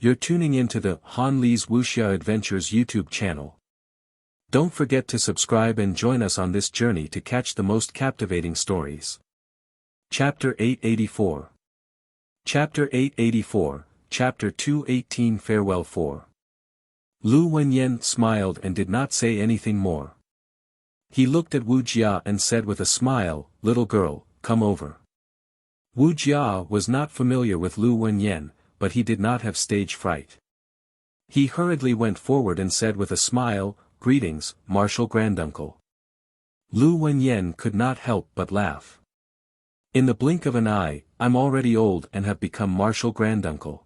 You're tuning into the Han Li's Wuxia Adventures YouTube channel. Don't forget to subscribe and join us on this journey to catch the most captivating stories. Chapter 884. Chapter 884, Chapter 218 Farewell 4. Lu Wenyan smiled and did not say anything more. He looked at Wuxia and said with a smile, "Little girl, come over." Wuxia was not familiar with Lu Wenyan, but he did not have stage fright. He hurriedly went forward and said with a smile, "Greetings, Martial Granduncle." Lu Wenyan could not help but laugh. "In the blink of an eye, I'm already old and have become Martial Granduncle.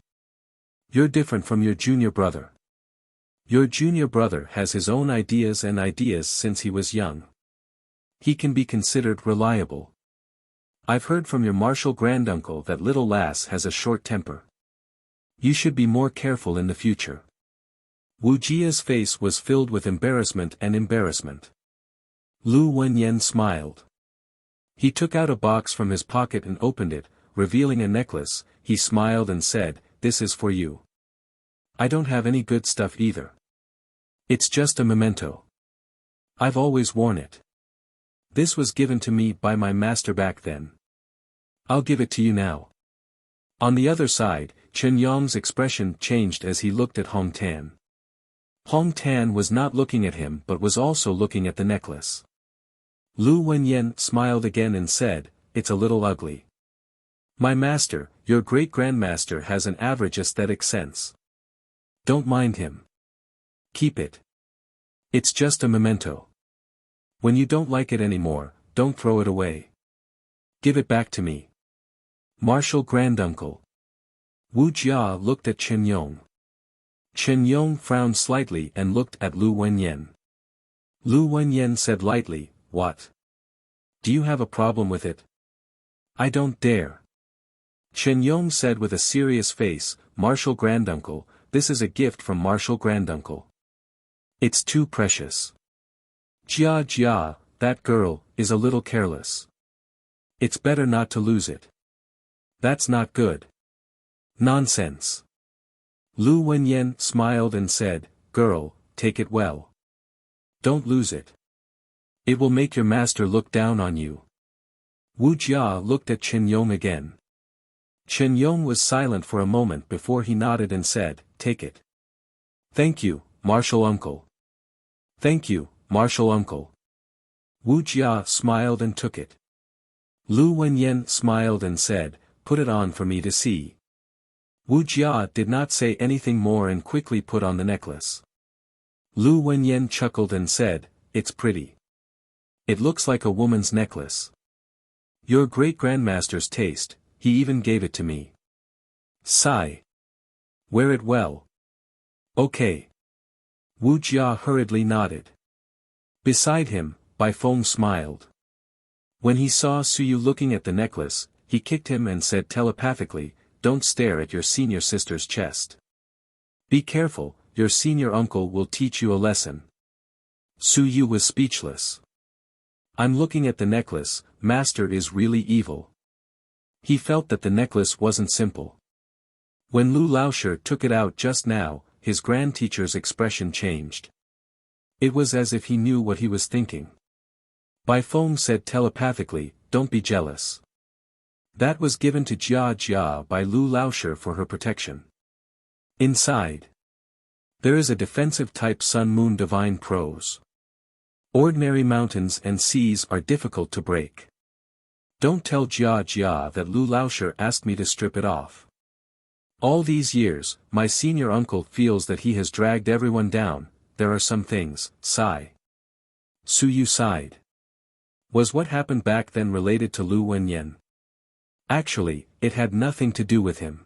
You're different from your junior brother. Your junior brother has his own ideas since he was young. He can be considered reliable. I've heard from your Martial Granduncle that little lass has a short temper. You should be more careful in the future." Wuxia's face was filled with embarrassment. Lu Wenyan smiled. He took out a box from his pocket and opened it, revealing a necklace. He smiled and said, "This is for you. I don't have any good stuff either. It's just a memento. I've always worn it. This was given to me by my master back then. I'll give it to you now." On the other side, Chen Yong's expression changed as he looked at Hong Tan. Hong Tan was not looking at him but was also looking at the necklace. Lu Wenyan smiled again and said, "It's a little ugly. My master, your great-grandmaster has an average aesthetic sense. Don't mind him. Keep it. It's just a memento. When you don't like it anymore, don't throw it away. Give it back to me. Martial Granduncle." Wuxia looked at Chen Yong. Chen Yong frowned slightly and looked at Lu Wenyan. Lu Wenyan said lightly, "What? Do you have a problem with it?" "I don't dare." Chen Yong said with a serious face, "Martial Granduncle, this is a gift from Martial Granduncle. It's too precious. Jia, that girl, is a little careless. It's better not to lose it." "That's not good." "Nonsense." Lu Wenyan smiled and said, "Girl, take it well. Don't lose it. It will make your master look down on you." Wuxia looked at Chen Yong again. Chen Yong was silent for a moment before he nodded and said, "Take it." "Thank you, Martial Uncle." "Thank you, Martial Uncle." Wuxia smiled and took it. Lu Wenyan smiled and said, "Put it on for me to see." Wuxia did not say anything more and quickly put on the necklace. Lu Wenyan chuckled and said, "It's pretty. It looks like a woman's necklace. Your great-grandmaster's taste, he even gave it to me. Sigh. Wear it well." "Okay." Wuxia hurriedly nodded. Beside him, Bai Feng smiled. When he saw Suyu looking at the necklace, he kicked him and said telepathically, "Don't stare at your senior sister's chest. Be careful, your senior uncle will teach you a lesson." Suyu was speechless. "I'm looking at the necklace, master is really evil." He felt that the necklace wasn't simple. When Lu Laoshi took it out just now, his grand teacher's expression changed. It was as if he knew what he was thinking. Bai Feng said telepathically, "Don't be jealous. That was given to Jia by Lu Laoshi for her protection. Inside, there is a defensive-type Sun-Moon divine prose. Ordinary mountains and seas are difficult to break. Don't tell Jia that Lu Laoshi asked me to strip it off. All these years, my senior uncle feels that he has dragged everyone down. There are some things." Sigh. Suyu sighed. Was what happened back then related to Lu Wenyan? Actually, it had nothing to do with him.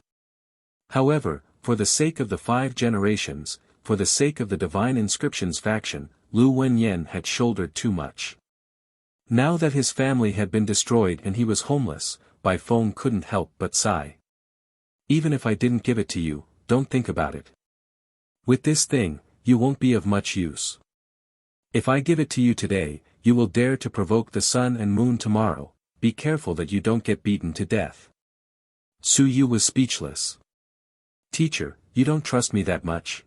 However, for the sake of the 5 generations, for the sake of the Divine Inscriptions faction, Lu Wenyan had shouldered too much. Now that his family had been destroyed and he was homeless, Bai Feng couldn't help but sigh. "Even if I didn't give it to you, don't think about it. With this thing, you won't be of much use. If I give it to you today, you will dare to provoke the sun and moon tomorrow. Be careful that you don't get beaten to death." Suyu was speechless. "Teacher, you don't trust me that much.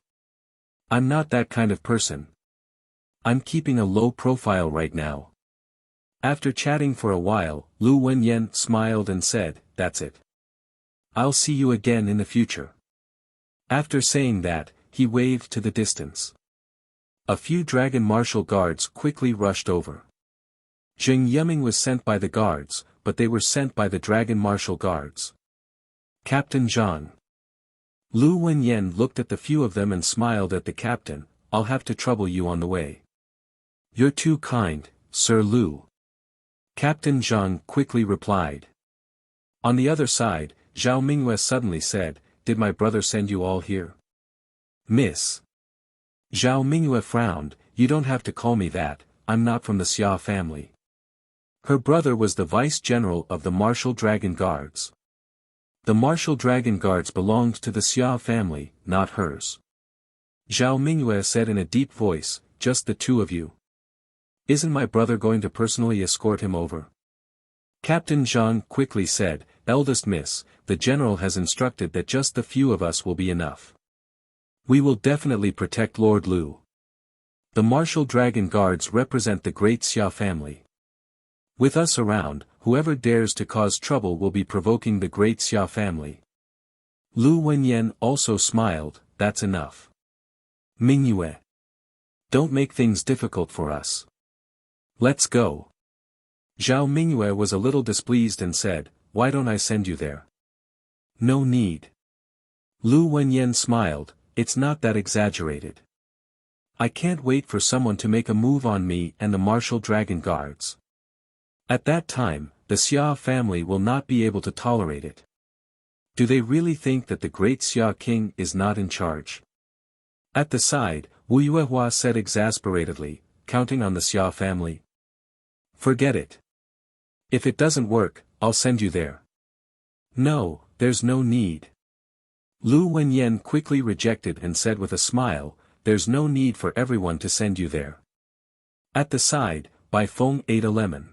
I'm not that kind of person. I'm keeping a low profile right now. After chatting for a while, Lu Wenyan smiled and said, that's it. I'll see you again in the future. After saying that, he waved to the distance. A few dragon martial guards quickly rushed over. Zheng Yiming was sent by the guards, but they were sent by the dragon martial guards. Captain Zhang. Lu Wenyan looked at the few of them and smiled at the captain. I'll have to trouble you on the way. You're too kind, Sir Lu. Captain Zhang quickly replied. On the other side, Zhao Mingyue suddenly said, did my brother send you all here? Miss. Zhao Mingyue frowned, you don't have to call me that, I'm not from the Xia family. Her brother was the vice-general of the Martial Dragon Guards. The Martial Dragon Guards belonged to the Xia family, not hers. Zhao Mingyue said in a deep voice, just the two of you. Isn't my brother going to personally escort him over? Captain Zhang quickly said, eldest miss, the general has instructed that just the few of us will be enough. We will definitely protect Lord Lu. The Martial Dragon Guards represent the great Xia family. With us around, whoever dares to cause trouble will be provoking the great Xia family. Lu Wenyan also smiled, that's enough. Mingyue. Don't make things difficult for us. Let's go. Zhao Mingyue was a little displeased and said, why don't I send you there? No need. Lu Wenyan smiled, it's not that exaggerated. I can't wait for someone to make a move on me and the Martial Dragon Guards. At that time, the Xia family will not be able to tolerate it. Do they really think that the great Xia king is not in charge? At the side, Wu Yuehua said exasperatedly, counting on the Xia family. Forget it. If it doesn't work, I'll send you there. No, there's no need. Lu Wenyan quickly rejected and said with a smile, there's no need for everyone to send you there. At the side, Bai Feng ate a lemon.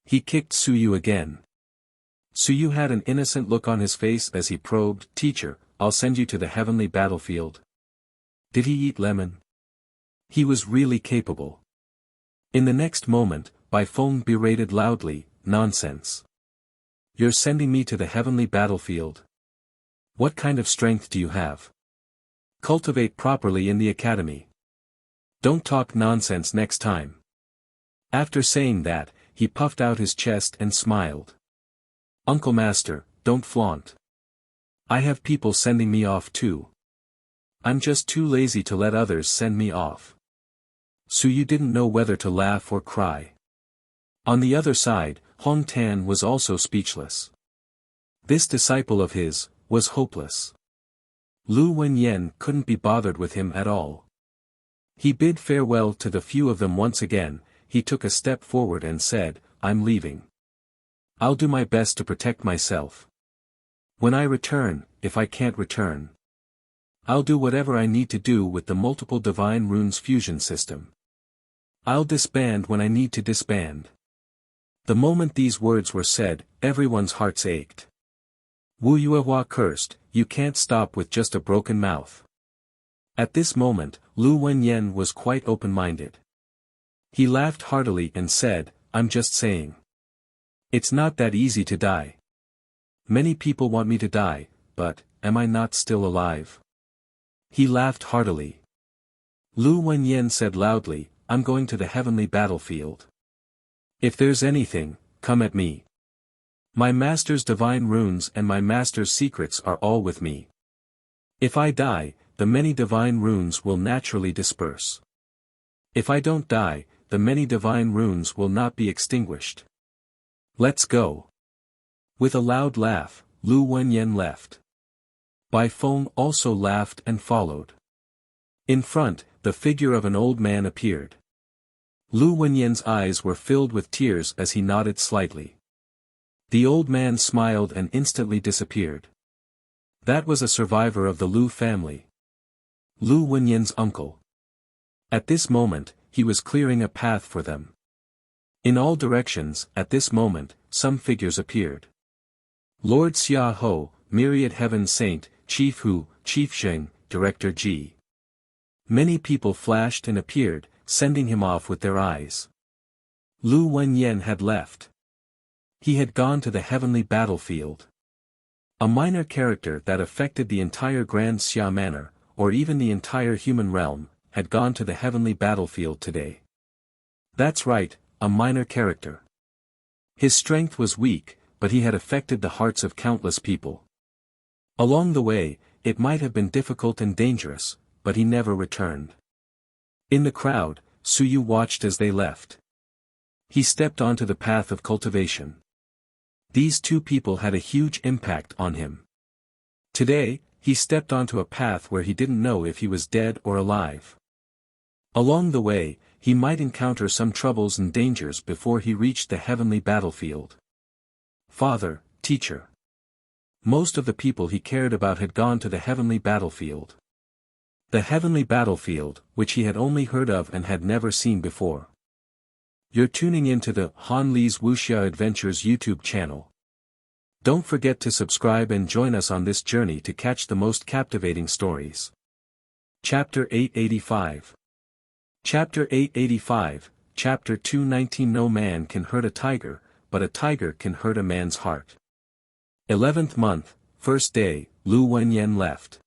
He kicked Suyu again. Suyu had an innocent look on his face as he probed, teacher, I'll send you to the heavenly battlefield. Did he eat lemon? He was really capable. In the next moment, Bai Feng berated loudly, nonsense. You're sending me to the heavenly battlefield. What kind of strength do you have? Cultivate properly in the academy. Don't talk nonsense next time. After saying that, he puffed out his chest and smiled. Uncle Master, don't flaunt. I have people sending me off too. I'm just too lazy to let others send me off. Suyu didn't know whether to laugh or cry. On the other side, Hong Tan was also speechless. This disciple of his was hopeless. Lu Wenyan couldn't be bothered with him at all. He bid farewell to the few of them once again. He took a step forward and said, I'm leaving. I'll do my best to protect myself. When I return, if I can't return, I'll do whatever I need to do with the multiple divine runes fusion system. I'll disband when I need to disband. The moment these words were said, everyone's hearts ached. Wu Yuehua cursed, you can't stop with just a broken mouth. At this moment, Lu Wenyan was quite open-minded. He laughed heartily and said, I'm just saying. It's not that easy to die. Many people want me to die, but, am I not still alive? He laughed heartily. Lu Wenyan said loudly, I'm going to the heavenly battlefield. If there's anything, come at me. My master's divine runes and my master's secrets are all with me. If I die, the many divine runes will naturally disperse. If I don't die, the many divine runes will not be extinguished. Let's go. With a loud laugh, Lu Wenyan left. Bai Feng also laughed and followed. In front, the figure of an old man appeared. Lu Wenyan's eyes were filled with tears as he nodded slightly. The old man smiled and instantly disappeared. That was a survivor of the Lu family. Lu Wenyan's uncle. At this moment, he was clearing a path for them. In all directions, at this moment, some figures appeared. Lord Xia Ho, Myriad Heaven Saint, Chief Hu, Chief Sheng, Director G. Many people flashed and appeared, sending him off with their eyes. Lu Wenyan had left. He had gone to the heavenly battlefield. A minor character that affected the entire Grand Xia Manor, or even the entire human realm, had gone to the heavenly battlefield today. That's right, a minor character. His strength was weak, but he had affected the hearts of countless people. Along the way, it might have been difficult and dangerous, but he never returned. In the crowd, Suyu watched as they left. He stepped onto the path of cultivation. These two people had a huge impact on him. Today, he stepped onto a path where he didn't know if he was dead or alive. Along the way, he might encounter some troubles and dangers before he reached the heavenly battlefield. Father, teacher. Most of the people he cared about had gone to the heavenly battlefield. The heavenly battlefield, which he had only heard of and had never seen before. You're tuning into the Han Li's Wuxia Adventures YouTube channel. Don't forget to subscribe and join us on this journey to catch the most captivating stories. Chapter 885. Chapter 885, Chapter 219. No man can hurt a tiger, but a tiger can hurt a man's heart. 11th month, first day, Lu Wenyan left.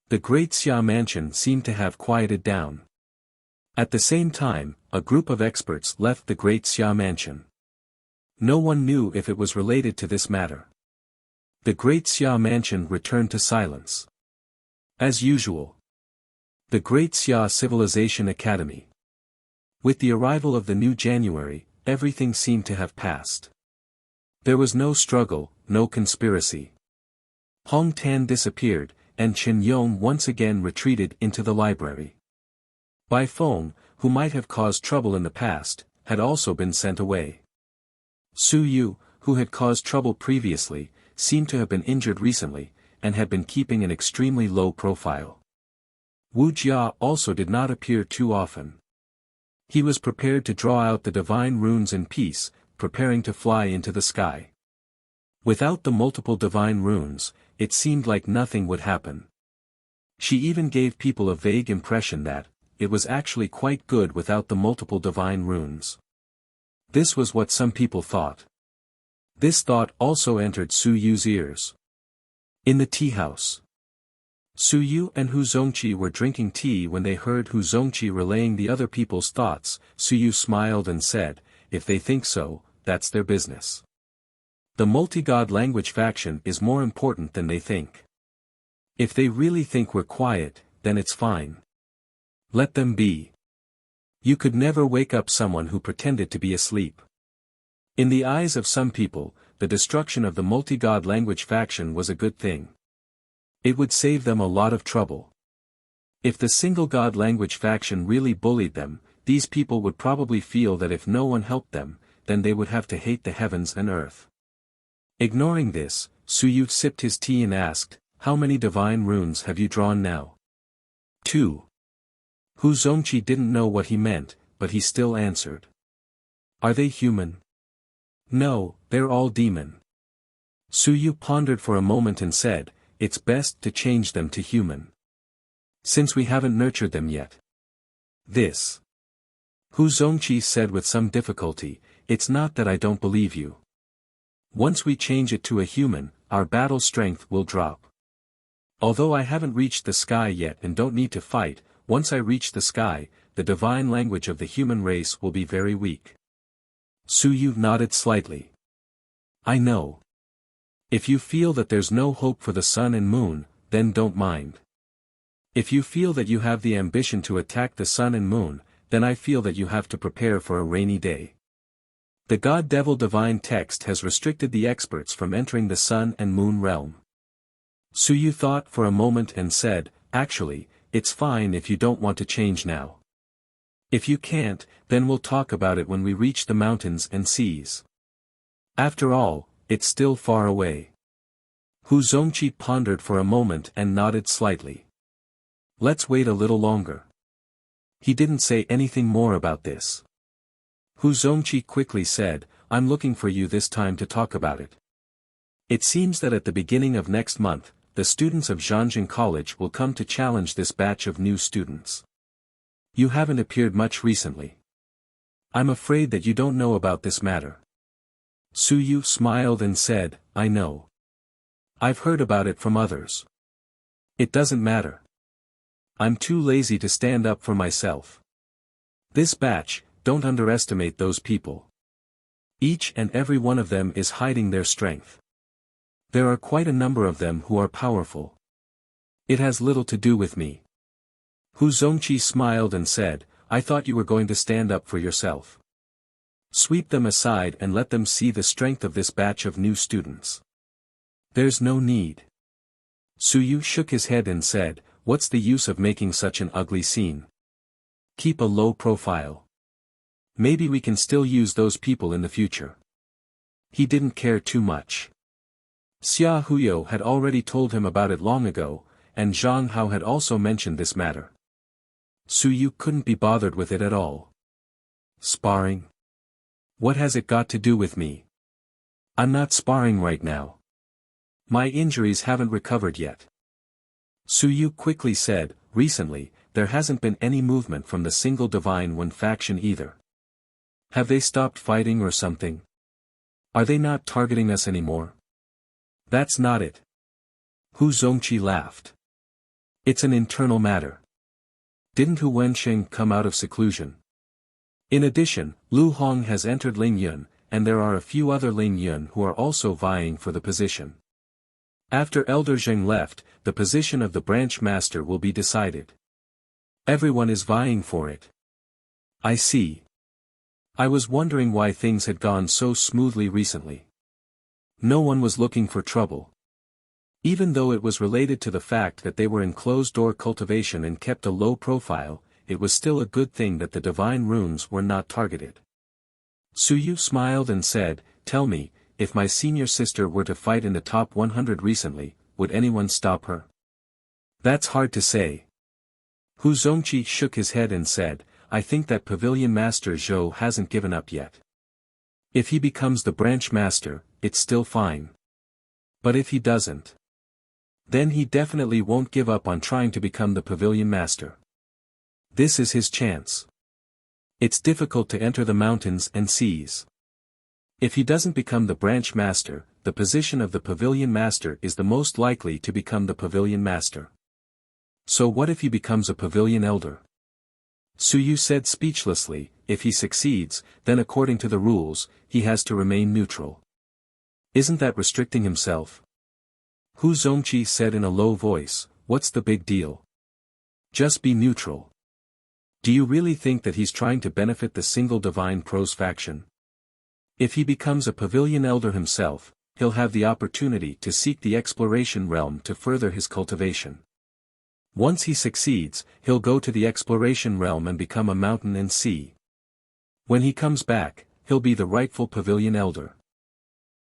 The great Xia mansion seemed to have quieted down. At the same time, a group of experts left the great Xia mansion. No one knew if it was related to this matter. The great Xia mansion returned to silence. As usual. The Great Xia Civilization Academy. With the arrival of the new January, everything seemed to have passed. There was no struggle, no conspiracy. Hong Tan disappeared, and Chen Yong once again retreated into the library. Bai Feng, who might have caused trouble in the past, had also been sent away. Su Yu, who had caused trouble previously, seemed to have been injured recently, and had been keeping an extremely low profile. Wuxia also did not appear too often. He was prepared to draw out the divine runes in peace, preparing to fly into the sky. Without the multiple divine runes, it seemed like nothing would happen. She even gave people a vague impression that it was actually quite good without the multiple divine runes. This was what some people thought. This thought also entered Su Yu's ears. In the tea house. Su Yu and Hu Zongqi were drinking tea when they heard Hu Zongqi relaying the other people's thoughts. Su Yu smiled and said, if they think so, that's their business. The multi-god language faction is more important than they think. If they really think we're quiet, then it's fine. Let them be. You could never wake up someone who pretended to be asleep. In the eyes of some people, the destruction of the multi-god language faction was a good thing. It would save them a lot of trouble. If the single-god language faction really bullied them, these people would probably feel that if no one helped them, then they would have to hate the heavens and earth. Ignoring this, Su Yu sipped his tea and asked, how many divine runes have you drawn now? 2. Hu Zongqi didn't know what he meant, but he still answered. Are they human? No, they're all demon. Su Yu pondered for a moment and said, it's best to change them to human. Since we haven't nurtured them yet. This. Hu Zongqi said with some difficulty, it's not that I don't believe you. Once we change it to a human, our battle strength will drop. Although I haven't reached the sky yet and don't need to fight, once I reach the sky, the divine language of the human race will be very weak. Su Yu nodded slightly. I know. If you feel that there's no hope for the sun and moon, then don't mind. If you feel that you have the ambition to attack the sun and moon, then I feel that you have to prepare for a rainy day. The God-Devil divine text has restricted the experts from entering the sun and moon realm. Su Yu thought for a moment and said, actually, it's fine if you don't want to change now. If you can't, then we'll talk about it when we reach the mountains and seas. After all, it's still far away. Hu Zongqi pondered for a moment and nodded slightly. Let's wait a little longer. He didn't say anything more about this. Hu Zongqi quickly said, I'm looking for you this time to talk about it. It seems that at the beginning of next month, the students of Zhanjiang College will come to challenge this batch of new students. You haven't appeared much recently. I'm afraid that you don't know about this matter. Suyu smiled and said, I know. I've heard about it from others. It doesn't matter. I'm too lazy to stand up for myself. This batch, don't underestimate those people. Each and every one of them is hiding their strength. There are quite a number of them who are powerful. It has little to do with me. Hu Zongqi smiled and said, I thought you were going to stand up for yourself. Sweep them aside and let them see the strength of this batch of new students. There's no need. Suyu shook his head and said, what's the use of making such an ugly scene? Keep a low profile. Maybe we can still use those people in the future. He didn't care too much. Xia Huyo had already told him about it long ago, and Zhang Hao had also mentioned this matter. Suyu couldn't be bothered with it at all. Sparring? What has it got to do with me? I'm not sparring right now. My injuries haven't recovered yet. Suyu quickly said, recently, there hasn't been any movement from the single Divine One faction either. Have they stopped fighting or something? Are they not targeting us anymore? That's not it. Hu Zongqi laughed. It's an internal matter. Didn't Hu Wensheng come out of seclusion? In addition, Lu Hong has entered Ling Yun, and there are a few other Ling Yun who are also vying for the position. After Elder Zheng left, the position of the branch master will be decided. Everyone is vying for it. I see. I was wondering why things had gone so smoothly recently. No one was looking for trouble. Even though it was related to the fact that they were in closed-door cultivation and kept a low profile, it was still a good thing that the divine runes were not targeted. Suyu smiled and said, tell me, if my senior sister were to fight in the top 100 recently, would anyone stop her? That's hard to say. Hu Zongqi shook his head and said, I think that Pavilion Master Zhou hasn't given up yet. If he becomes the branch master, it's still fine. But if he doesn't, then he definitely won't give up on trying to become the Pavilion Master. This is his chance. It's difficult to enter the mountains and seas. If he doesn't become the branch master, the position of the Pavilion Master is the most likely to become the Pavilion Master. So what if he becomes a Pavilion Elder? Suyu said speechlessly, if he succeeds, then according to the rules, he has to remain neutral. Isn't that restricting himself? Hu Zongqi said in a low voice, what's the big deal? Just be neutral. Do you really think that he's trying to benefit the single Divine Pros faction? If he becomes a Pavilion Elder himself, he'll have the opportunity to seek the exploration realm to further his cultivation. Once he succeeds, he'll go to the exploration realm and become a mountain and sea. When he comes back, he'll be the rightful Pavilion Elder.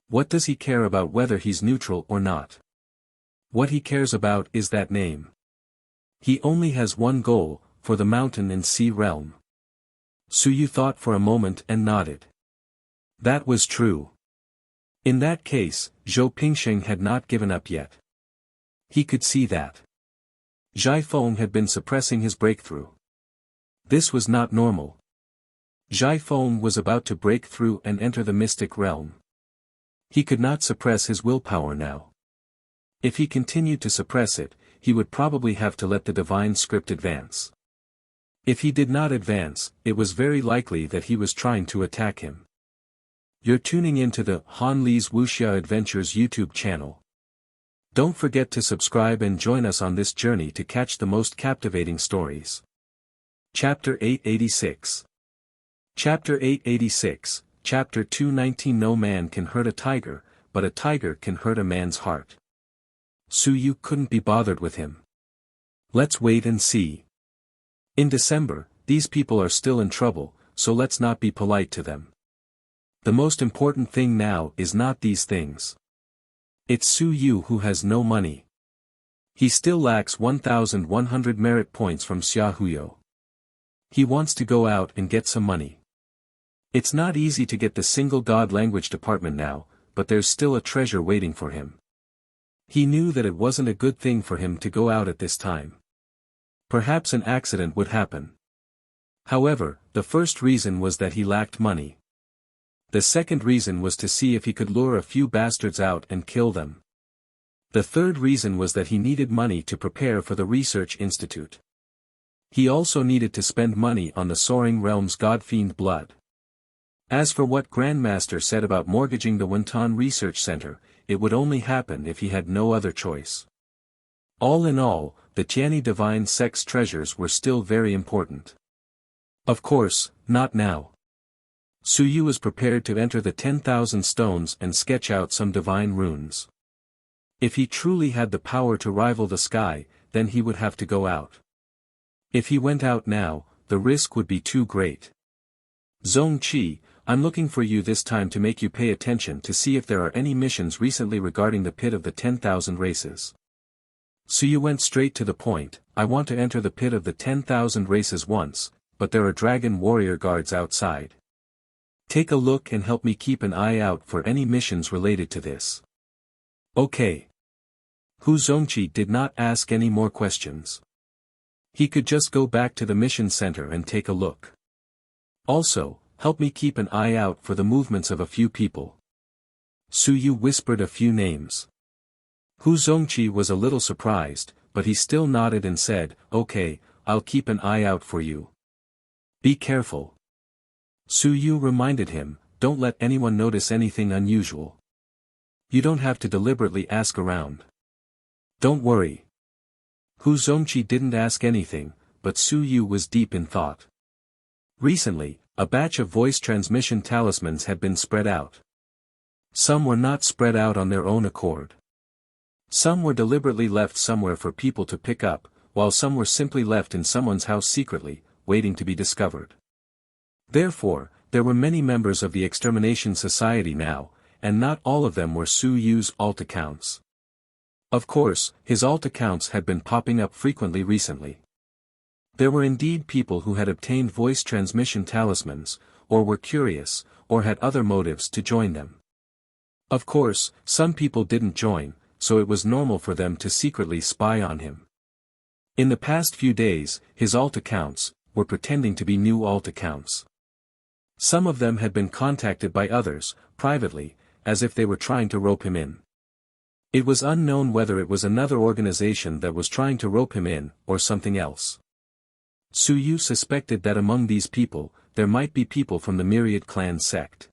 What does he care about whether he's neutral or not? What he cares about is that name. He only has one goal, for the mountain and sea realm. Suyu thought for a moment and nodded. That was true. In that case, Zhou Pingsheng had not given up yet. He could see that. Zhai Feng had been suppressing his breakthrough. This was not normal. Zhai Feng was about to break through and enter the mystic realm. He could not suppress his willpower now. If he continued to suppress it, he would probably have to let the divine script advance. If he did not advance, it was very likely that he was trying to attack him. You're tuning into the Han Li's Wuxia Adventures YouTube channel. Don't forget to subscribe and join us on this journey to catch the most captivating stories. Chapter 886. Chapter 886, Chapter 219. No man can hurt a tiger, but a tiger can hurt a man's heart. Suyu couldn't be bothered with him. Let's wait and see. In December, these people are still in trouble, so let's not be polite to them. The most important thing now is not these things. It's Suyu who has no money. He still lacks 1,100 merit points from Xia Huyo. He wants to go out and get some money. It's not easy to get the single god language department now, but there's still a treasure waiting for him. He knew that it wasn't a good thing for him to go out at this time. Perhaps an accident would happen. However, the first reason was that he lacked money. The second reason was to see if he could lure a few bastards out and kill them. The third reason was that he needed money to prepare for the research institute. He also needed to spend money on the Soaring Realm's God-fiend blood. As for what Grandmaster said about mortgaging the Wonton Research Center, it would only happen if he had no other choice. All in all, the Tianyi divine sex treasures were still very important. Of course, not now. Su Yu was prepared to enter the 10,000 stones and sketch out some divine runes. If he truly had the power to rival the sky, then he would have to go out. If he went out now, the risk would be too great. Zhongqi, I'm looking for you this time to make you pay attention to see if there are any missions recently regarding the pit of the 10,000 races. Su Yu went straight to the point. I want to enter the pit of the 10,000 races once, but there are dragon warrior guards outside. Take a look and help me keep an eye out for any missions related to this. Okay. Hu Zongqi did not ask any more questions. He could just go back to the mission center and take a look. Also, help me keep an eye out for the movements of a few people. Su Yu whispered a few names. Hu Zongqi was a little surprised, but he still nodded and said, okay, I'll keep an eye out for you. Be careful. Su Yu reminded him, don't let anyone notice anything unusual. You don't have to deliberately ask around. Don't worry. Hu Zongqi didn't ask anything, but Su Yu was deep in thought. Recently, a batch of voice transmission talismans had been spread out. Some were not spread out on their own accord. Some were deliberately left somewhere for people to pick up, while some were simply left in someone's house secretly, waiting to be discovered. Therefore, there were many members of the Extermination Society now, and not all of them were Su Yu's alt accounts. Of course, his alt accounts had been popping up frequently recently. There were indeed people who had obtained voice transmission talismans, or were curious, or had other motives to join them. Of course, some people didn't join, so it was normal for them to secretly spy on him. In the past few days, his alt accounts were pretending to be new alt accounts. Some of them had been contacted by others, privately, as if they were trying to rope him in. It was unknown whether it was another organization that was trying to rope him in, or something else. Su Yu suspected that among these people, there might be people from the Myriad Clan sect.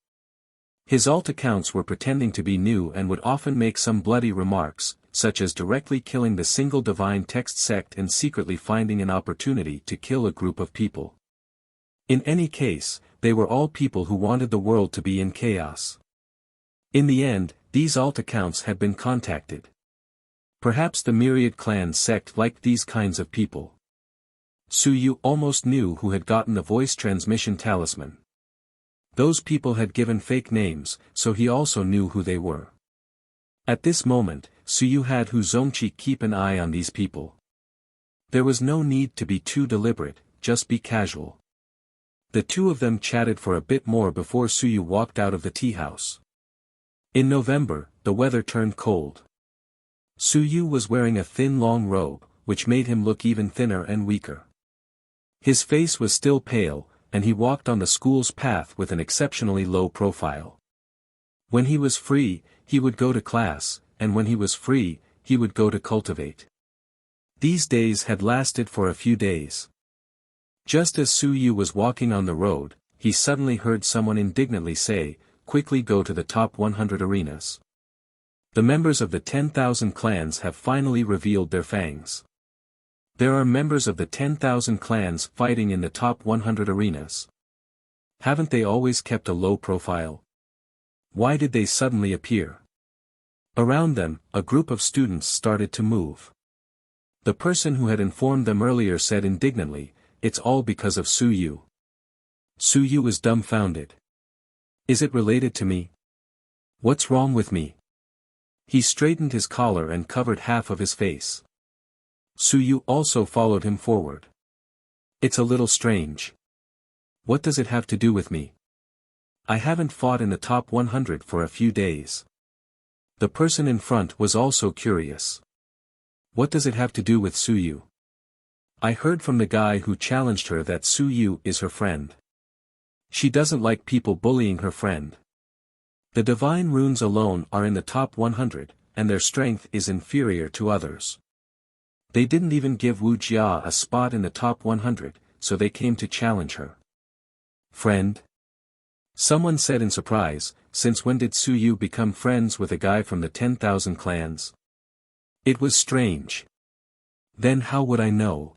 His alt accounts were pretending to be new and would often make some bloody remarks, such as directly killing the single divine text sect and secretly finding an opportunity to kill a group of people. In any case, they were all people who wanted the world to be in chaos. In the end, these alt accounts had been contacted. Perhaps the Myriad Clan sect liked these kinds of people. Su Yu almost knew who had gotten the voice transmission talisman. Those people had given fake names, so he also knew who they were. At this moment, Su Yu had Hu Zongqi keep an eye on these people. There was no need to be too deliberate, just be casual. The two of them chatted for a bit more before Su Yu walked out of the tea house. In November, the weather turned cold. Su Yu was wearing a thin long robe, which made him look even thinner and weaker. His face was still pale, and he walked on the school's path with an exceptionally low profile. When he was free, he would go to class, and when he was free, he would go to cultivate. These days had lasted for a few days. Just as Su Yu was walking on the road, he suddenly heard someone indignantly say, quickly go to the top 100 arenas. The members of the 10,000 clans have finally revealed their fangs. There are members of the 10,000 clans fighting in the top 100 arenas. Haven't they always kept a low profile? Why did they suddenly appear? Around them, a group of students started to move. The person who had informed them earlier said indignantly, it's all because of Su Yu. Su Yu was dumbfounded. Is it related to me? What's wrong with me? He straightened his collar and covered half of his face. Su Yu also followed him forward. It's a little strange. What does it have to do with me? I haven't fought in the top 100 for a few days. The person in front was also curious. What does it have to do with Suyu? I heard from the guy who challenged her that Suyu is her friend. She doesn't like people bullying her friend. The divine runes alone are in the top 100, and their strength is inferior to others. They didn't even give Wuxia a spot in the top 100, so they came to challenge her. Friend? Someone said in surprise, since when did Suyu become friends with a guy from the 10,000 clans? It was strange. Then how would I know?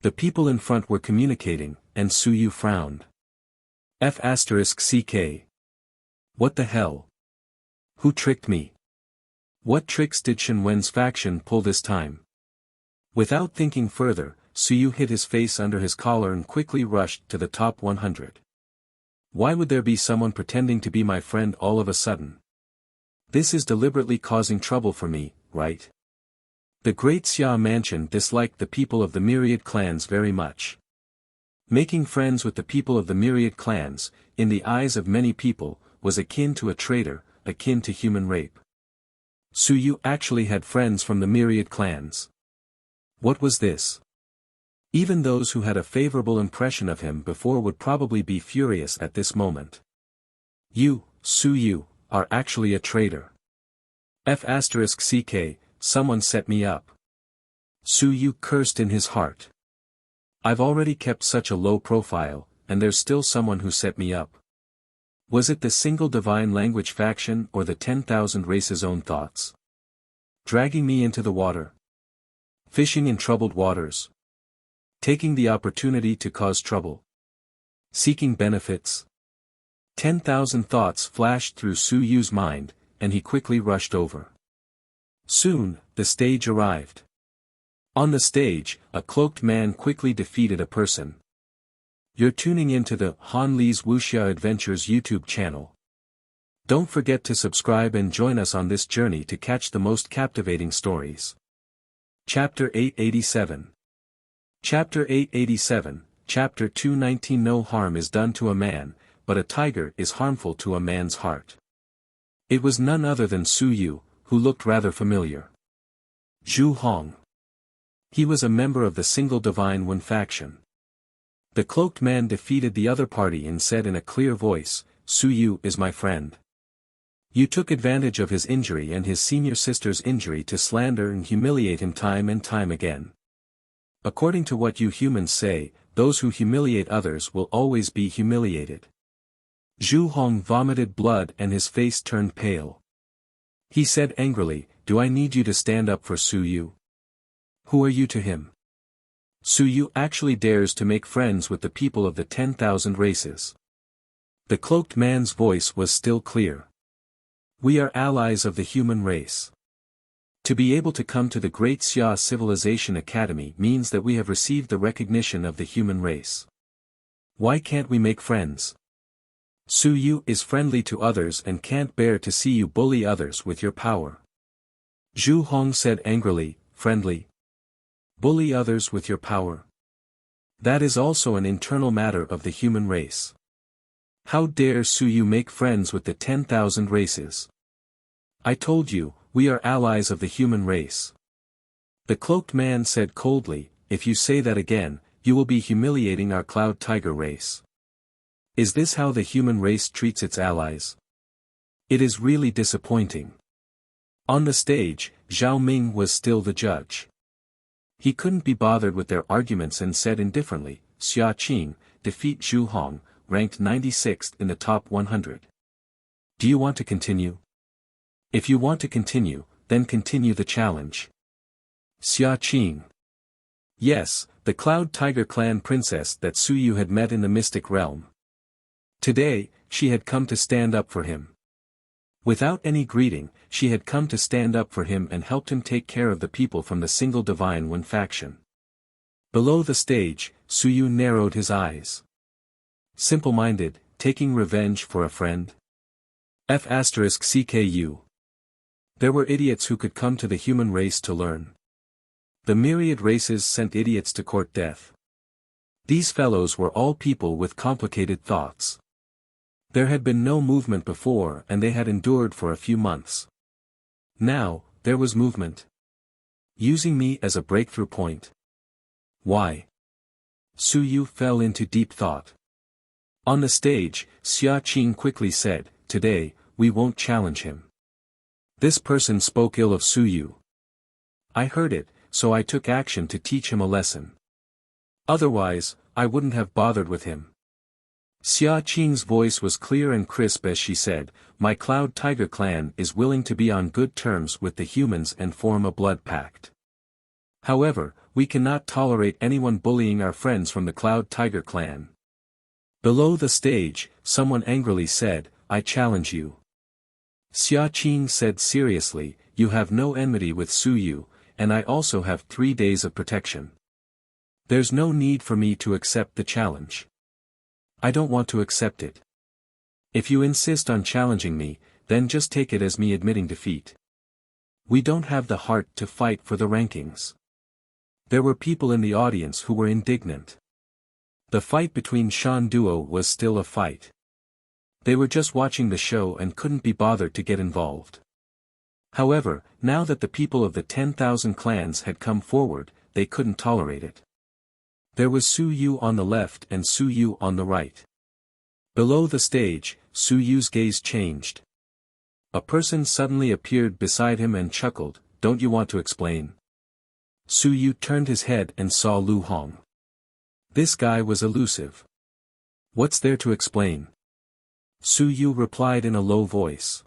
The people in front were communicating, and Suyu frowned. F***CK. What the hell? Who tricked me? What tricks did Shen Wen's faction pull this time? Without thinking further, Suyu hid his face under his collar and quickly rushed to the top 100. Why would there be someone pretending to be my friend all of a sudden? This is deliberately causing trouble for me, right? The Great Xia Mansion disliked the people of the myriad clans very much. Making friends with the people of the myriad clans, in the eyes of many people, was akin to a traitor, akin to human rape. Suyu actually had friends from the myriad clans. What was this? Even those who had a favorable impression of him before would probably be furious at this moment. You, Suyu, are actually a traitor. F***CK, someone set me up. Suyu cursed in his heart. I've already kept such a low profile, and there's still someone who set me up. Was it the single divine language faction or the 10,000 races' own thoughts? Dragging me into the water. Fishing in troubled waters. Taking the opportunity to cause trouble. Seeking benefits. 10,000 thoughts flashed through Suyu's mind, and he quickly rushed over. Soon, the stage arrived. On the stage, a cloaked man quickly defeated a person. You're tuning into the Han Li's Wuxia Adventures YouTube channel. Don't forget to subscribe and join us on this journey to catch the most captivating stories. Chapter 887. Chapter 887, Chapter 219. No harm is done to a man, but a tiger is harmful to a man's heart. It was none other than Suyu, who looked rather familiar. Zhu Hong. He was a member of the single divine Wen faction. The cloaked man defeated the other party and said in a clear voice, Suyu is my friend. You took advantage of his injury and his senior sister's injury to slander and humiliate him time and time again. According to what you humans say, those who humiliate others will always be humiliated. Zhu Hong vomited blood and his face turned pale. He said angrily, do I need you to stand up for Suyu? Who are you to him? Suyu actually dares to make friends with the people of the 10,000 races. The cloaked man's voice was still clear. We are allies of the human race. To be able to come to the Great Xia Civilization Academy means that we have received the recognition of the human race. Why can't we make friends? Suyu is friendly to others and can't bear to see you bully others with your power. Zhu Hong said angrily, friendly? Bully others with your power? That is also an internal matter of the human race. How dare Suyu make friends with the 10,000 races? I told you, we are allies of the human race. The cloaked man said coldly, if you say that again, you will be humiliating our Cloud Tiger race. Is this how the human race treats its allies? It is really disappointing. On the stage, Zhao Ming was still the judge. He couldn't be bothered with their arguments and said indifferently, Xia Qing, defeat Zhu Hong, ranked 96th in the top 100. Do you want to continue? If you want to continue, then continue the challenge. Xia Qing. Yes, the Cloud Tiger clan princess that Suyu had met in the mystic realm. Today, she had come to stand up for him. Without any greeting, she had come to stand up for him and helped him take care of the people from the single divine Wen faction. Below the stage, Suyu narrowed his eyes. Simple-minded, taking revenge for a friend? F***CKU. There were idiots who could come to the human race to learn. The myriad races sent idiots to court death. These fellows were all people with complicated thoughts. There had been no movement before and they had endured for a few months. Now, there was movement. Using me as a breakthrough point. Why? Su Yu fell into deep thought. On the stage, Xia Qing quickly said, "Today, we won't challenge him." This person spoke ill of Su Yu. I heard it, so I took action to teach him a lesson. Otherwise, I wouldn't have bothered with him. Xia Qing's voice was clear and crisp as she said, "My Cloud Tiger clan is willing to be on good terms with the humans and form a blood pact. However, we cannot tolerate anyone bullying our friends from the Cloud Tiger clan." Below the stage, someone angrily said, "I challenge you." Xia Qing said seriously, "You have no enmity with Su Yu, and I also have 3 days of protection. There's no need for me to accept the challenge. I don't want to accept it. If you insist on challenging me, then just take it as me admitting defeat. We don't have the heart to fight for the rankings." There were people in the audience who were indignant. The fight between Shan Duo was still a fight. They were just watching the show and couldn't be bothered to get involved. However, now that the people of the 10,000 clans had come forward, they couldn't tolerate it. There was Su Yu on the left and Su Yu on the right. Below the stage, Su Yu's gaze changed. A person suddenly appeared beside him and chuckled, "Don't you want to explain?" Su Yu turned his head and saw Lu Hong. This guy was elusive. "What's there to explain?" Su Yu replied in a low voice.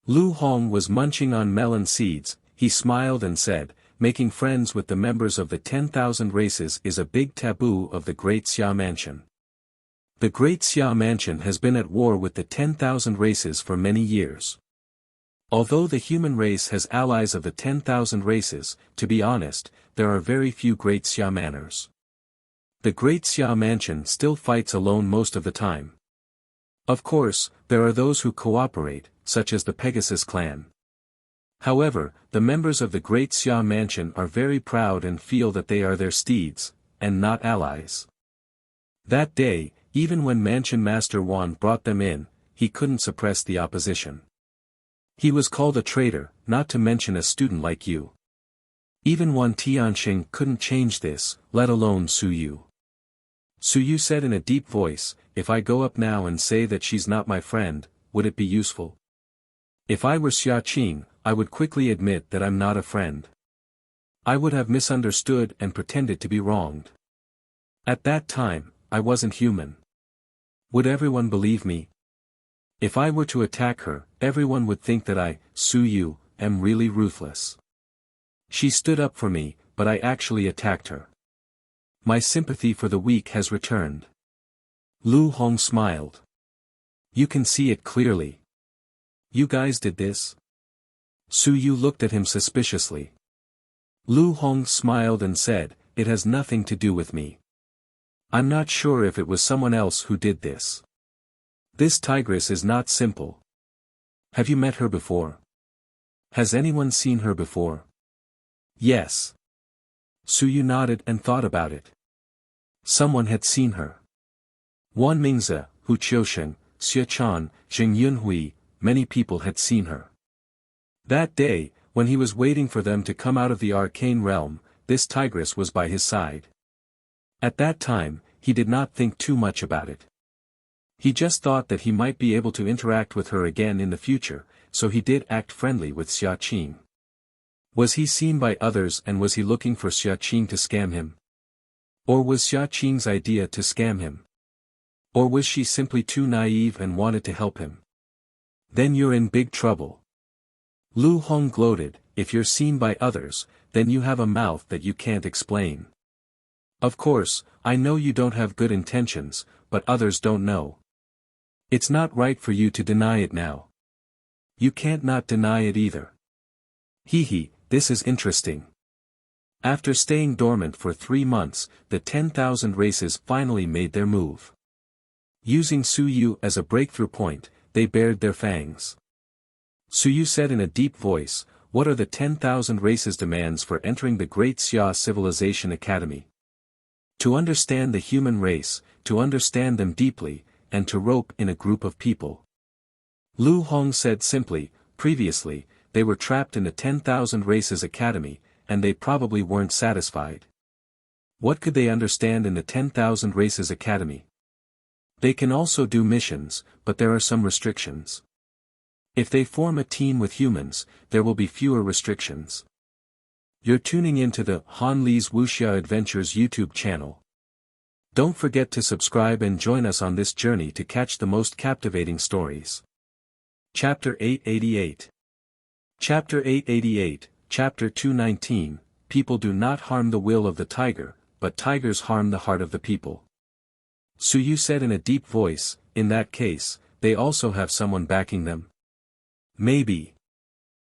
Lu Hong was munching on melon seeds. He smiled and said, "Making friends with the members of the 10,000 races is a big taboo of the Great Xia Mansion. The Great Xia Mansion has been at war with the 10,000 races for many years. Although the human race has allies of the 10,000 races, to be honest, there are very few Great Xia Manors. The Great Xia Mansion still fights alone most of the time. Of course, there are those who cooperate, such as the Pegasus clan. However, the members of the Great Xia Mansion are very proud and feel that they are their steeds, and not allies." That day, even when Mansion Master Wan brought them in, he couldn't suppress the opposition. He was called a traitor, not to mention a student like you. Even Wan Tianxing couldn't change this, let alone Su Yu. Su Yu said in a deep voice, "If I go up now and say that she's not my friend, would it be useful? If I were Xia Qing, I would quickly admit that I'm not a friend. I would have misunderstood and pretended to be wronged. At that time, I wasn't human. Would everyone believe me? If I were to attack her, everyone would think that I, Su Yu, am really ruthless. She stood up for me, but I actually attacked her. My sympathy for the weak has returned." Lu Hong smiled. "You can see it clearly. You guys did this?" Su Yu looked at him suspiciously. Lu Hong smiled and said, "It has nothing to do with me. I'm not sure if it was someone else who did this. This tigress is not simple. Have you met her before? Has anyone seen her before?" "Yes." Su Yu nodded and thought about it. Someone had seen her. Wan Mingze, Hu Qiusheng, Xie Chan, Zheng Yunhui, many people had seen her. That day, when he was waiting for them to come out of the arcane realm, this tigress was by his side. At that time, he did not think too much about it. He just thought that he might be able to interact with her again in the future, so he did act friendly with Xia Qing. Was he seen by others and was he looking for Xia Qing to scam him? Or was Xia Qing's idea to scam him? Or was she simply too naive and wanted to help him? Then you're in big trouble. Lu Hong gloated, "If you're seen by others, then you have a mouth that you can't explain. Of course, I know you don't have good intentions, but others don't know. It's not right for you to deny it now. You can't not deny it either. Hee, this is interesting." After staying dormant for 3 months, the 10,000 races finally made their move. Using Su Yu as a breakthrough point, they bared their fangs. Su Yu said in a deep voice, "What are the 10,000 races' demands for entering the Great Xia Civilization Academy?" "To understand the human race, to understand them deeply, and to rope in a group of people." Lu Hong said simply, "Previously, they were trapped in a 10,000 races academy, and they probably weren't satisfied. What could they understand in the 10,000 races academy? They can also do missions, but there are some restrictions. If they form a team with humans, there will be fewer restrictions. You're tuning into the Han Li's Wuxia Adventures YouTube channel. Don't forget to subscribe and join us on this journey to catch the most captivating stories. Chapter 888. Chapter 888, Chapter 219, People do not harm the will of the tiger, but tigers harm the heart of the people. Suyu said in a deep voice, in that case, they also have someone backing them? Maybe.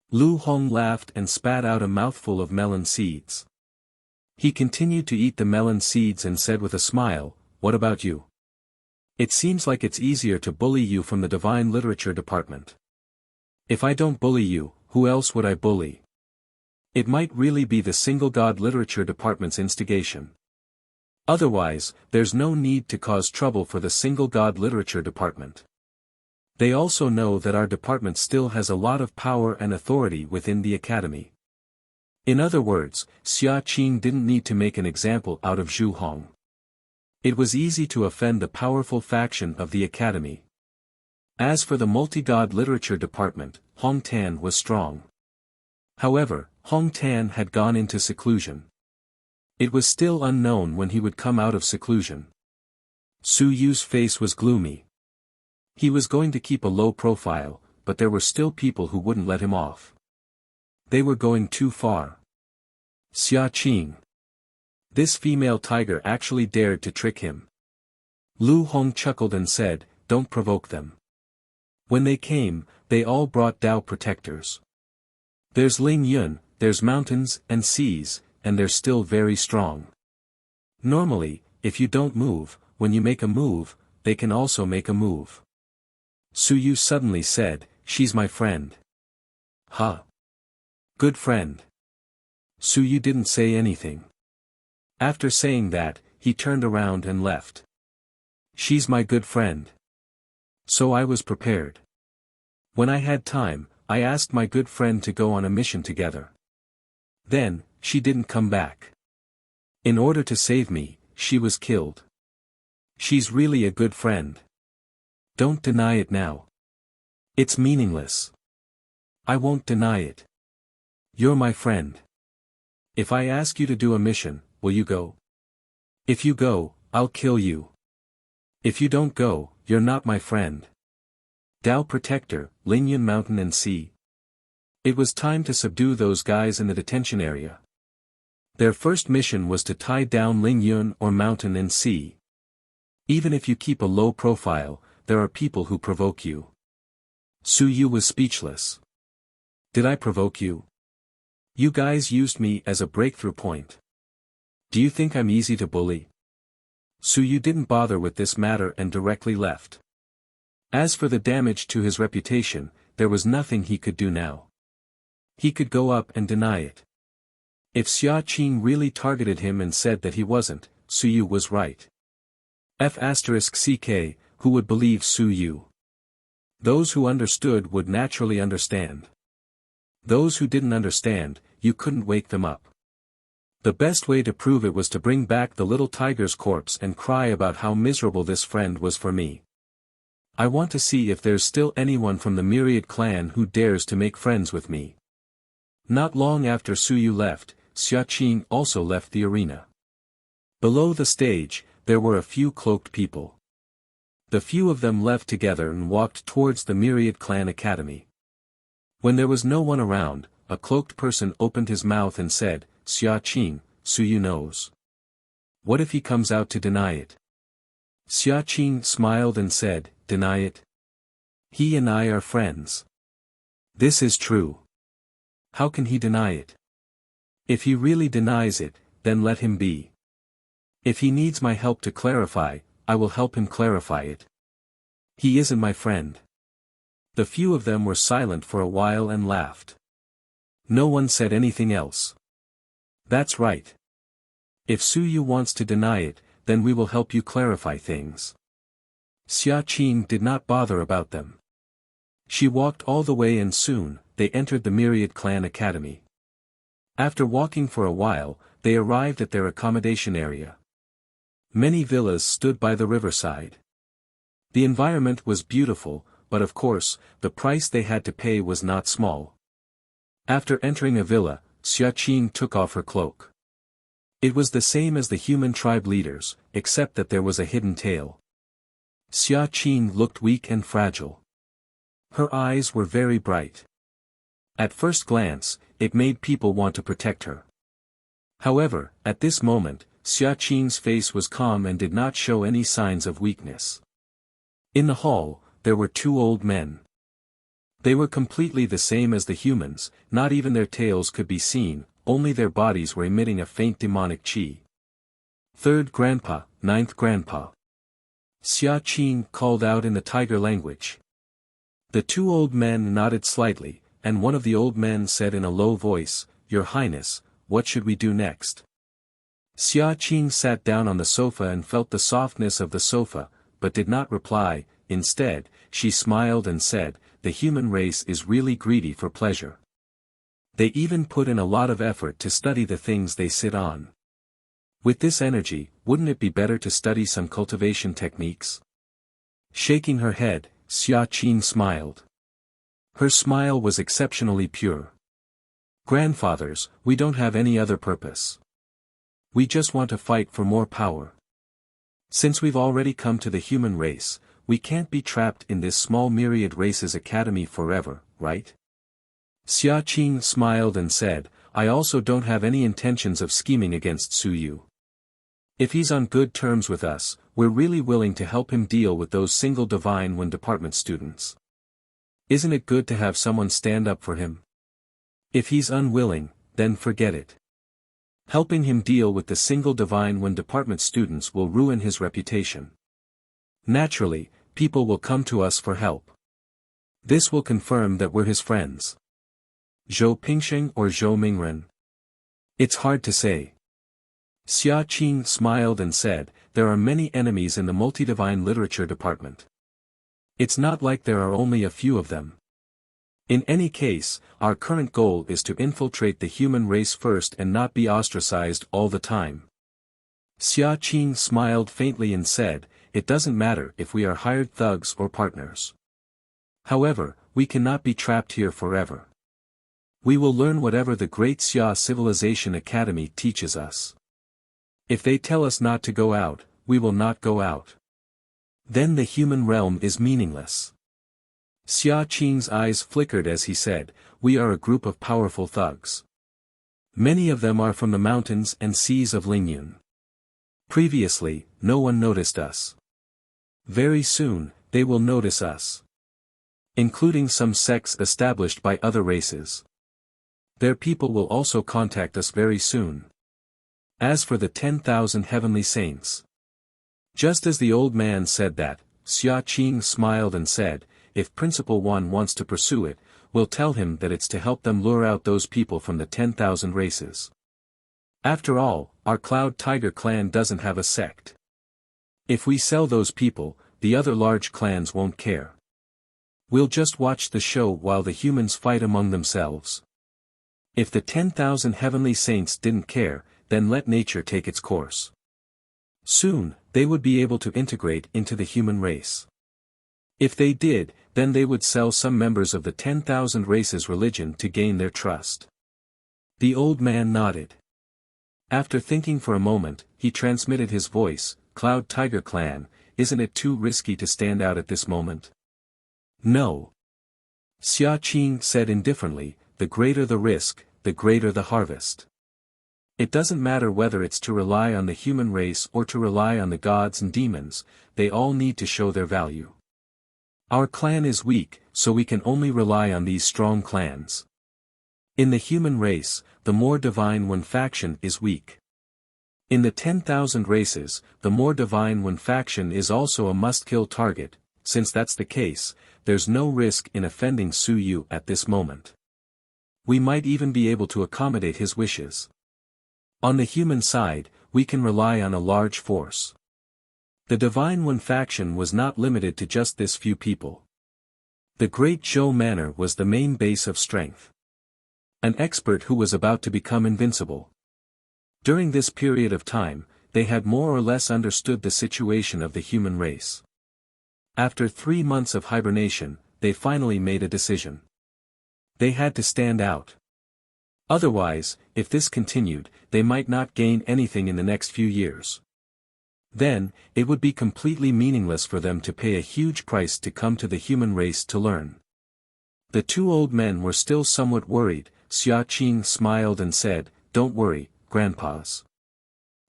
Lu Hong laughed and spat out a mouthful of melon seeds. He continued to eat the melon seeds and said with a smile, "What about you? It seems like it's easier to bully you from the Divine Literature Department. If I don't bully you, who else would I bully? It might really be the Single God Literature Department's instigation. Otherwise, there's no need to cause trouble for the Single God Literature Department. They also know that our department still has a lot of power and authority within the academy." In other words, Xia Qing didn't need to make an example out of Zhu Hong. It was easy to offend the powerful faction of the academy. As for the multi-god literature department, Hong Tan was strong. However, Hong Tan had gone into seclusion. It was still unknown when he would come out of seclusion. Su Yu's face was gloomy. He was going to keep a low profile, but there were still people who wouldn't let him off. They were going too far. Xia Qing. This female tiger actually dared to trick him. Lu Hong chuckled and said, "Don't provoke them." When they came, they all brought Dao protectors. There's Ling Yun, there's mountains and seas, and they're still very strong. Normally, if you don't move, when you make a move, they can also make a move. Suyu suddenly said, "She's my friend." Huh? Good friend. Suyu didn't say anything. After saying that, he turned around and left. She's my good friend. So I was prepared. When I had time, I asked my good friend to go on a mission together. Then, she didn't come back. In order to save me, she was killed. She's really a good friend. Don't deny it now. It's meaningless. I won't deny it. You're my friend. If I ask you to do a mission, will you go? If you go, I'll kill you. If you don't go, you're not my friend. Dao Protector, Lingyun Mountain and Sea. It was time to subdue those guys in the detention area. Their first mission was to tie down Lingyun or Mountain and Sea. Even if you keep a low profile, there are people who provoke you. Su Yu was speechless. Did I provoke you? You guys used me as a breakthrough point. Do you think I'm easy to bully? Su Yu didn't bother with this matter and directly left. As for the damage to his reputation, there was nothing he could do now. He could go up and deny it. If Xia Qing really targeted him and said that he wasn't, Su Yu was right. F***CK, who would believe Su Yu? Those who understood would naturally understand. Those who didn't understand, you couldn't wake them up. The best way to prove it was to bring back the little tiger's corpse and cry about how miserable this friend was for me. I want to see if there's still anyone from the Myriad clan who dares to make friends with me. Not long after Su Yu left, Xia Qing also left the arena. Below the stage, there were a few cloaked people. The few of them left together and walked towards the Myriad Clan Academy. When there was no one around, a cloaked person opened his mouth and said, "Xia Qing, Su Yu knows. What if he comes out to deny it?" Xia Qing smiled and said, "Deny it? He and I are friends. This is true. How can he deny it? If he really denies it, then let him be. If he needs my help to clarify, I will help him clarify it. He isn't my friend." The few of them were silent for a while and laughed. No one said anything else. That's right. If Su Yu wants to deny it, then we will help you clarify things. Xia Qing did not bother about them. She walked all the way and soon, they entered the Myriad Clan Academy. After walking for a while, they arrived at their accommodation area. Many villas stood by the riverside. The environment was beautiful, but of course, the price they had to pay was not small. After entering a villa, Xia Qing took off her cloak. It was the same as the human tribe leaders, except that there was a hidden tail. Xia Qing looked weak and fragile. Her eyes were very bright. At first glance, it made people want to protect her. However, at this moment, Xia Qing's face was calm and did not show any signs of weakness. In the hall, there were two old men. They were completely the same as the humans, not even their tails could be seen, only their bodies were emitting a faint demonic qi. Third grandpa, ninth grandpa. Xia Qing called out in the tiger language. The two old men nodded slightly, and one of the old men said in a low voice, "Your Highness, what should we do next?" Xia Qing sat down on the sofa and felt the softness of the sofa, but did not reply. Instead, she smiled and said, "The human race is really greedy for pleasure. They even put in a lot of effort to study the things they sit on. With this energy, wouldn't it be better to study some cultivation techniques?" Shaking her head, Xia Qing smiled. Her smile was exceptionally pure. "Grandfathers, we don't have any other purpose. We just want to fight for more power. Since we've already come to the human race, we can't be trapped in this small myriad races academy forever, right?" Xia Qing smiled and said, "I also don't have any intentions of scheming against Su Yu. If he's on good terms with us, we're really willing to help him deal with those single Divine One department students. Isn't it good to have someone stand up for him? If he's unwilling, then forget it. Helping him deal with the single Divine One department students will ruin his reputation. Naturally, people will come to us for help. This will confirm that we're his friends. Zhou Pingsheng or Zhou Mingren? It's hard to say." Xia Qing smiled and said, "There are many enemies in the multi-divine literature department. It's not like there are only a few of them. In any case, our current goal is to infiltrate the human race first and not be ostracized all the time." Xia Qing smiled faintly and said, "It doesn't matter if we are hired thugs or partners. However, we cannot be trapped here forever. We will learn whatever the Great Xia Civilization Academy teaches us. If they tell us not to go out, we will not go out. Then the human realm is meaningless." Xia Qing's eyes flickered as he said, "We are a group of powerful thugs. Many of them are from the mountains and seas of Lingyun. Previously, no one noticed us. Very soon, they will notice us. Including some sects established by other races. Their people will also contact us very soon. As for the 10,000 heavenly saints." Just as the old man said that, Xia Qing smiled and said, "If Principal One wants to pursue it, we'll tell him that it's to help them lure out those people from the 10,000 races. After all, our Cloud Tiger clan doesn't have a sect. If we sell those people, the other large clans won't care. We'll just watch the show while the humans fight among themselves. If the 10,000 heavenly saints didn't care, then let nature take its course. Soon, they would be able to integrate into the human race. If they did, then they would sell some members of the 10,000 races religion to gain their trust." The old man nodded. After thinking for a moment, he transmitted his voice, "Cloud Tiger Clan, isn't it too risky to stand out at this moment?" "No." Xia Qing said indifferently, "The greater the risk, the greater the harvest. It doesn't matter whether it's to rely on the human race or to rely on the gods and demons, they all need to show their value. Our clan is weak, so we can only rely on these strong clans. In the human race, the more Divine One faction is weak. In the 10,000 races, the more Divine One faction is also a must-kill target. Since that's the case, there's no risk in offending Su Yu at this moment. We might even be able to accommodate his wishes. On the human side, we can rely on a large force. The Divine One faction was not limited to just this few people. The Great Zhou Manor was the main base of strength. An expert who was about to become invincible. During this period of time, they had more or less understood the situation of the human race. After 3 months of hibernation, they finally made a decision. They had to stand out. Otherwise, if this continued, they might not gain anything in the next few years. Then, it would be completely meaningless for them to pay a huge price to come to the human race to learn. The 2 old men were still somewhat worried. Xia Qing smiled and said, "Don't worry, grandpas.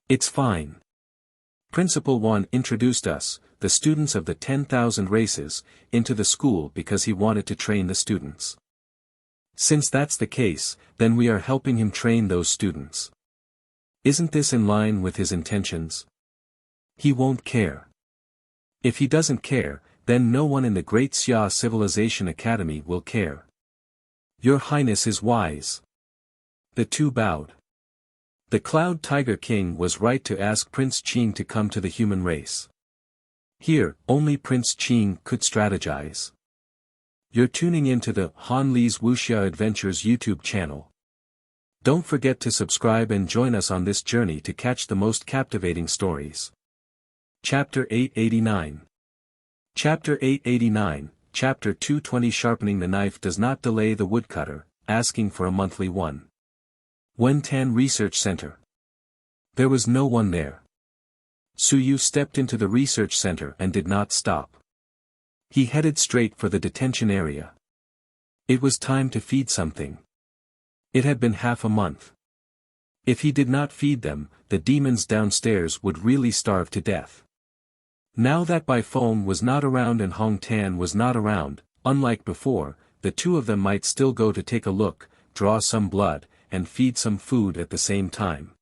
It's fine. Principal Wan introduced us, the students of the 10,000 races, into the school because he wanted to train the students. Since that's the case, then we are helping him train those students. Isn't this in line with his intentions? He won't care. If he doesn't care, then no one in the Great Xia Civilization Academy will care. Your Highness is wise." The 2 bowed. The Cloud Tiger King was right to ask Prince Qing to come to the human race. Here, only Prince Qing could strategize. You're tuning into the Han Li's Wuxia Adventures YouTube channel. Don't forget to subscribe and join us on this journey to catch the most captivating stories. Chapter 889. Chapter 889, Chapter 220. Sharpening the knife does not delay the woodcutter, asking for a monthly one. Wentan Research Center. There was no one there. Su Yu stepped into the research center and did not stop. He headed straight for the detention area. It was time to feed something. It had been half a month. If he did not feed them, the demons downstairs would really starve to death. Now that Bai Feng was not around and Hong Tan was not around, unlike before, the 2 of them might still go to take a look, draw some blood, and feed some food at the same time.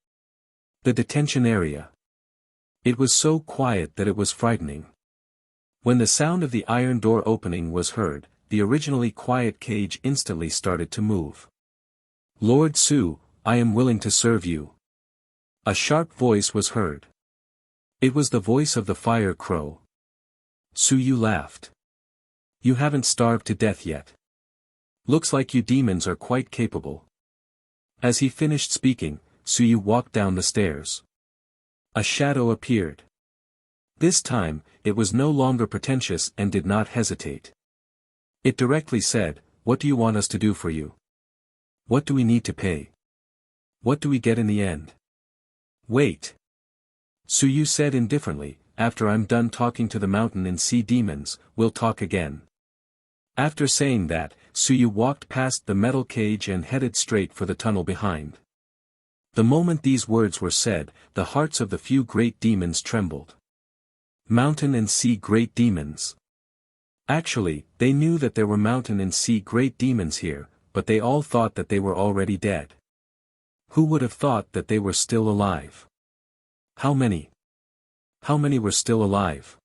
The detention area. It was so quiet that it was frightening. When the sound of the iron door opening was heard, the originally quiet cage instantly started to move. "Lord Su, I am willing to serve you." A sharp voice was heard. It was the voice of the fire crow. Su Yu laughed. "You haven't starved to death yet. Looks like you demons are quite capable." As he finished speaking, Su Yu walked down the stairs. A shadow appeared. This time, it was no longer pretentious and did not hesitate. It directly said, "What do you want us to do for you? What do we need to pay? What do we get in the end?" "Wait." Su Yu said indifferently, "After I'm done talking to the mountain and sea demons, we'll talk again." After saying that, Su Yu walked past the metal cage and headed straight for the tunnel behind. The moment these words were said, the hearts of the few great demons trembled. Mountain and sea great demons. Actually, they knew that there were mountain and sea great demons here, but they all thought that they were already dead. Who would have thought that they were still alive? How many? How many were still alive?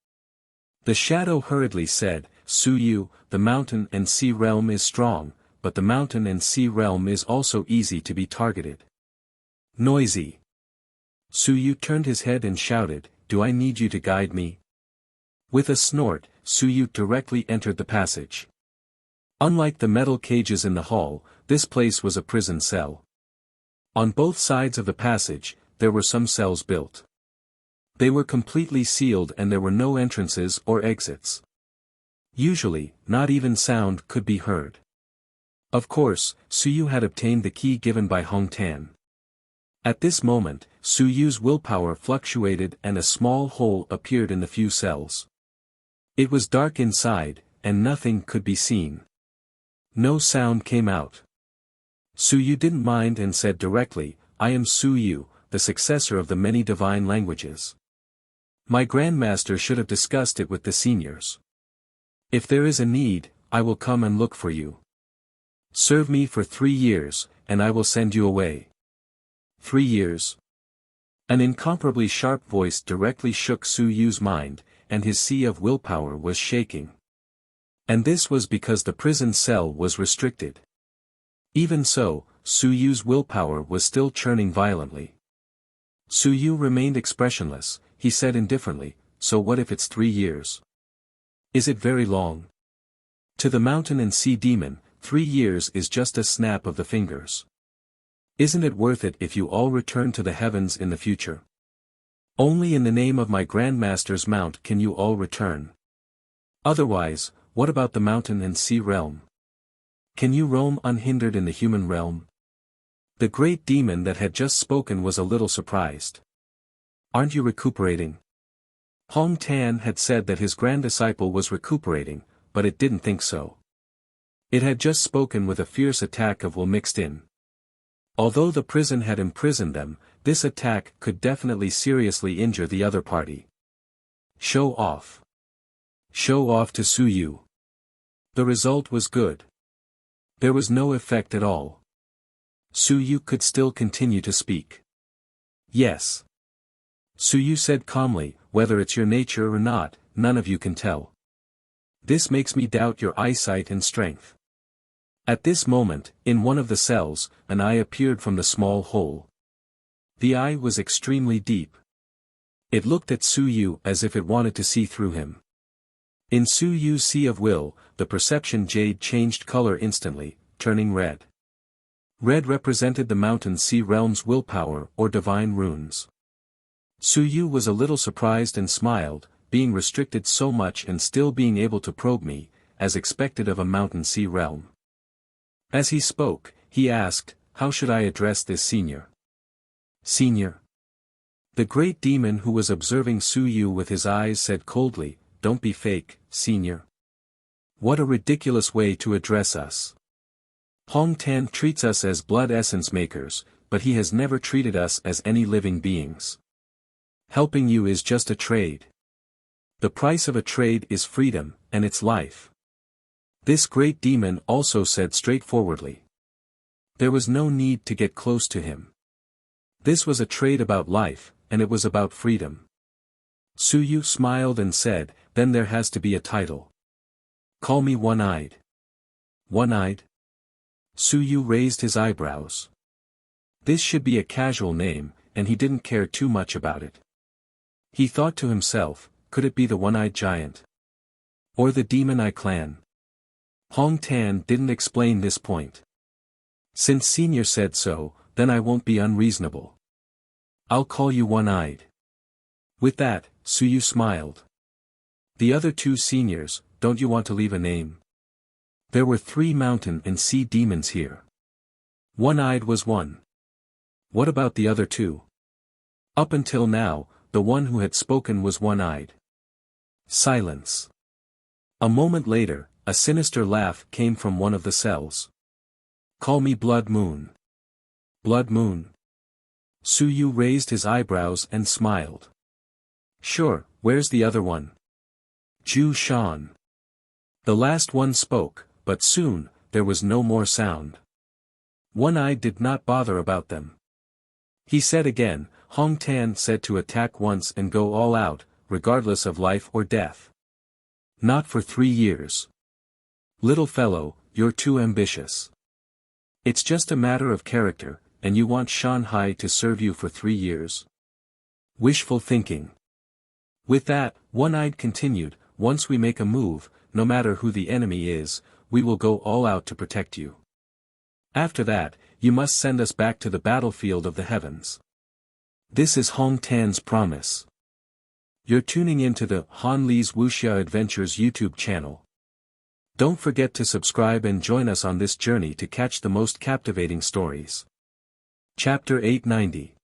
The shadow hurriedly said, "Su Yu, the mountain and sea realm is strong, but the mountain and sea realm is also easy to be targeted." Noisy. Su Yu turned his head and shouted, "Do I need you to guide me?" With a snort, Su Yu directly entered the passage. Unlike the metal cages in the hall, this place was a prison cell. On both sides of the passage, there were some cells built. They were completely sealed and there were no entrances or exits. Usually, not even sound could be heard. Of course, Su Yu had obtained the key given by Hong Tan. At this moment, Su Yu's willpower fluctuated and a small hole appeared in the few cells. It was dark inside, and nothing could be seen. No sound came out. Su Yu didn't mind and said directly, "I am Su Yu, the successor of the many divine languages. My grandmaster should have discussed it with the seniors. If there is a need, I will come and look for you. Serve me for 3 years, and I will send you away." 3 years. An incomparably sharp voice directly shook Su Yu's mind, and his sea of willpower was shaking. And this was because the prison cell was restricted. Even so, Su Yu's willpower was still churning violently. Su Yu remained expressionless. He said indifferently, "So what if it's 3 years? Is it very long? To the mountain and sea demon, 3 years is just a snap of the fingers. Isn't it worth it if you all return to the heavens in the future? Only in the name of my Grandmaster's mount can you all return. Otherwise, what about the mountain and sea realm? Can you roam unhindered in the human realm? The great demon that had just spoken was a little surprised. Aren't you recuperating? Hong Tan had said that his grand disciple was recuperating, but it didn't think so. It had just spoken with a fierce attack of will mixed in. Although the prison had imprisoned them, this attack could definitely seriously injure the other party. Show off. Show off to Su Yu. The result was good. There was no effect at all. Su Yu could still continue to speak. Yes. Su Yu said calmly, whether it's your nature or not, none of you can tell. This makes me doubt your eyesight and strength. At this moment, in one of the cells, an eye appeared from the small hole. The eye was extremely deep. It looked at Su Yu as if it wanted to see through him. In Su Yu's sea of will, the perception jade changed color instantly, turning red. Red represented the mountain sea realm's willpower or divine runes. Su Yu was a little surprised and smiled, being restricted so much and still being able to probe me, as expected of a mountain sea realm. As he spoke, he asked, how should I address this senior? Senior? The great demon who was observing Su Yu with his eyes said coldly, don't be fake, senior. What a ridiculous way to address us. Hong Tan treats us as blood essence makers, but he has never treated us as any living beings. Helping you is just a trade. The price of a trade is freedom, and it's life. This great demon also said straightforwardly. There was no need to get close to him. This was a trade about life, and it was about freedom. Su Yu smiled and said, then there has to be a title. Call me One-Eyed. One-Eyed? Su Yu raised his eyebrows. This should be a casual name, and he didn't care too much about it. He thought to himself, could it be the One-Eyed Giant? Or the Demon Eye Clan? Hong Tan didn't explain this point. Since Senior said so, then I won't be unreasonable. I'll call you One-Eyed. With that, Su Yu smiled. The other 2 seniors, don't you want to leave a name? There were 3 mountain and sea demons here. One-Eyed was one. What about the other 2? Up until now, the one who had spoken was One-Eyed. Silence. A moment later, a sinister laugh came from one of the cells. Call me Blood Moon. Blood Moon. Su Yu raised his eyebrows and smiled. Sure, where's the other one? Ju Shan. The last one spoke, but soon, there was no more sound. One-Eyed did not bother about them. He said again, Hong Tan said to attack once and go all out, regardless of life or death. Not for 3 years. Little fellow, you're too ambitious. It's just a matter of character, and you want Shanghai to serve you for 3 years. Wishful thinking. With that, One-Eyed continued, once we make a move, no matter who the enemy is, we will go all out to protect you. After that, you must send us back to the battlefield of the heavens. This is Hong Tan's promise. You're tuning into the Han Li's Wuxia Adventures YouTube channel. Don't forget to subscribe and join us on this journey to catch the most captivating stories. Chapter 890.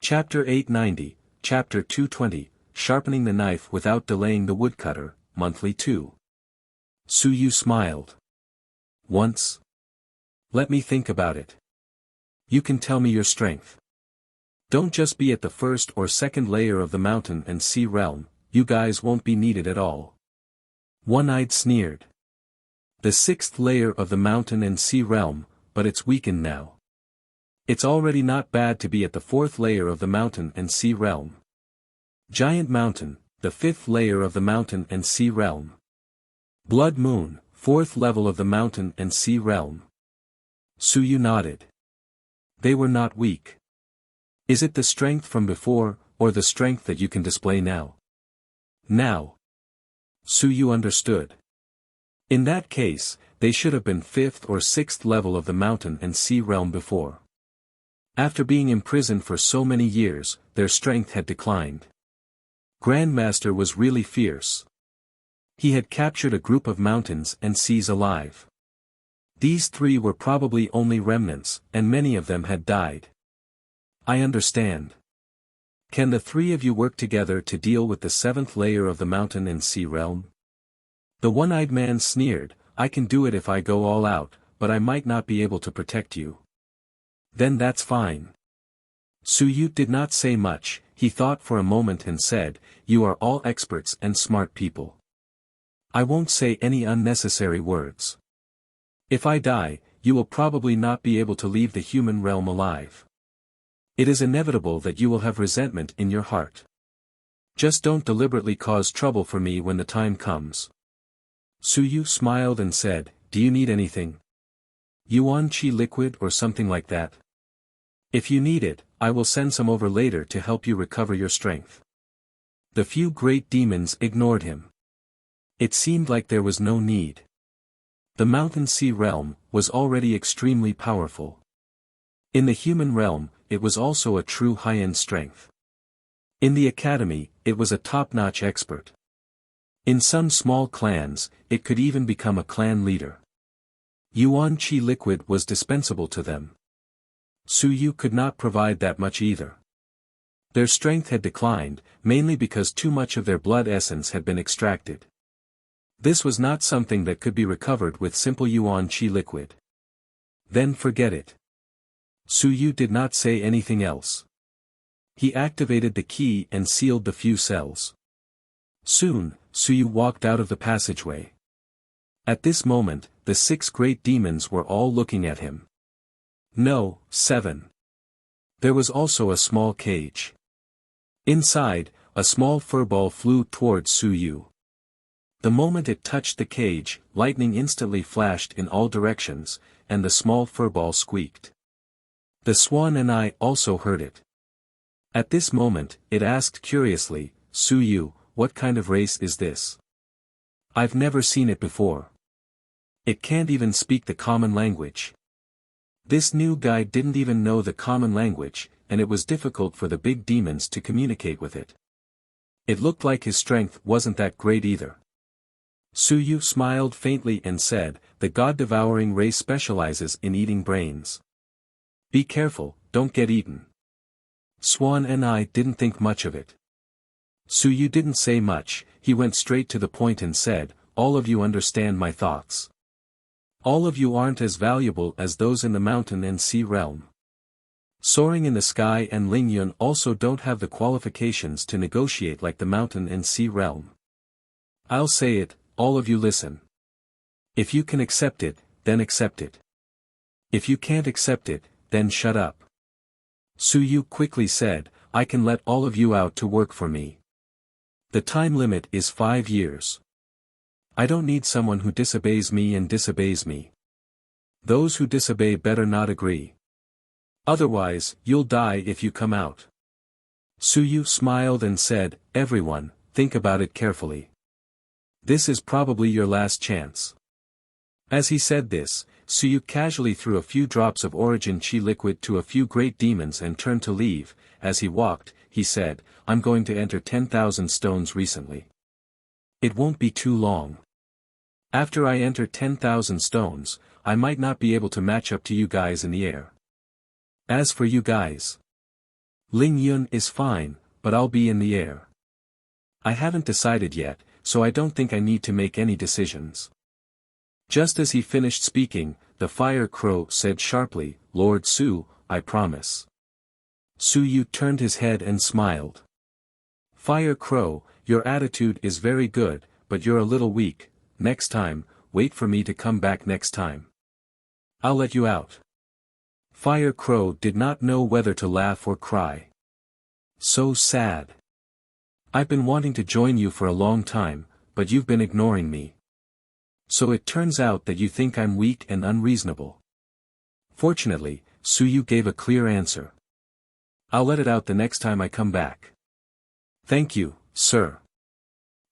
Chapter 890, Chapter 220, Sharpening the Knife Without Delaying the Woodcutter, Monthly 2. Su Yu smiled. Once? Let me think about it. You can tell me your strength. Don't just be at the first or second layer of the mountain and sea realm, you guys won't be needed at all. One-Eyed sneered. The 6th layer of the mountain and sea realm, but it's weakened now. It's already not bad to be at the 4th layer of the mountain and sea realm. Giant Mountain, the 5th layer of the mountain and sea realm. Blood Moon, 4th level of the mountain and sea realm. Su Yu nodded. They were not weak. Is it the strength from before, or the strength that you can display now? Now. Su Yu understood. In that case, they should have been 5th or 6th level of the mountain and sea realm before. After being imprisoned for so many years, their strength had declined. Grandmaster was really fierce. He had captured a group of mountains and seas alive. These 3 were probably only remnants, and many of them had died. I understand. Can the 3 of you work together to deal with the 7th layer of the mountain and sea realm? The one-eyed man sneered, I can do it if I go all out, but I might not be able to protect you. Then that's fine. Suyu did not say much, he thought for a moment and said, you are all experts and smart people. I won't say any unnecessary words. If I die, you will probably not be able to leave the human realm alive. It is inevitable that you will have resentment in your heart. Just don't deliberately cause trouble for me when the time comes. Suyu smiled and said, do you need anything? Yuan Qi liquid or something like that? If you need it, I will send some over later to help you recover your strength. The few great demons ignored him. It seemed like there was no need. The mountain sea realm was already extremely powerful. In the human realm, it was also a true high-end strength. In the academy, it was a top-notch expert. In some small clans, it could even become a clan leader. Yuan Qi liquid was dispensable to them. Suyu could not provide that much either. Their strength had declined, mainly because too much of their blood essence had been extracted. This was not something that could be recovered with simple Yuan Qi liquid. Then forget it. Suyu did not say anything else. He activated the key and sealed the few cells. Soon, Suyu walked out of the passageway. At this moment, the 6 great demons were all looking at him. No, 7. There was also a small cage. Inside, a small furball flew towards Suyu. The moment it touched the cage, lightning instantly flashed in all directions, and the small furball squeaked. The swan and I also heard it. At this moment, it asked curiously, Suyu, what kind of race is this? I've never seen it before. It can't even speak the common language. This new guy didn't even know the common language, and it was difficult for the big demons to communicate with it. It looked like his strength wasn't that great either. Suyu smiled faintly and said, the god-devouring race specializes in eating brains. Be careful, don't get eaten. Swan and I didn't think much of it. Suyu didn't say much, he went straight to the point and said, all of you understand my thoughts. All of you aren't as valuable as those in the mountain and sea realm. Soaring in the sky and Lingyun also don't have the qualifications to negotiate like the mountain and sea realm. I'll say it, all of you listen. If you can accept it, then accept it. If you can't accept it, then shut up. Suyu quickly said, I can let all of you out to work for me. The time limit is 5 years. I don't need someone who disobeys me and disobeys me. Those who disobey better not agree. Otherwise, you'll die if you come out. Suyu smiled and said, everyone, think about it carefully. This is probably your last chance. As he said this, Suyu casually threw a few drops of origin chi liquid to a few great demons and turned to leave. As he walked, he said, I'm going to enter 10,000 stones recently. It won't be too long. After I enter 10,000 stones, I might not be able to match up to you guys in the air. As for you guys, Ling Yun is fine, but I'll be in the air. I haven't decided yet, so I don't think I need to make any decisions. Just as he finished speaking, the fire crow said sharply, Lord Su, I promise. Suyu turned his head and smiled. Fire crow, your attitude is very good, but you're a little weak. Next time, wait for me to come back next time. I'll let you out. Fire crow did not know whether to laugh or cry. So sad. I've been wanting to join you for a long time, but you've been ignoring me. So it turns out that you think I'm weak and unreasonable. Fortunately, Suyu gave a clear answer. I'll let it out the next time I come back. Thank you, sir.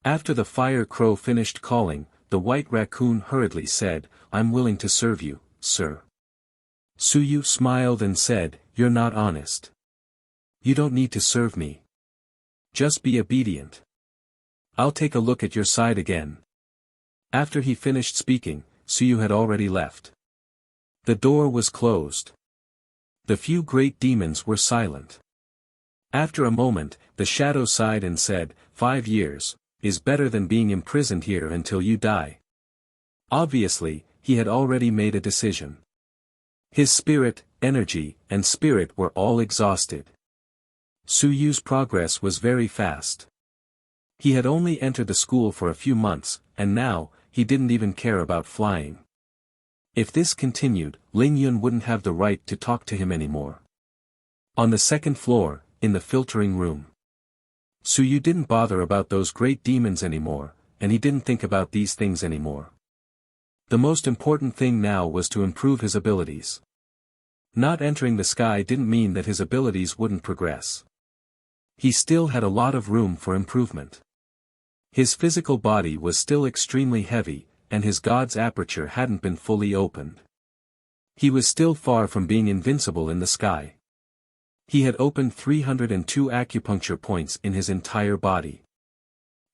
After the fire crow finished calling, the white raccoon hurriedly said, "I'm willing to serve you, sir." Suyu smiled and said, "You're not honest. You don't need to serve me. Just be obedient. I'll take a look at your side again." After he finished speaking, Suyu had already left. The door was closed. The few great demons were silent. After a moment, the shadow sighed and said, 5 years, is better than being imprisoned here until you die. Obviously, he had already made a decision. His spirit, energy, and spirit were all exhausted. Suyu's progress was very fast. He had only entered the school for a few months, and now, he didn't even care about flying. If this continued, Ling Yun wouldn't have the right to talk to him anymore. On the second floor, in the filtering room, Suyu didn't bother about those great demons anymore, and he didn't think about these things anymore. The most important thing now was to improve his abilities. Not entering the sky didn't mean that his abilities wouldn't progress. He still had a lot of room for improvement. His physical body was still extremely heavy, and his god's aperture hadn't been fully opened. He was still far from being invincible in the sky. He had opened 302 acupuncture points in his entire body.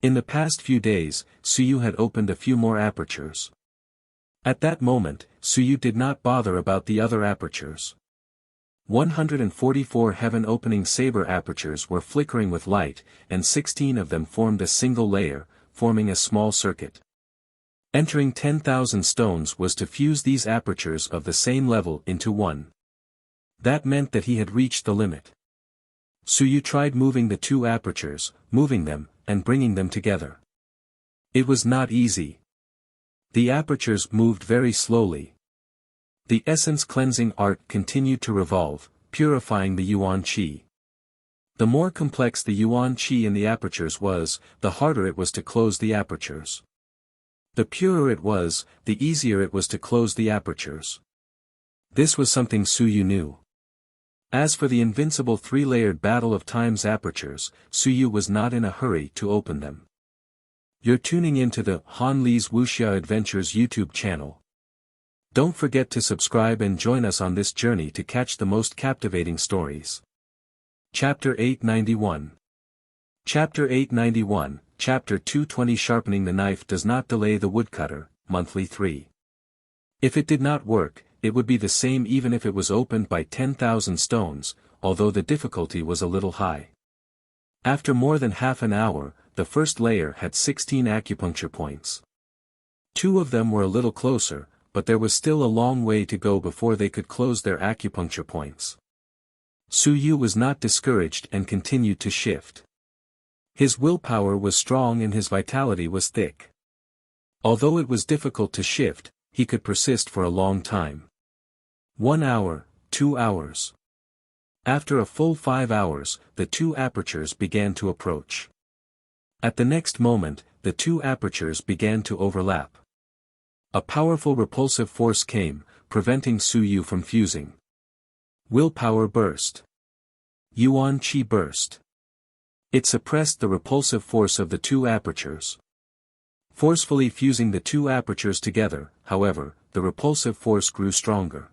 In the past few days, Suyu had opened a few more apertures. At that moment, Suyu did not bother about the other apertures. 144 heaven-opening saber apertures were flickering with light, and 16 of them formed a single layer, forming a small circuit. Entering 10,000 stones was to fuse these apertures of the same level into one. That meant that he had reached the limit. Suyu tried moving the two apertures, moving them, and bringing them together. It was not easy. The apertures moved very slowly. The essence cleansing art continued to revolve, purifying the yuan qi. The more complex the yuan qi in the apertures was, the harder it was to close the apertures. The purer it was, the easier it was to close the apertures. This was something Suyu knew. As for the invincible three-layered battle of time's apertures, Suyu was not in a hurry to open them. You're tuning into the Han Li's Wuxia Adventures YouTube channel. Don't forget to subscribe and join us on this journey to catch the most captivating stories. Chapter 891. Chapter 891, Chapter 220 Sharpening the knife does not delay the woodcutter, monthly 3. If it did not work, it would be the same even if it was opened by 10,000 stones, although the difficulty was a little high. After more than half an hour, the first layer had 16 acupuncture points. 2 of them were a little closer, but there was still a long way to go before they could close their acupuncture points. Suyu was not discouraged and continued to shift. His willpower was strong and his vitality was thick. Although it was difficult to shift, he could persist for a long time. 1 hour, 2 hours. After a full 5 hours, the 2 apertures began to approach. At the next moment, the 2 apertures began to overlap. A powerful repulsive force came, preventing Suyu from fusing. Willpower burst. Yuan Qi burst. It suppressed the repulsive force of the 2 apertures. Forcefully fusing the 2 apertures together, however, the repulsive force grew stronger.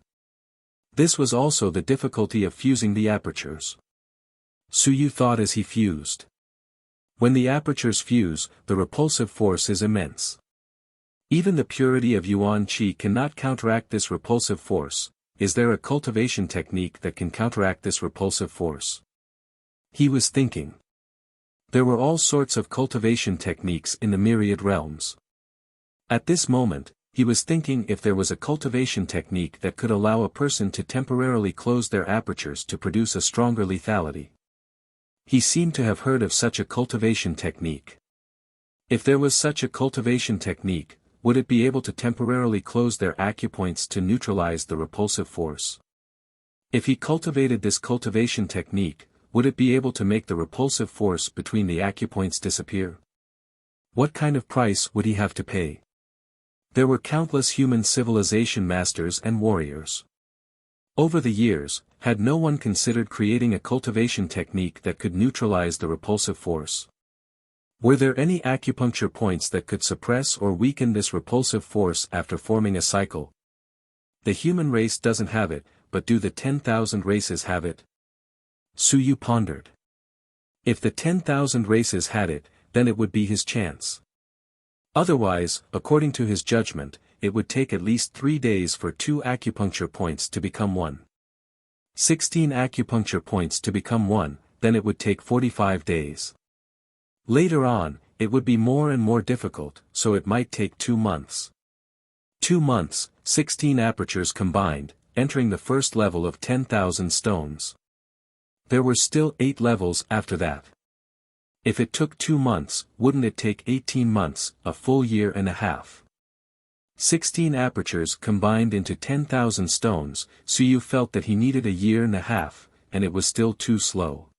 This was also the difficulty of fusing the apertures. Suyu thought as he fused. When the apertures fuse, the repulsive force is immense. Even the purity of Yuan Qi cannot counteract this repulsive force. Is there a cultivation technique that can counteract this repulsive force? He was thinking. There were all sorts of cultivation techniques in the myriad realms. At this moment, he was thinking if there was a cultivation technique that could allow a person to temporarily close their apertures to produce a stronger lethality. He seemed to have heard of such a cultivation technique. If there was such a cultivation technique, would it be able to temporarily close their acupoints to neutralize the repulsive force? If he cultivated this cultivation technique, would it be able to make the repulsive force between the acupoints disappear? What kind of price would he have to pay? There were countless human civilization masters and warriors. Over the years, had no one considered creating a cultivation technique that could neutralize the repulsive force? Were there any acupuncture points that could suppress or weaken this repulsive force after forming a cycle? The human race doesn't have it, but do the 10,000 races have it? Suyu pondered. If the 10,000 races had it, then it would be his chance. Otherwise, according to his judgment, it would take at least 3 days for 2 acupuncture points to become 1. 16 acupuncture points to become 1, then it would take 45 days. Later on, it would be more and more difficult, so it might take 2 months. 2 months, 16 apertures combined, entering the first level of 10,000 stones. There were still 8 levels after that. If it took 2 months, wouldn't it take 18 months, a full year and a half? 16 apertures combined into 10,000 stones, Suyu felt that he needed a year and a half, and it was still too slow.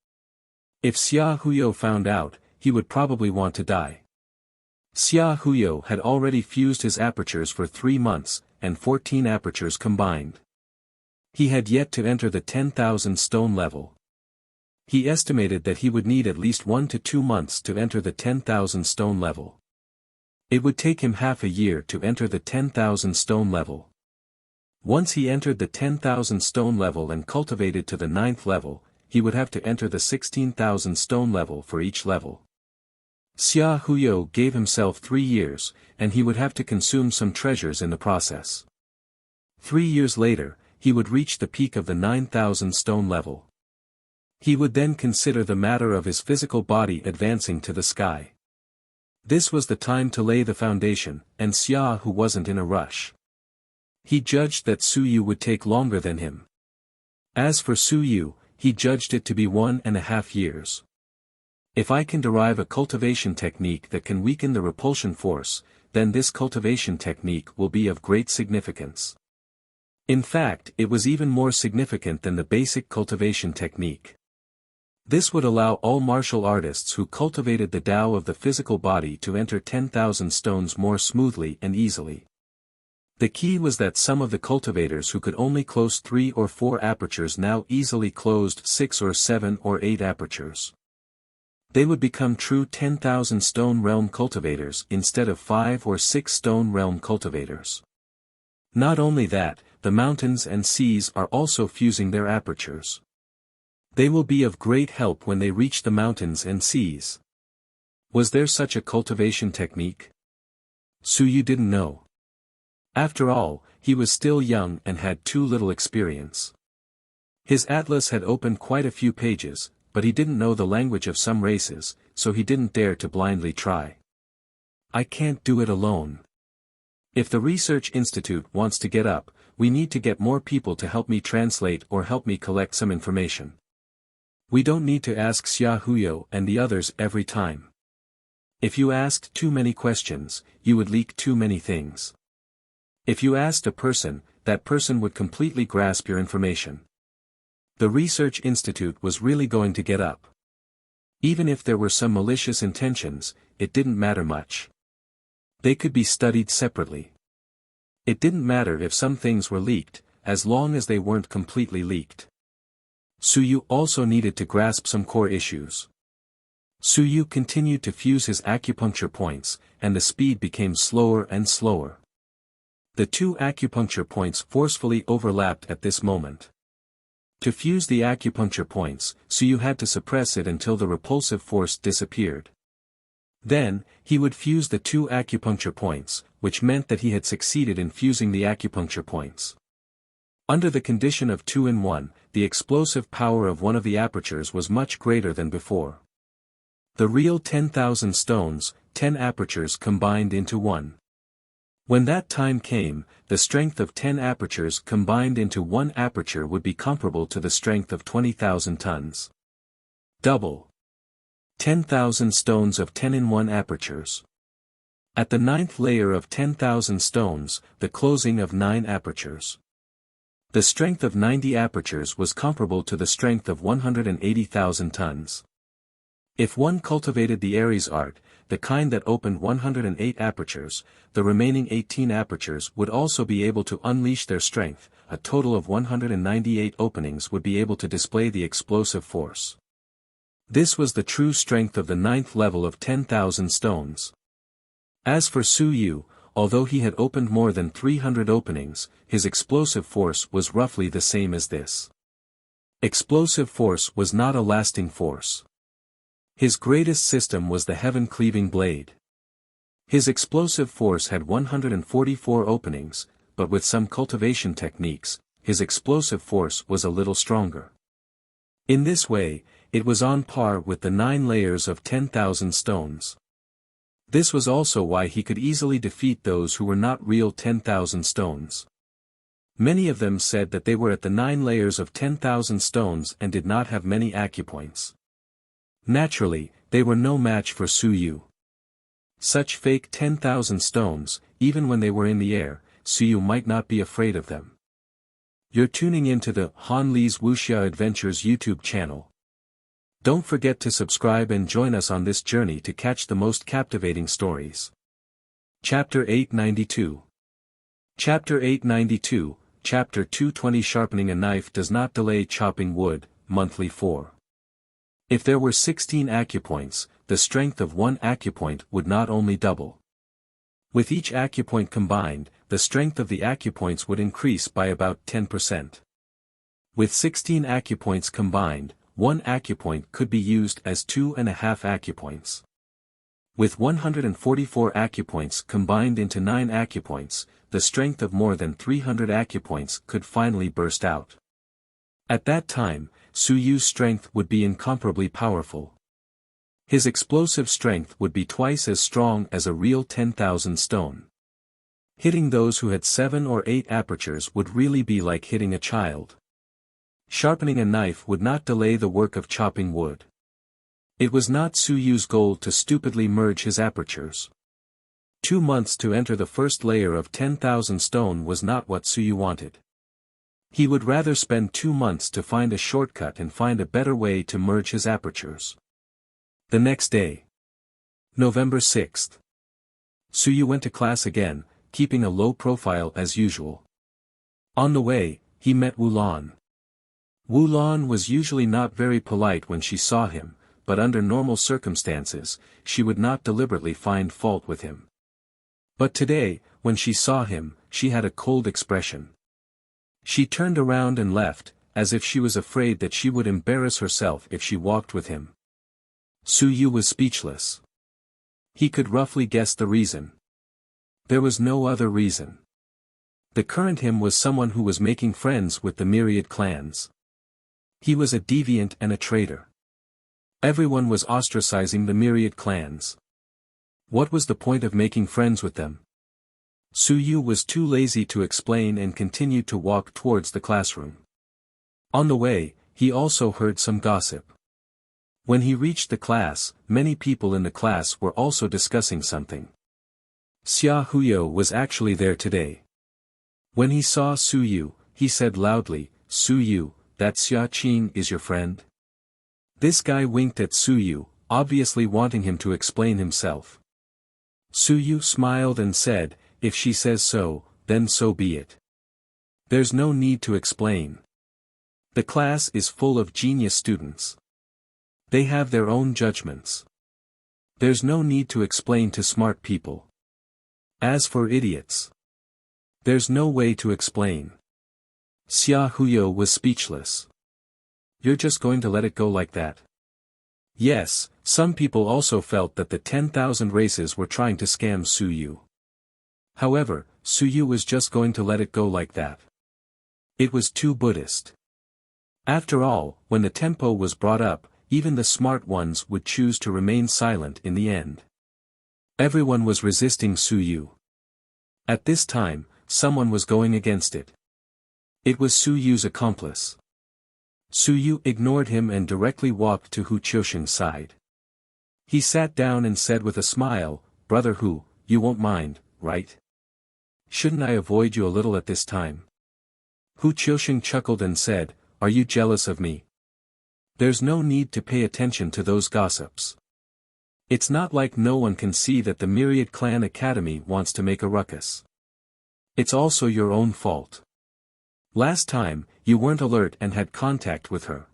If Xia Huyo found out, he would probably want to die. Xia Huyo had already fused his apertures for 3 months, and 14 apertures combined. He had yet to enter the 10,000 stone level. He estimated that he would need at least 1 to 2 months to enter the 10,000 stone level. It would take him half a year to enter the 10,000 stone level. Once he entered the 10,000 stone level and cultivated to the 9th level, he would have to enter the 16,000 stone level for each level. Xia Huyo gave himself 3 years, and he would have to consume some treasures in the process. 3 years later, he would reach the peak of the 9,000 stone level. He would then consider the matter of his physical body advancing to the sky. This was the time to lay the foundation, and Xia Hu wasn't in a rush. He judged that Suyu would take longer than him. As for Suyu, he judged it to be 1.5 years. If I can derive a cultivation technique that can weaken the repulsion force, then this cultivation technique will be of great significance. In fact, it was even more significant than the basic cultivation technique. This would allow all martial artists who cultivated the Tao of the physical body to enter 10,000 stones more smoothly and easily. The key was that some of the cultivators who could only close 3 or 4 apertures now easily closed 6 or 7 or 8 apertures. They would become true 10,000 stone realm cultivators instead of 5 or 6 stone realm cultivators. Not only that, the mountains and seas are also fusing their apertures. They will be of great help when they reach the mountains and seas. Was there such a cultivation technique? Suyu didn't know. After all, he was still young and had too little experience. His atlas had opened quite a few pages, but he didn't know the language of some races, so he didn't dare to blindly try. I can't do it alone. If the research institute wants to get up, we need to get more people to help me translate or help me collect some information. We don't need to ask Xia Huyo and the others every time. If you asked too many questions, you would leak too many things. If you asked a person, that person would completely grasp your information. The research institute was really going to get up. Even if there were some malicious intentions, it didn't matter much. They could be studied separately. It didn't matter if some things were leaked, as long as they weren't completely leaked. Suyu also needed to grasp some core issues. Suyu continued to fuse his acupuncture points, and the speed became slower and slower. The 2 acupuncture points forcefully overlapped at this moment. To fuse the acupuncture points, Suyu had to suppress it until the repulsive force disappeared. Then, he would fuse the 2 acupuncture points, which meant that he had succeeded in fusing the acupuncture points. Under the condition of 2 in 1, the explosive power of one of the apertures was much greater than before. The real 10,000 stones, 10 apertures combined into 1. When that time came, the strength of 10 apertures combined into 1 aperture would be comparable to the strength of 20,000 tons. Double. 10,000 stones of 10 in 1 apertures. At the 9th layer of 10,000 stones, the closing of 9 apertures. The strength of 90 apertures was comparable to the strength of 180,000 tons. If one cultivated the Aries art, the kind that opened 108 apertures, the remaining 18 apertures would also be able to unleash their strength. A total of 198 openings would be able to display the explosive force. This was the true strength of the 9th level of 10,000 stones. As for Su Yu, although he had opened more than 300 openings, his explosive force was roughly the same as this. Explosive force was not a lasting force. His greatest system was the heaven-cleaving blade. His explosive force had 144 openings, but with some cultivation techniques, his explosive force was a little stronger. In this way, it was on par with the 9 layers of 10,000 stones. This was also why he could easily defeat those who were not real 10,000 stones. Many of them said that they were at the 9 layers of 10,000 stones and did not have many acupoints. Naturally, they were no match for Su Yu. Such fake 10,000 stones, even when they were in the air, Su Yu might not be afraid of them. You're tuning into the Han Li's Wuxia Adventures YouTube channel. Don't forget to subscribe and join us on this journey to catch the most captivating stories. Chapter 892. Chapter 892, Chapter 220. Sharpening a knife does not delay chopping wood, monthly 4. If there were 16 acupoints, the strength of one acupoint would not only double. With each acupoint combined, the strength of the acupoints would increase by about 10%. With 16 acupoints combined, one acupoint could be used as 2.5 acupoints. With 144 acupoints combined into 9 acupoints, the strength of more than 300 acupoints could finally burst out. At that time, Su Yu's strength would be incomparably powerful. His explosive strength would be twice as strong as a real 10,000 stone. Hitting those who had 7 or 8 apertures would really be like hitting a child. Sharpening a knife would not delay the work of chopping wood. It was not Su Yu's goal to stupidly merge his apertures. 2 months to enter the first layer of 10,000 stone was not what Su Yu wanted. He would rather spend 2 months to find a shortcut and find a better way to merge his apertures. The next day. November 6th. Su Yu went to class again, keeping a low profile as usual. On the way, he met Wulan. Wulan was usually not very polite when she saw him, but under normal circumstances, she would not deliberately find fault with him. But today, when she saw him, she had a cold expression. She turned around and left, as if she was afraid that she would embarrass herself if she walked with him. Su Yu was speechless. He could roughly guess the reason. There was no other reason. The current him was someone who was making friends with the myriad clans. He was a deviant and a traitor. Everyone was ostracizing the myriad clans. What was the point of making friends with them? Su Yu was too lazy to explain and continued to walk towards the classroom. On the way, he also heard some gossip. When he reached the class, many people in the class were also discussing something. Xia Huyo was actually there today. When he saw Su Yu, he said loudly, "Su Yu, that Xia Qing is your friend?" This guy winked at Su Yu, obviously wanting him to explain himself. Su Yu smiled and said, "If she says so, then so be it. There's no need to explain. The class is full of genius students. They have their own judgments. There's no need to explain to smart people. As for idiots, there's no way to explain." Xia Huyo was speechless. You're just going to let it go like that? Yes, some people also felt that the 10,000 races were trying to scam Su Yu. However, Su Yu was just going to let it go like that. It was too Buddhist. After all, when the tempo was brought up, even the smart ones would choose to remain silent in the end. Everyone was resisting Su Yu. At this time, someone was going against it. It was Su Yu's accomplice. Su Yu ignored him and directly walked to Hu Qiusheng's side. He sat down and said with a smile, "Brother Hu, you won't mind, right? Shouldn't I avoid you a little at this time?" Hu Qiusheng chuckled and said, "Are you jealous of me? There's no need to pay attention to those gossips. It's not like no one can see that the Myriad Clan Academy wants to make a ruckus. It's also your own fault. Last time, you weren't alert and had contact with her.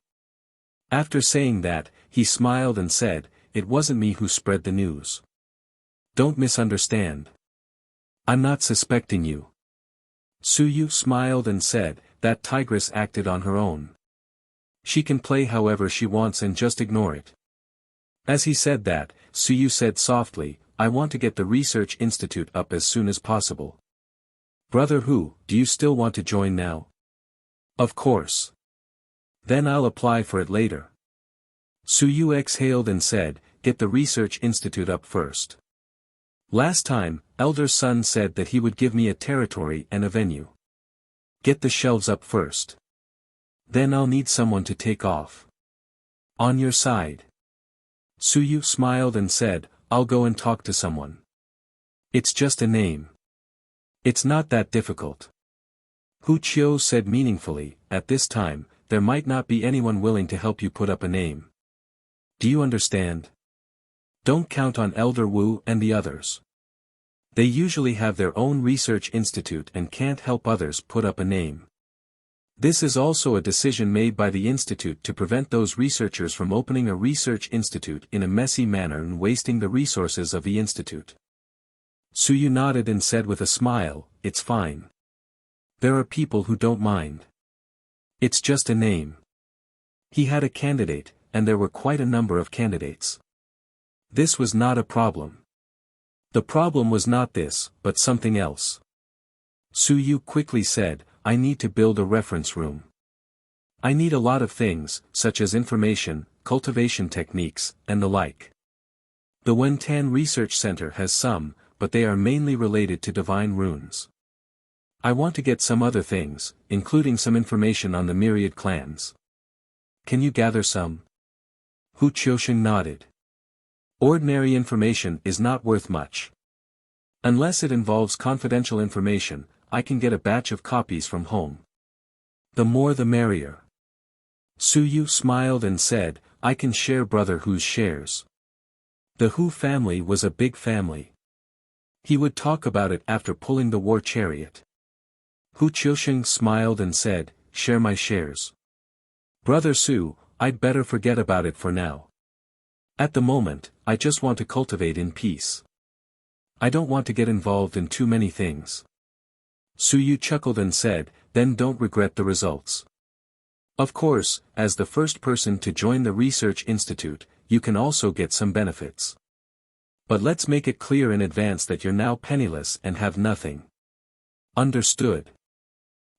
After saying that, he smiled and said, "It wasn't me who spread the news. Don't misunderstand. I'm not suspecting you." Suyu smiled and said, "That tigress acted on her own. She can play however she wants and just ignore it." As he said that, Suyu said softly, "I want to get the research institute up as soon as possible. Brother Hu, do you still want to join now?" "Of course. Then I'll apply for it later." Suyu exhaled and said, "Get the research institute up first. Last time, elder son said that he would give me a territory and a venue. Get the shelves up first. Then I'll need someone to take off. On your side." Suyu smiled and said, "I'll go and talk to someone. It's just a name. It's not that difficult." Hu Qiu said meaningfully, "At this time, there might not be anyone willing to help you put up a name. Do you understand? Don't count on Elder Wu and the others. They usually have their own research institute and can't help others put up a name. This is also a decision made by the institute to prevent those researchers from opening a research institute in a messy manner and wasting the resources of the institute." Suyu nodded and said with a smile, "It's fine. There are people who don't mind. It's just a name." He had a candidate, and there were quite a number of candidates. This was not a problem. The problem was not this, but something else. Suyu quickly said, "I need to build a reference room. I need a lot of things, such as information, cultivation techniques, and the like. The Wentan Research Center has some, but they are mainly related to divine runes. I want to get some other things, including some information on the myriad clans. Can you gather some?" Hu Qiusheng nodded. "Ordinary information is not worth much. Unless it involves confidential information, I can get a batch of copies from home. The more the merrier." Suyu smiled and said, "I can share Brother Hu's shares." The Hu family was a big family. He would talk about it after pulling the war chariot. Hu Qiusheng smiled and said, "Share my shares. Brother Su, I'd better forget about it for now. At the moment, I just want to cultivate in peace. I don't want to get involved in too many things." Suyu chuckled and said, "Then don't regret the results. Of course, as the first person to join the Research Institute, you can also get some benefits. But let's make it clear in advance that you're now penniless and have nothing. Understood?"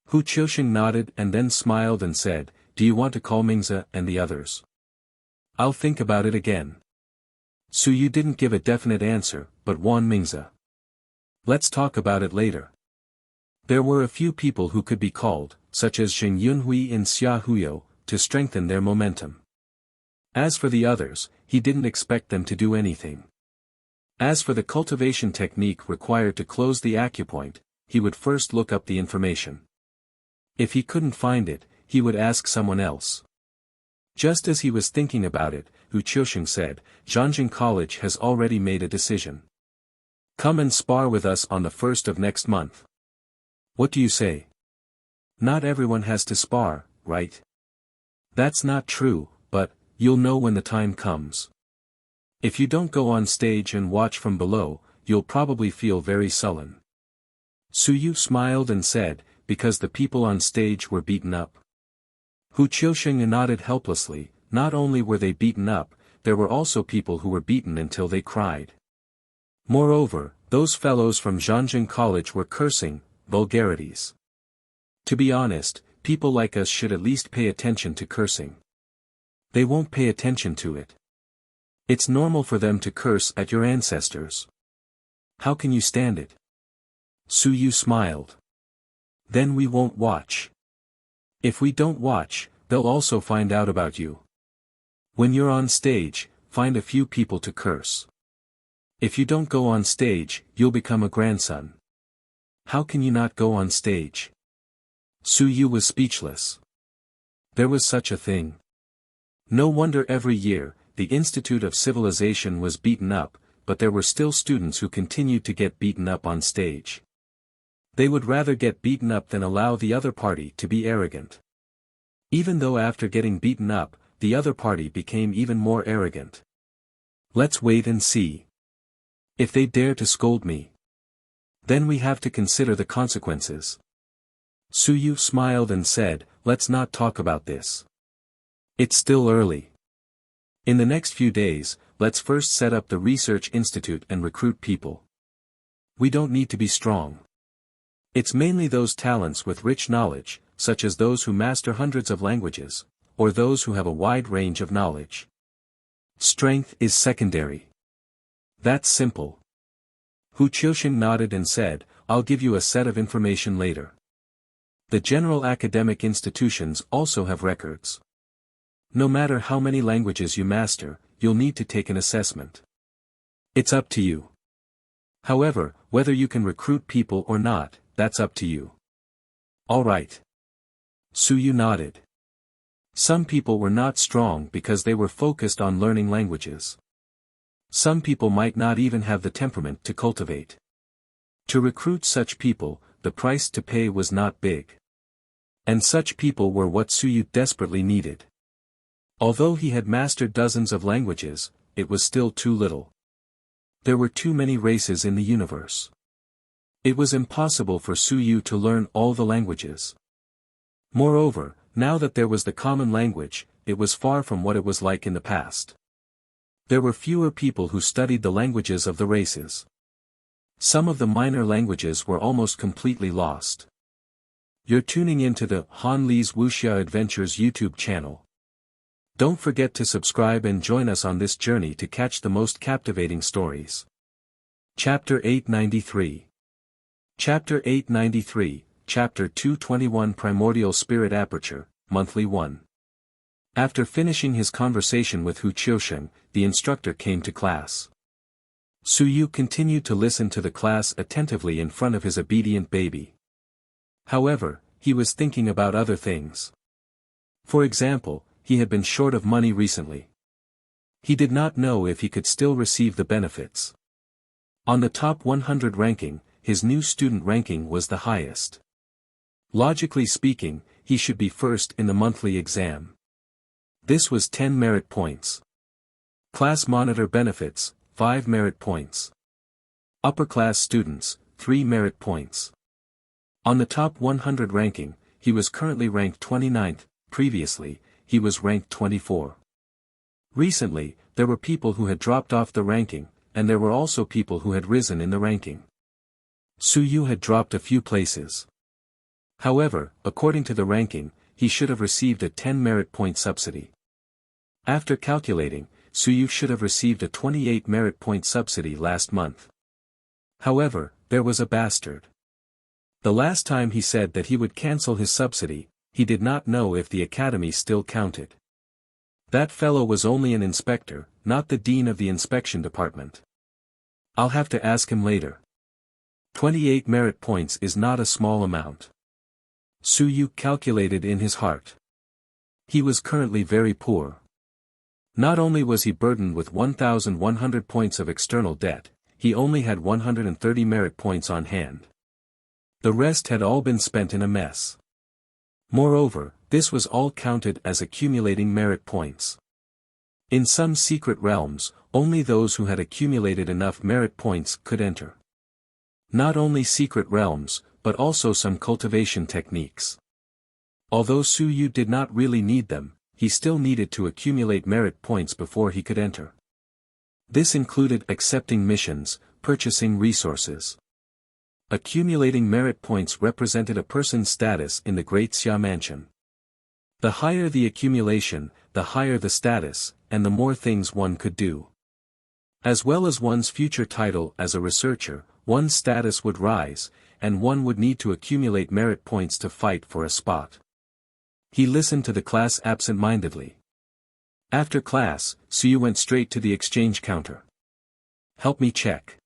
Hu Qiusheng nodded and then smiled and said, "Do you want to call Mingze and the others?" "I'll think about it again." Suyu didn't give a definite answer, but warned Mingze. "Let's talk about it later." There were a few people who could be called, such as Zheng Yunhui and Xia Huyo, to strengthen their momentum. As for the others, he didn't expect them to do anything. As for the cultivation technique required to close the acupoint, he would first look up the information. If he couldn't find it, he would ask someone else. Just as he was thinking about it, Hu Qiusheng said, "Zhangjing College has already made a decision. Come and spar with us on the 1st of next month. What do you say?" "Not everyone has to spar, right?" "That's not true, but, you'll know when the time comes. If you don't go on stage and watch from below, you'll probably feel very sullen." Suyu smiled and said, "Because the people on stage were beaten up." Hu Qiusheng nodded helplessly. Not only were they beaten up, there were also people who were beaten until they cried. Moreover, those fellows from Zhangjing College were cursing, vulgarities. To be honest, people like us should at least pay attention to cursing. They won't pay attention to it. It's normal for them to curse at your ancestors. How can you stand it?" Suyu smiled. "Then we won't watch. If we don't watch, they'll also find out about you. When you're on stage, find a few people to curse. If you don't go on stage, you'll become a grandson. How can you not go on stage?" Suyu was speechless. There was such a thing. No wonder every year, the Institute of Civilization was beaten up, but there were still students who continued to get beaten up on stage. They would rather get beaten up than allow the other party to be arrogant. Even though after getting beaten up, the other party became even more arrogant. Let's wait and see. If they dare to scold me, then we have to consider the consequences. Suyu smiled and said, let's not talk about this. It's still early. In the next few days, let's first set up the research institute and recruit people. We don't need to be strong. It's mainly those talents with rich knowledge, such as those who master hundreds of languages, or those who have a wide range of knowledge. Strength is secondary. That's simple. Hu Qiusheng nodded and said, I'll give you a set of information later. The general academic institutions also have records. No matter how many languages you master, you'll need to take an assessment. It's up to you. However, whether you can recruit people or not, that's up to you. All right. Suyu nodded. Some people were not strong because they were focused on learning languages. Some people might not even have the temperament to cultivate. To recruit such people, the price to pay was not big. And such people were what Suyu desperately needed. Although he had mastered dozens of languages, it was still too little. There were too many races in the universe. It was impossible for Suyu to learn all the languages. Moreover, now that there was the common language, it was far from what it was like in the past. There were fewer people who studied the languages of the races. Some of the minor languages were almost completely lost. You're tuning into the Han Li's Wuxia Adventures YouTube channel. Don't forget to subscribe and join us on this journey to catch the most captivating stories. Chapter 893. Chapter 893, Chapter 221 Primordial Spirit Aperture, Monthly 1. After finishing his conversation with Hu Qiusheng, the instructor came to class. Suyu continued to listen to the class attentively in front of his obedient baby. However, he was thinking about other things. For example, he had been short of money recently. He did not know if he could still receive the benefits. On the top 100 ranking, his new student ranking was the highest. Logically speaking, he should be first in the monthly exam. This was 10 merit points. Class monitor benefits, 5 merit points. Upper class students, 3 merit points. On the top 100 ranking, he was currently ranked 29th, previously, he was ranked 24. Recently, there were people who had dropped off the ranking, and there were also people who had risen in the ranking. Suyu had dropped a few places. However, according to the ranking, he should have received a 10 merit point subsidy. After calculating, Suyu should have received a 28 merit point subsidy last month. However, there was a bastard. The last time he said that he would cancel his subsidy, he did not know if the academy still counted. That fellow was only an inspector, not the dean of the inspection department. I'll have to ask him later. 28 merit points is not a small amount. Suyu calculated in his heart. He was currently very poor. Not only was he burdened with 1,100 points of external debt, he only had 130 merit points on hand. The rest had all been spent in a mess. Moreover, this was all counted as accumulating merit points. In some secret realms, only those who had accumulated enough merit points could enter. Not only secret realms, but also some cultivation techniques. Although Suyu did not really need them, he still needed to accumulate merit points before he could enter. This included accepting missions, purchasing resources. Accumulating merit points represented a person's status in the Great Xia Mansion. The higher the accumulation, the higher the status, and the more things one could do. As well as one's future title as a researcher, one's status would rise, and one would need to accumulate merit points to fight for a spot. He listened to the class absent-mindedly. After class, Suyu went straight to the exchange counter. Help me check.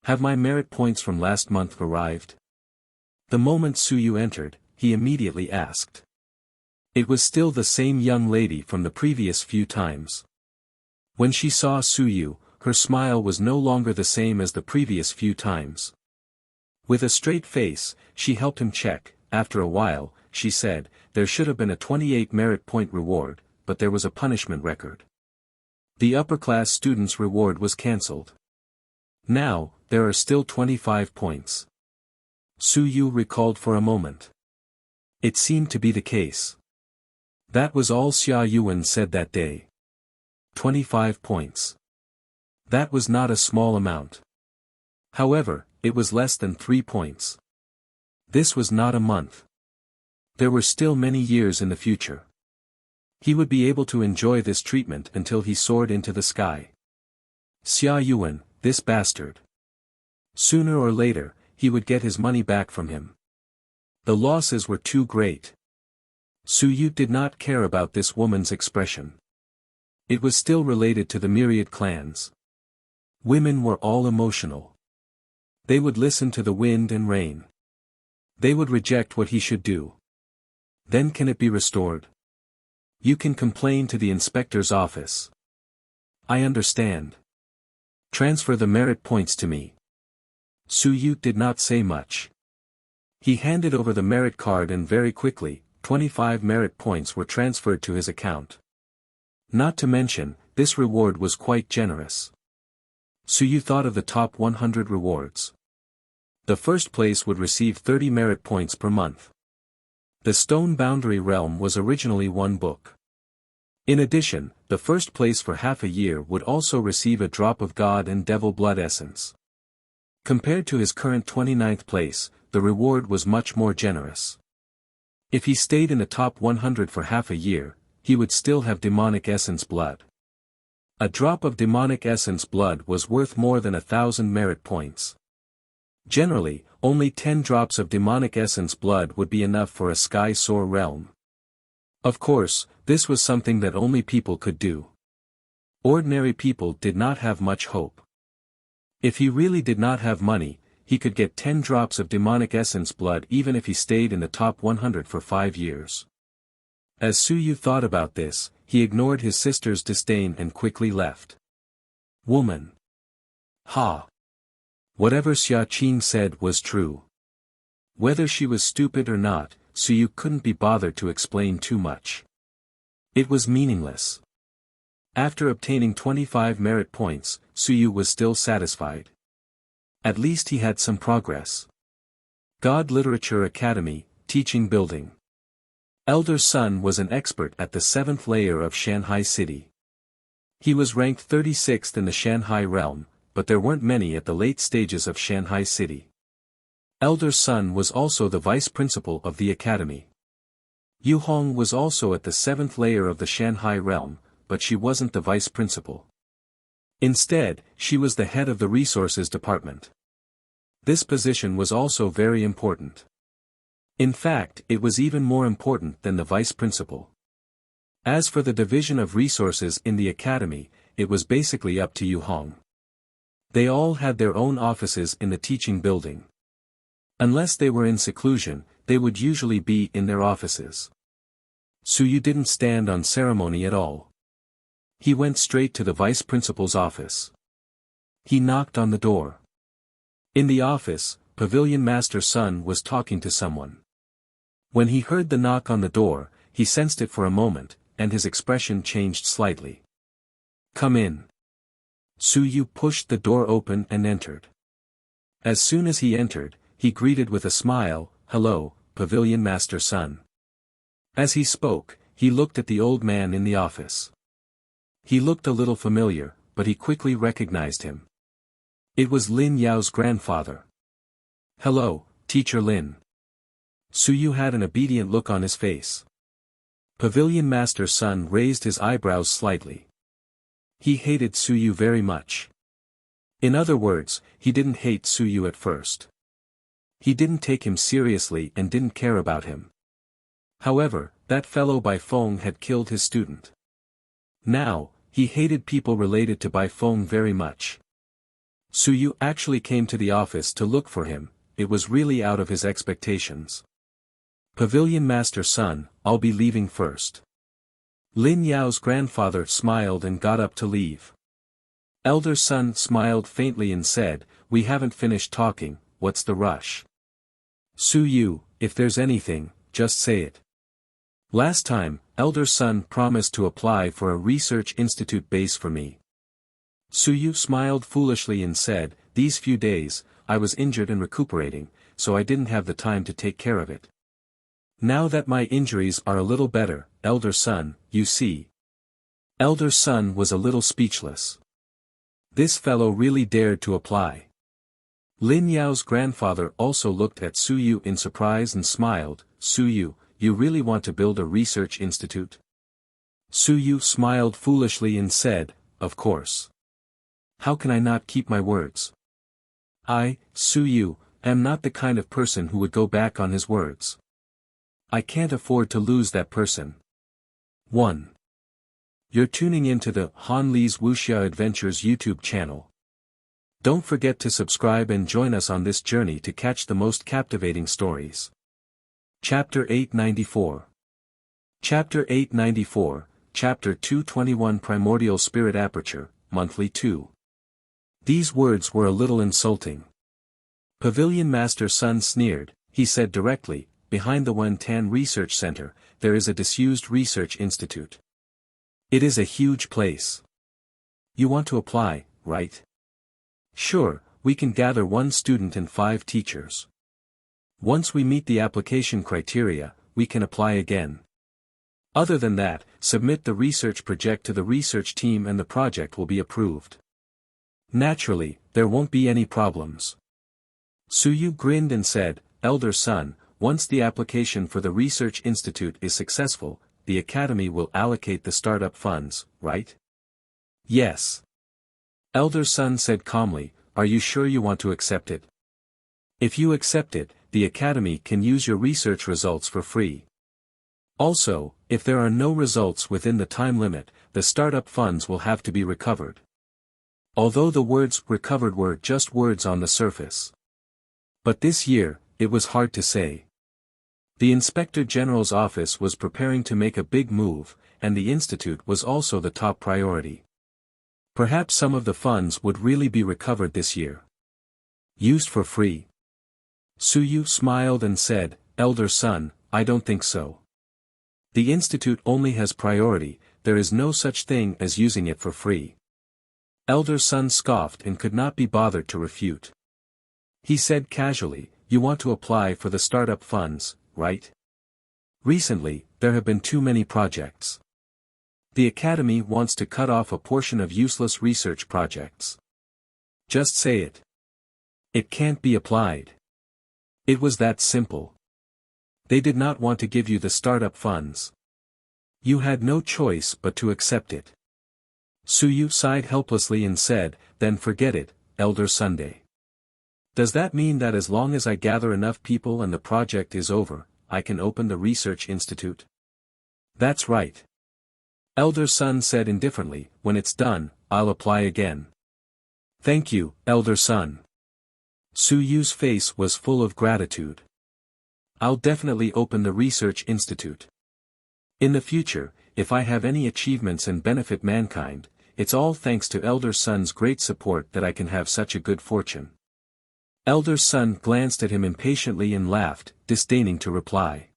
Have my merit points from last month arrived? The moment Suyu entered, he immediately asked. It was still the same young lady from the previous few times. When she saw Suyu, her smile was no longer the same as the previous few times. With a straight face, she helped him check. After a while, she said, there should have been a 28 merit point reward, but there was a punishment record. The upper-class student's reward was cancelled. Now, there are still 25 points. Su Yu recalled for a moment. It seemed to be the case. That was all Xia Yuan said that day. 25 points. That was not a small amount. However, it was less than 3 points. This was not a month. There were still many years in the future. He would be able to enjoy this treatment until he soared into the sky. Xia Yuan, this bastard. Sooner or later, he would get his money back from him. The losses were too great. Su Yu did not care about this woman's expression. It was still related to the myriad clans. Women were all emotional. They would listen to the wind and rain. They would reject what he should do. Then can it be restored? You can complain to the inspector's office. I understand. Transfer the merit points to me. Su Yu did not say much. He handed over the merit card and very quickly, 25 merit points were transferred to his account. Not to mention, this reward was quite generous. Su Yu thought of the top 100 rewards. The first place would receive 30 merit points per month. The Stone Boundary Realm was originally 1 book. In addition, the first place for half a year would also receive a drop of God and Devil Blood Essence. Compared to his current 29th place, the reward was much more generous. If he stayed in the top 100 for half a year, he would still have Demonic Essence Blood. A drop of Demonic Essence Blood was worth more than 1,000 merit points. Generally, only 10 drops of Demonic Essence Blood would be enough for a Sky Soar realm. Of course, this was something that only people could do. Ordinary people did not have much hope. If he really did not have money, he could get 10 drops of Demonic Essence Blood even if he stayed in the top 100 for 5 years. As Su Yu thought about this, he ignored his sister's disdain and quickly left. Woman. Ha. Whatever Xia Qing said was true. Whether she was stupid or not, Su Yu couldn't be bothered to explain too much. It was meaningless. After obtaining 25 merit points, Su Yu was still satisfied. At least he had some progress. God Literature Academy, Teaching Building. Elder Sun was an expert at the 7th layer of Shanghai City. He was ranked 36th in the Shanghai realm, but there weren't many at the late stages of Shanghai City. Elder Sun was also the vice principal of the academy. Yu Hong was also at the 7th layer of the Shanghai realm, but she wasn't the vice principal. Instead, she was the head of the resources department. This position was also very important. In fact, it was even more important than the vice principal. As for the division of resources in the academy, it was basically up to Yu Hong. They all had their own offices in the teaching building. Unless they were in seclusion, they would usually be in their offices. Su Yu didn't stand on ceremony at all. He went straight to the vice principal's office. He knocked on the door. In the office, Pavilion Master Sun was talking to someone. When he heard the knock on the door, he sensed it for a moment, and his expression changed slightly. Come in. Su Yu pushed the door open and entered. As soon as he entered, he greeted with a smile, "Hello, Pavilion Master Sun." As he spoke, he looked at the old man in the office. He looked a little familiar, but he quickly recognized him. It was Lin Yao's grandfather. "Hello, Teacher Lin." Su Yu had an obedient look on his face. Pavilion Master Sun raised his eyebrows slightly. He hated Su Yu very much. In other words, he didn't hate Su Yu at first. He didn't take him seriously and didn't care about him. However, that fellow Bai Feng had killed his student. Now, he hated people related to Bai Feng very much. Su Yu actually came to the office to look for him. It was really out of his expectations. Pavilion Master Sun, I'll be leaving first. Lin Yao's grandfather smiled and got up to leave. Elder Sun smiled faintly and said, "We haven't finished talking, what's the rush?" Su Yu, if there's anything, just say it. Last time, elder son promised to apply for a research institute base for me. Suyu smiled foolishly and said, these few days, I was injured and recuperating, so I didn't have the time to take care of it. Now that my injuries are a little better, elder son, you see. Elder son was a little speechless. This fellow really dared to apply. Lin Yao's grandfather also looked at Suyu in surprise and smiled. Suyu, you really want to build a research institute? Suyu smiled foolishly and said, of course. How can I not keep my words? I, Suyu, am not the kind of person who would go back on his words. I can't afford to lose that person. 1. You're tuning into the Han Li's Wuxia Adventures YouTube channel. Don't forget to subscribe and join us on this journey to catch the most captivating stories. Chapter 894. Chapter 894, Chapter 221 Primordial Spirit Aperture, Monthly 2. These words were a little insulting. Pavilion Master Sun sneered. He said directly, behind the Wentan Research Center, there is a disused research institute. It is a huge place. You want to apply, right? Sure, we can gather 1 student and 5 teachers. Once we meet the application criteria, we can apply again. Other than that, submit the research project to the research team and the project will be approved. Naturally, there won't be any problems. Suyu grinned and said, elder son, once the application for the research institute is successful, the academy will allocate the startup funds, right? Yes. Elder son said calmly, are you sure you want to accept it? If you accept it, the academy can use your research results for free. Also, if there are no results within the time limit, the startup funds will have to be recovered. Although the words recovered were just words on the surface. But this year, it was hard to say. The Inspector General's office was preparing to make a big move, and the institute was also the top priority. Perhaps some of the funds would really be recovered this year. Used for free. Suyu smiled and said, elder son, I don't think so. The institute only has priority, there is no such thing as using it for free. Elder son scoffed and could not be bothered to refute. He said casually, you want to apply for the startup funds, right? Recently, there have been too many projects. The academy wants to cut off a portion of useless research projects. Just say it. It can't be applied. It was that simple. They did not want to give you the startup funds. You had no choice but to accept it. Suyu sighed helplessly and said, then forget it, Elder Sunday. Does that mean that as long as I gather enough people and the project is over, I can open the research institute? That's right. Elder Sun said indifferently, when it's done, I'll apply again. Thank you, Elder Sun. Suyu's face was full of gratitude. I'll definitely open the research institute. In the future, if I have any achievements and benefit mankind, it's all thanks to Elder Sun's great support that I can have such a good fortune. Elder Sun glanced at him impatiently and laughed, disdaining to reply.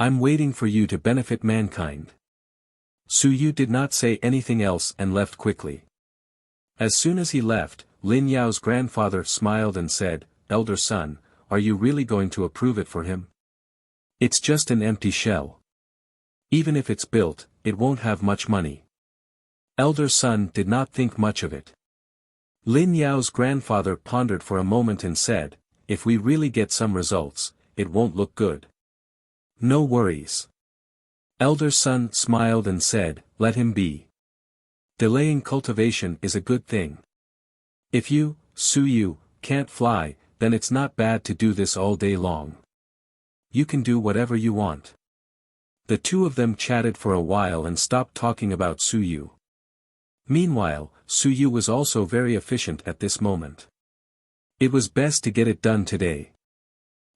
I'm waiting for you to benefit mankind. Suyu did not say anything else and left quickly. As soon as he left, Lin Yao's grandfather smiled and said, Elder Sun, are you really going to approve it for him? It's just an empty shell. Even if it's built, it won't have much money. Elder Sun did not think much of it. Lin Yao's grandfather pondered for a moment and said, if we really get some results, it won't look good. No worries. Elder Sun smiled and said, let him be. Delaying cultivation is a good thing. If you, Suyu, can't fly, then it's not bad to do this all day long. You can do whatever you want. The two of them chatted for a while and stopped talking about Suyu. Meanwhile, Suyu was also very efficient at this moment. It was best to get it done today.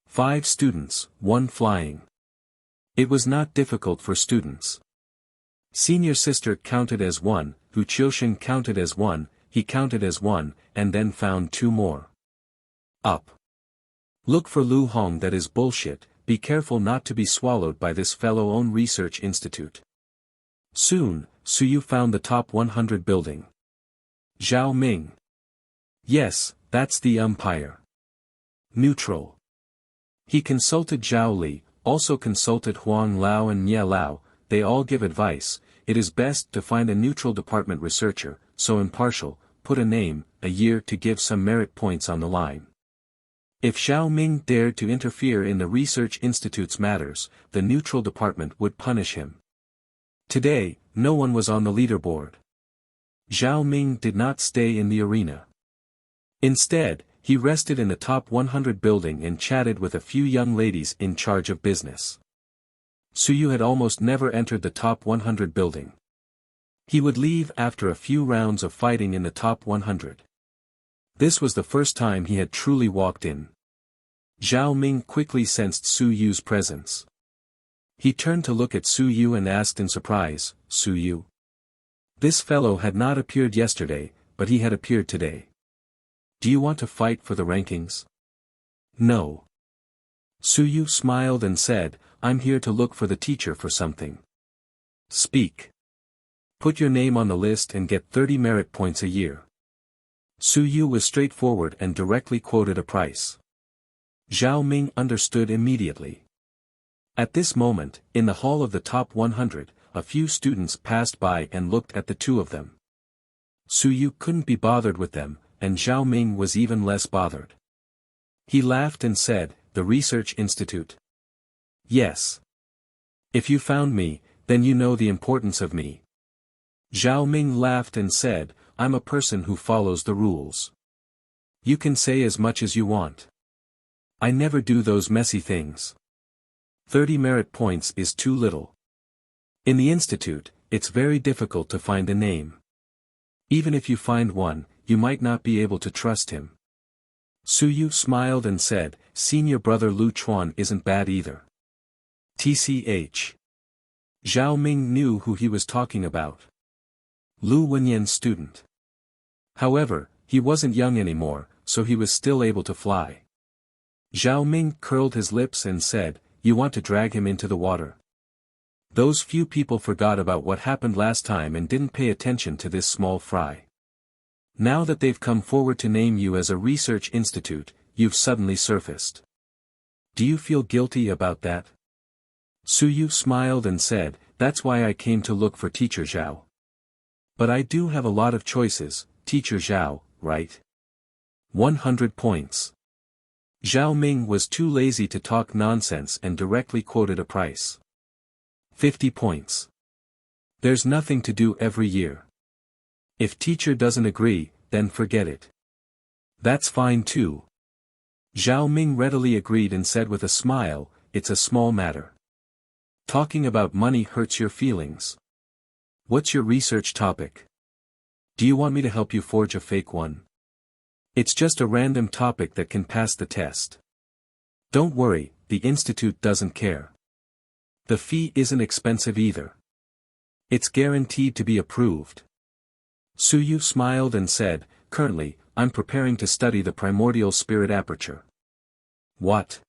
5 students, 1 flying. It was not difficult for students. Senior sister counted as 1, Hu Qiushan counted as 1, he counted as 1, and then found 2 more. Up. Look for Lu Hong, that is bullshit, be careful not to be swallowed by this fellow-owned research institute. Soon, Suyu found the top 100 building. Zhao Ming. Yes, that's the umpire. Neutral. He consulted Zhao Li, also consulted Huang Lao and Nye Lao. They all give advice. It is best to find a neutral department researcher, so impartial, put a name, a year to give some merit points on the line. If Zhao Ming dared to interfere in the research institute's matters, the neutral department would punish him. Today, no one was on the leaderboard. Zhao Ming did not stay in the arena. Instead, he rested in the top 100 building and chatted with a few young ladies in charge of business. Suyu had almost never entered the top 100 building. He would leave after a few rounds of fighting in the top 100. This was the first time he had truly walked in. Zhao Ming quickly sensed Suyu's presence. He turned to look at Suyu and asked in surprise, "Suyu?" This fellow had not appeared yesterday, but he had appeared today. "Do you want to fight for the rankings?" "No." Suyu smiled and said, "I'm here to look for the teacher for something." "Speak. Put your name on the list and get 30 merit points a year." Suyu was straightforward and directly quoted a price. Zhao Ming understood immediately. At this moment, in the hall of the top 100, a few students passed by and looked at the two of them. Suyu couldn't be bothered with them, and Zhao Ming was even less bothered. He laughed and said, "The Research Institute?" "Yes. If you found me, then you know the importance of me." Zhao Ming laughed and said, "I'm a person who follows the rules. You can say as much as you want. I never do those messy things. 30 merit points is too little. In the institute, it's very difficult to find a name. Even if you find one, you might not be able to trust him." Suyu smiled and said, "Senior brother Lu Chuan isn't bad either." TCH. Zhao Ming knew who he was talking about. Lu Wenyan's student. However, he wasn't young anymore, so he was still able to fly. Zhao Ming curled his lips and said, "You want to drag him into the water?" Those few people forgot about what happened last time and didn't pay attention to this small fry. Now that they've come forward to name you as a research institute, you've suddenly surfaced. Do you feel guilty about that? Suyu smiled and said, "That's why I came to look for Teacher Zhao. But I do have a lot of choices, Teacher Zhao, right? 100 points. Zhao Ming was too lazy to talk nonsense and directly quoted a price. 50 points. There's nothing to do every year. If teacher doesn't agree, then forget it. That's fine too." Zhao Ming readily agreed and said with a smile, "It's a small matter. Talking about money hurts your feelings. What's your research topic? Do you want me to help you forge a fake one? It's just a random topic that can pass the test. Don't worry, the institute doesn't care. The fee isn't expensive either. It's guaranteed to be approved." Suyu smiled and said, "Currently, I'm preparing to study the primordial spirit aperture." "What?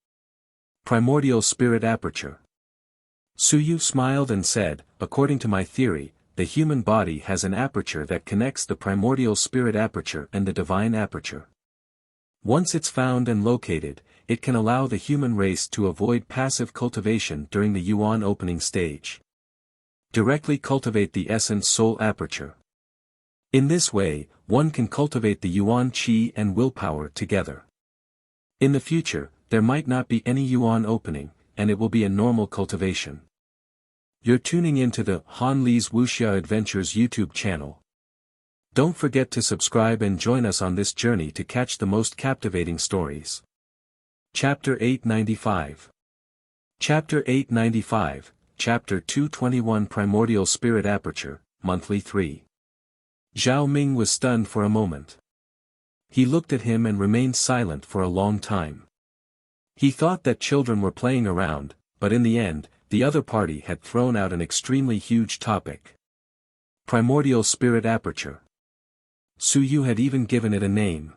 Primordial spirit aperture?" Suyu smiled and said, "According to my theory, the human body has an aperture that connects the primordial spirit aperture and the divine aperture. Once it's found and located, it can allow the human race to avoid passive cultivation during the yuan opening stage. Directly cultivate the essence soul aperture. In this way, one can cultivate the yuan qi and willpower together. In the future, there might not be any yuan opening, and it will be a normal cultivation." You're tuning into the Han Li's Wuxia Adventures YouTube channel. Don't forget to subscribe and join us on this journey to catch the most captivating stories. Chapter 895. Chapter 895, Chapter 221 Primordial Spirit Aperture, Monthly 3. Zhao Ming was stunned for a moment. He looked at him and remained silent for a long time. He thought that children were playing around, but in the end, the other party had thrown out an extremely huge topic. Primordial Spirit Aperture. Suyu had even given it a name.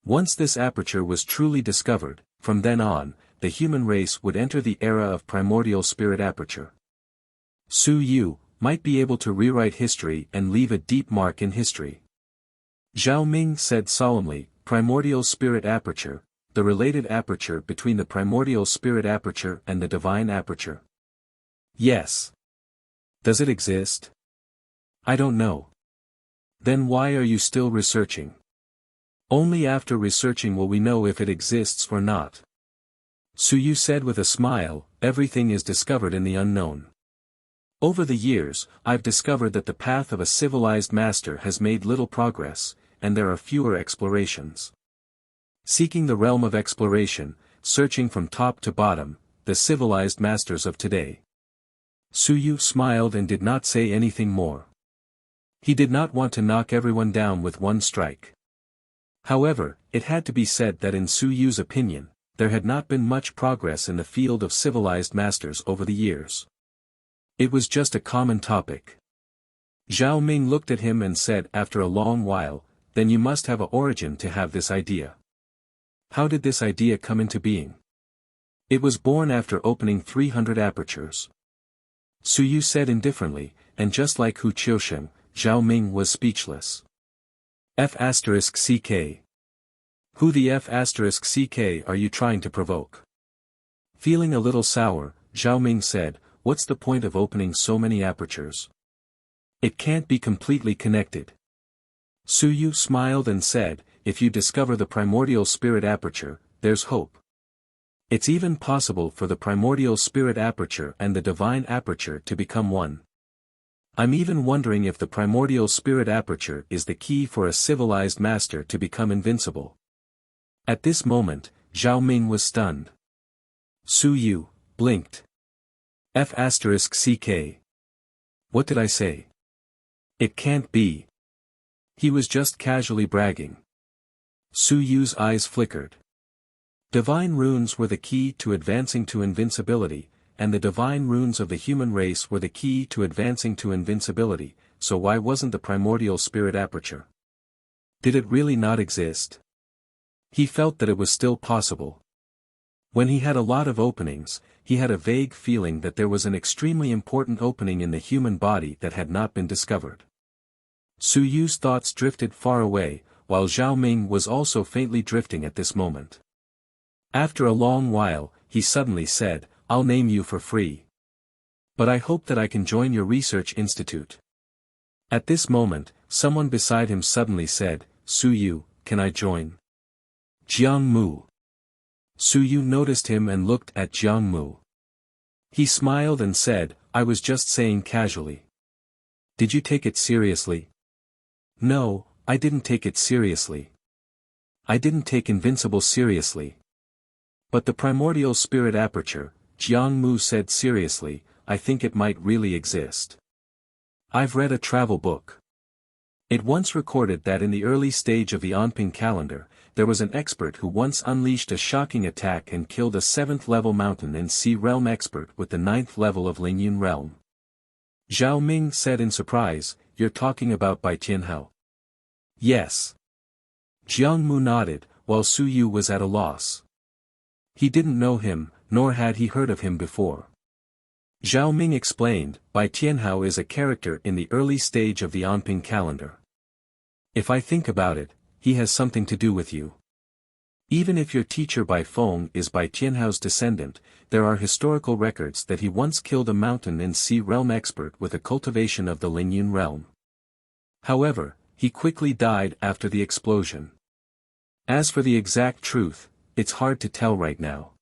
Once this aperture was truly discovered, from then on, the human race would enter the era of primordial spirit aperture. Su Yu might be able to rewrite history and leave a deep mark in history. Zhao Ming said solemnly, primordial spirit aperture, the related aperture between the primordial spirit aperture and the divine aperture. Yes. Does it exist? I don't know. Then why are you still researching? Only after researching will we know if it exists or not. Su Yu said with a smile, everything is discovered in the unknown. Over the years, I've discovered that the path of a civilized master has made little progress, and there are fewer explorations. Seeking the realm of exploration, searching from top to bottom, the civilized masters of today. Su Yu smiled and did not say anything more. He did not want to knock everyone down with one strike. However, it had to be said that in Su Yu's opinion, there had not been much progress in the field of civilized masters over the years. It was just a common topic. Zhao Ming looked at him and said after a long while, then you must have an origin to have this idea. How did this idea come into being? It was born after opening 300 apertures. Su Yu said indifferently, and just like Hu Qiusheng, Zhao Ming was speechless. F***ck. Who the F***ck are you trying to provoke? Feeling a little sour, Zhao Ming said, what's the point of opening so many apertures? It can't be completely connected. Su Yu smiled and said, if you discover the primordial spirit aperture, there's hope. It's even possible for the primordial spirit aperture and the divine aperture to become one. I'm even wondering if the primordial spirit aperture is the key for a civilized master to become invincible. At this moment, Zhao Ming was stunned. Su Yu blinked. F***ck. What did I say? It can't be. He was just casually bragging. Su Yu's eyes flickered. Divine runes were the key to advancing to invincibility, and the divine runes of the human race were the key to advancing to invincibility, so why wasn't the primordial spirit aperture? Did it really not exist? He felt that it was still possible. When he had a lot of openings, he had a vague feeling that there was an extremely important opening in the human body that had not been discovered. Su Yu's thoughts drifted far away, while Zhao Ming was also faintly drifting at this moment. After a long while, he suddenly said, I'll name you for free. But I hope that I can join your research institute. At this moment, someone beside him suddenly said, Su Yu, can I join? Jiang Mu. Su Yu noticed him and looked at Jiang Mu. He smiled and said, I was just saying casually. Did you take it seriously? No, I didn't take it seriously. I didn't take invincible seriously. But the primordial spirit aperture, Jiang Mu said seriously, I think it might really exist. I've read a travel book. It once recorded that in the early stage of the Anping calendar, there was an expert who once unleashed a shocking attack and killed a 7th level mountain and sea realm expert with the 9th level of Lingyun realm. Zhao Ming said in surprise, you're talking about Bai Tianhao? Yes. Jiang Mu nodded, while Su Yu was at a loss. He didn't know him, nor had he heard of him before. Zhao Ming explained, Bai Tianhao is a character in the early stage of the Anping calendar. If I think about it, he has something to do with you. Even if your teacher Bai Feng is Bai Tianhao's descendant, there are historical records that he once killed a mountain and sea realm expert with a cultivation of the Lingyun realm. However, he quickly died after the explosion. As for the exact truth, it's hard to tell right now.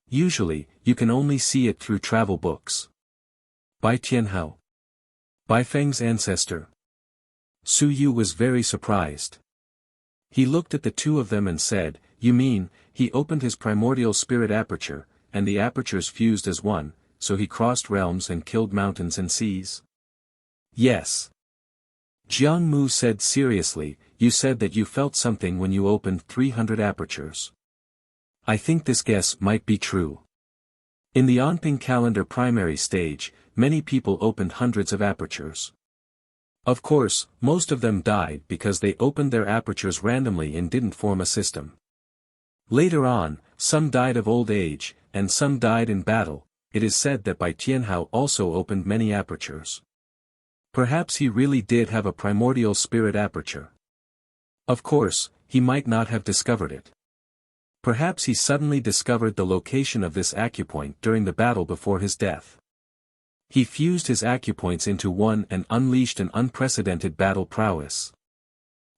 Usually, you can only see it through travel books. Bai Tianhao. Bai Feng's ancestor. Su Yu was very surprised. He looked at the two of them and said, you mean, he opened his primordial spirit aperture, and the apertures fused as one, so he crossed realms and killed mountains and seas? Yes. Jiang Mu said seriously, you said that you felt something when you opened 300 apertures. I think this guess might be true. In the Anping calendar primary stage, many people opened hundreds of apertures. Of course, most of them died because they opened their apertures randomly and didn't form a system. Later on, some died of old age, and some died in battle. It is said that Bai Tianhao also opened many apertures. Perhaps he really did have a primordial spirit aperture. Of course, he might not have discovered it. Perhaps he suddenly discovered the location of this acupoint during the battle before his death. He fused his acupoints into one and unleashed an unprecedented battle prowess.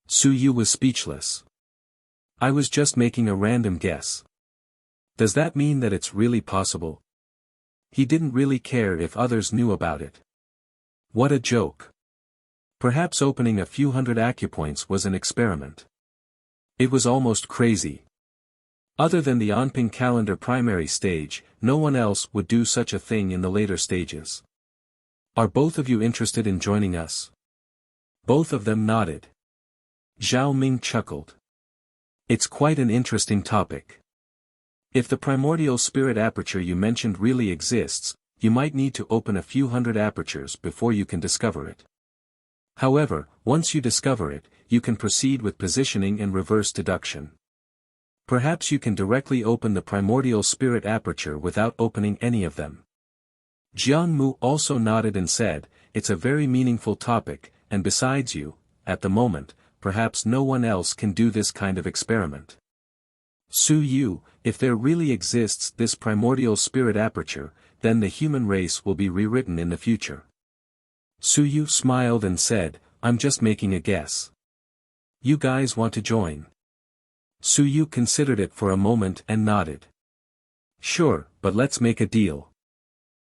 Su Yu was speechless. I was just making a random guess. Does that mean that it's really possible? He didn't really care if others knew about it. What a joke. Perhaps opening a few hundred acupoints was an experiment. It was almost crazy. Other than the Anping calendar primary stage, no one else would do such a thing in the later stages. Are both of you interested in joining us? Both of them nodded. Zhao Ming chuckled. It's quite an interesting topic. If the primordial spirit aperture you mentioned really exists, you might need to open a few hundred apertures before you can discover it. However, once you discover it, you can proceed with positioning and reverse deduction. Perhaps you can directly open the primordial spirit aperture without opening any of them. Jiang Mu also nodded and said, it's a very meaningful topic, and besides you, at the moment, perhaps no one else can do this kind of experiment. Su Yu, if there really exists this primordial spirit aperture, then the human race will be rewritten in the future. Su Yu smiled and said, I'm just making a guess. You guys want to join? Su Yu considered it for a moment and nodded. Sure, but let's make a deal.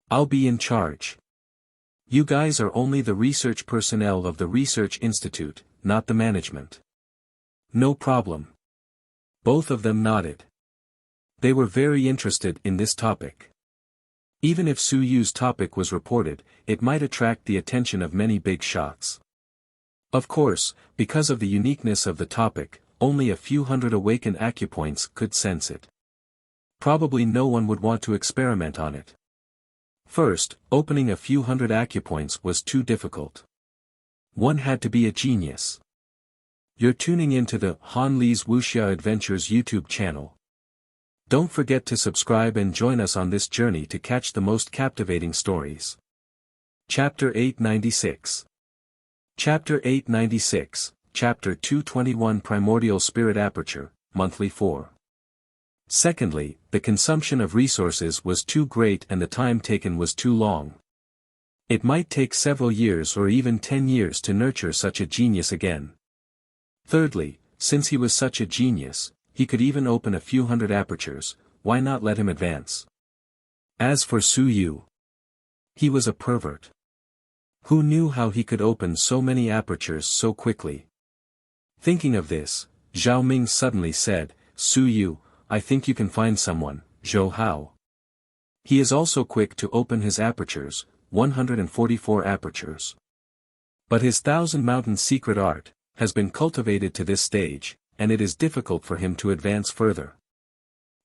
I'll be in charge. You guys are only the research personnel of the research institute, not the management. No problem. Both of them nodded. They were very interested in this topic. Even if Su Yu's topic was reported, it might attract the attention of many big shots. Of course, because of the uniqueness of the topic, only a few hundred awakened acupoints could sense it. Probably no one would want to experiment on it. First, opening a few hundred acupoints was too difficult. One had to be a genius. You're tuning into the Han Li's Wuxia Adventures YouTube channel. Don't forget to subscribe and join us on this journey to catch the most captivating stories. Chapter 896. Chapter 896, Chapter 221 Primordial Spirit Aperture, Monthly 4. Secondly, the consumption of resources was too great and the time taken was too long. It might take several years or even 10 years to nurture such a genius again. Thirdly, since he was such a genius, he could even open a few hundred apertures, why not let him advance? As for Su Yu, he was a pervert. Who knew how he could open so many apertures so quickly? Thinking of this, Zhao Ming suddenly said, Su Yu, I think you can find someone, Zhou Hao. He is also quick to open his apertures, 144 apertures. But his Thousand Mountain secret art has been cultivated to this stage, and it is difficult for him to advance further.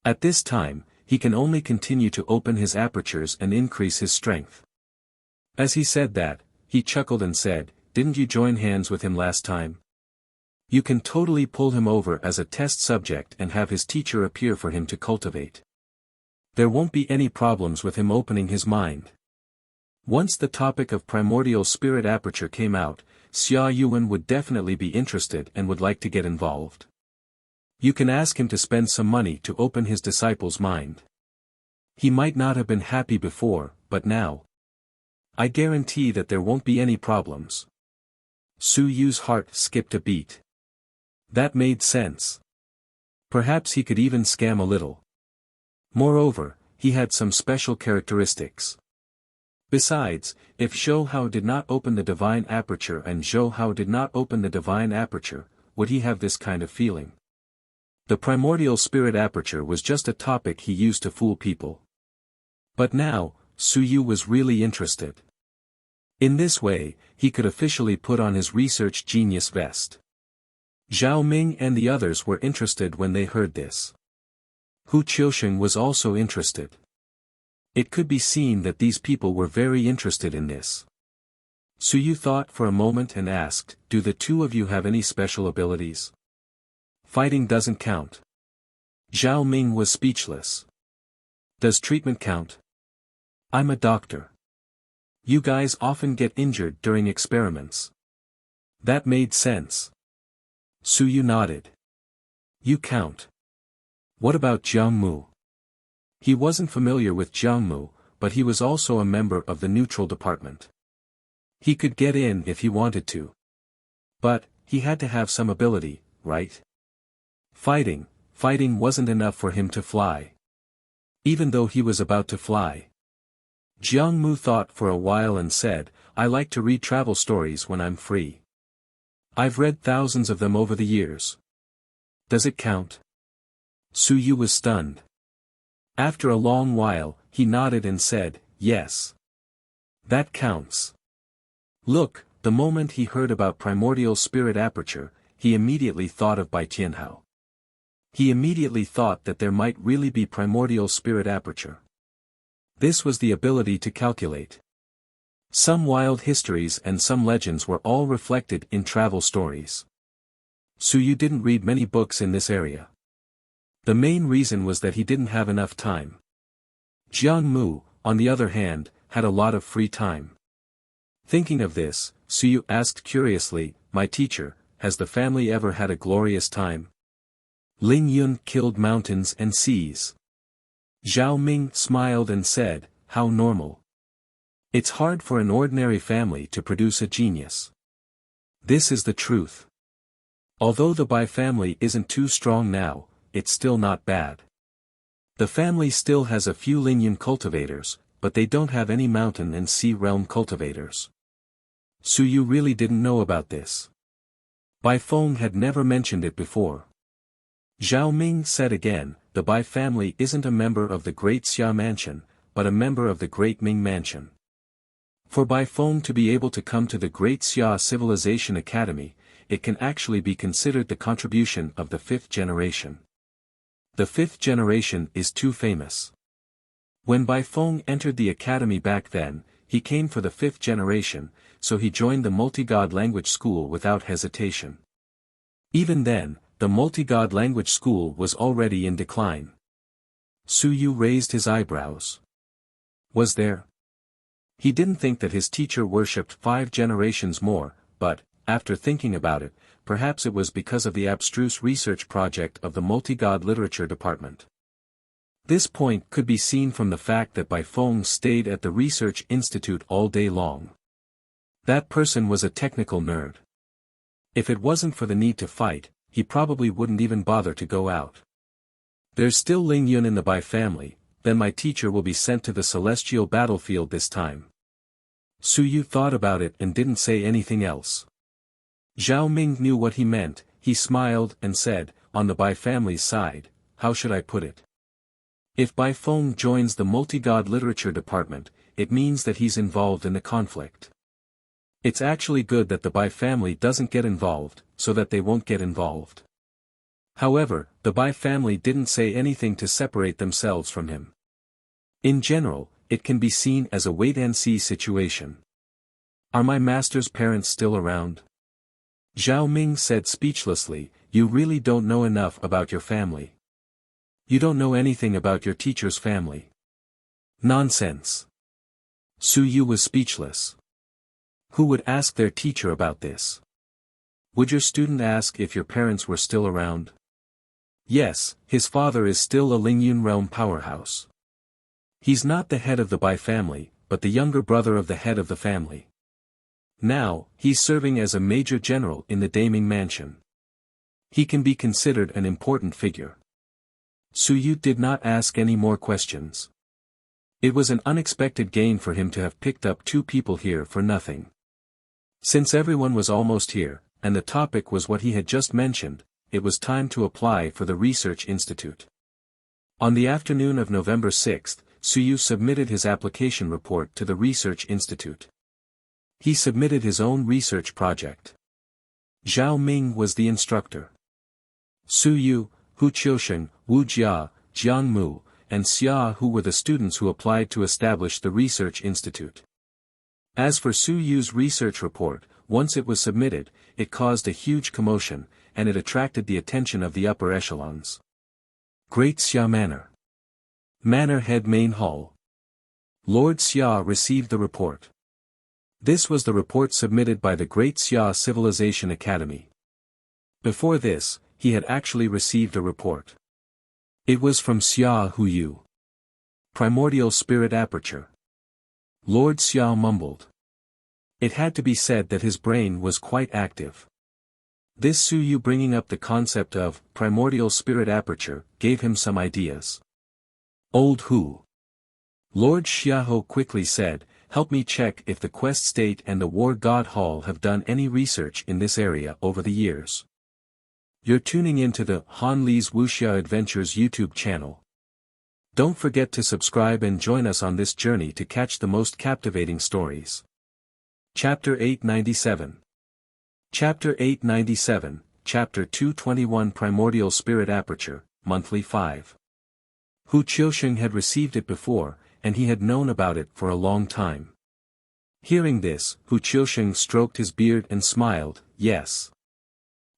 At this time, he can only continue to open his apertures and increase his strength. As he said that, he chuckled and said, didn't you join hands with him last time? You can totally pull him over as a test subject and have his teacher appear for him to cultivate. There won't be any problems with him opening his mind. Once the topic of primordial spirit aperture came out, Xia Yuan would definitely be interested and would like to get involved. You can ask him to spend some money to open his disciple's mind. He might not have been happy before, but now, I guarantee that there won't be any problems. Su Yu's heart skipped a beat. That made sense. Perhaps he could even scam a little. Moreover, he had some special characteristics. Besides, if Zhou Hao did not open the divine aperture and Zhou Hao did not open the divine aperture, would he have this kind of feeling? The primordial spirit aperture was just a topic he used to fool people. But now, Su Yu was really interested. In this way, he could officially put on his research genius vest. Zhao Ming and the others were interested when they heard this. Hu Qiusheng was also interested. It could be seen that these people were very interested in this. Su Yu thought for a moment and asked, do the two of you have any special abilities? Fighting doesn't count. Zhao Ming was speechless. Does treatment count? I'm a doctor. You guys often get injured during experiments. That made sense. Su Yu nodded. You count. What about Jiang Mu? He wasn't familiar with Jiang Mu, but he was also a member of the neutral department. He could get in if he wanted to. But, he had to have some ability, right? Fighting wasn't enough for him to fly. Even though he was about to fly. Jiang Mu thought for a while and said, I like to read travel stories when I'm free. I've read thousands of them over the years. Does it count? Su Yu was stunned. After a long while, he nodded and said, yes. That counts. Look, the moment he heard about primordial spirit aperture, he immediately thought of Bai Tianhao. He immediately thought that there might really be primordial spirit aperture. This was the ability to calculate. Some wild histories and some legends were all reflected in travel stories. Su Yu didn't read many books in this area. The main reason was that he didn't have enough time. Jiang Mu, on the other hand, had a lot of free time. Thinking of this, Su Yu asked curiously, my teacher, has the family ever had a glorious time? Ling Yun killed mountains and seas. Zhao Ming smiled and said, how normal. It's hard for an ordinary family to produce a genius. This is the truth. Although the Bai family isn't too strong now, it's still not bad. The family still has a few Lingyun cultivators, but they don't have any mountain and sea realm cultivators. Su Yu really didn't know about this. Bai Feng had never mentioned it before. Zhao Ming said again, the Bai family isn't a member of the Great Xia Mansion, but a member of the Great Ming Mansion. For Bai Feng to be able to come to the Great Xia Civilization Academy, it can actually be considered the contribution of the fifth generation. The fifth generation is too famous. When Bai Feng entered the academy back then, he came for the fifth generation, so he joined the multi-god language school without hesitation. Even then, the multi-god language school was already in decline. Su Yu raised his eyebrows. Was there? He didn't think that his teacher worshipped 5 generations more, but, after thinking about it, perhaps it was because of the abstruse research project of the multi-god literature department. This point could be seen from the fact that Bai Feng stayed at the research institute all day long. That person was a technical nerd. If it wasn't for the need to fight, he probably wouldn't even bother to go out. There's still Ling Yun in the Bai family, then my teacher will be sent to the celestial battlefield this time. Su Yu thought about it and didn't say anything else. Zhao Ming knew what he meant, he smiled and said, on the Bai family's side, how should I put it? If Bai Feng joins the multi-god literature department, it means that he's involved in the conflict. It's actually good that the Bai family doesn't get involved, so that they won't get involved. However, the Bai family didn't say anything to separate themselves from him. In general, it can be seen as a wait-and-see situation. Are my master's parents still around? Zhao Ming said speechlessly, you really don't know enough about your family. You don't know anything about your teacher's family. Nonsense. Su Yu was speechless. Who would ask their teacher about this? Would your student ask if your parents were still around? Yes, his father is still a Lingyun realm powerhouse. He's not the head of the Bai family, but the younger brother of the head of the family. Now, he's serving as a major general in the Daming Mansion. He can be considered an important figure. Su Yu did not ask any more questions. It was an unexpected gain for him to have picked up 2 people here for nothing. Since everyone was almost here, and the topic was what he had just mentioned, it was time to apply for the research institute. On the afternoon of November 6th, Su Yu submitted his application report to the research institute. He submitted his own research project. Zhao Ming was the instructor. Su Yu, Hu Qiusheng, Wu Jia, Jiang Mu, and Xia who were the students who applied to establish the research institute. As for Su Yu's research report, once it was submitted, it caused a huge commotion, and it attracted the attention of the upper echelons. Great Xia Manor. Manor Head Main Hall. Lord Xia received the report. This was the report submitted by the Great Xia Civilization Academy. Before this, he had actually received a report. It was from Xia Huyu. Primordial Spirit Aperture. Lord Xia mumbled. It had to be said that his brain was quite active. This Suyu bringing up the concept of primordial spirit aperture gave him some ideas. Old Hu. Lord Xiaoho quickly said, help me check if the Quest State and the War God Hall have done any research in this area over the years. You're tuning into the Han Li's Wuxia Adventures YouTube channel. Don't forget to subscribe and join us on this journey to catch the most captivating stories. Chapter 897. Chapter 897, Chapter 221 Primordial Spirit Aperture, Monthly 5. Hu Qiusheng had received it before, and he had known about it for a long time. Hearing this, Hu Qiusheng stroked his beard and smiled, yes.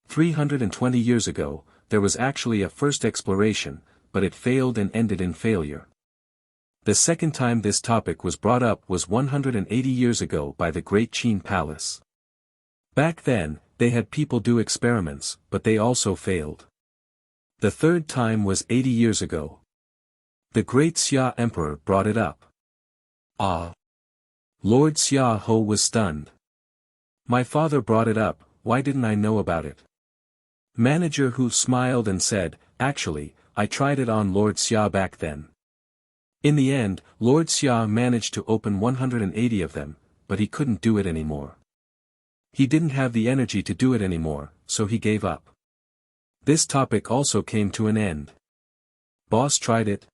320 years ago, there was actually a first exploration, but it failed and ended in failure. The second time this topic was brought up was 180 years ago by the Great Qin Palace. Back then, they had people do experiments, but they also failed. The third time was 80 years ago. The Great Xia Emperor brought it up. Ah! Lord Xia Ho was stunned. My father brought it up, why didn't I know about it? Manager Hu smiled and said, actually, I tried it on Lord Xia back then. In the end, Lord Xia managed to open 180 of them, but he couldn't do it anymore. He didn't have the energy to do it anymore, so he gave up. This topic also came to an end. Boss tried it.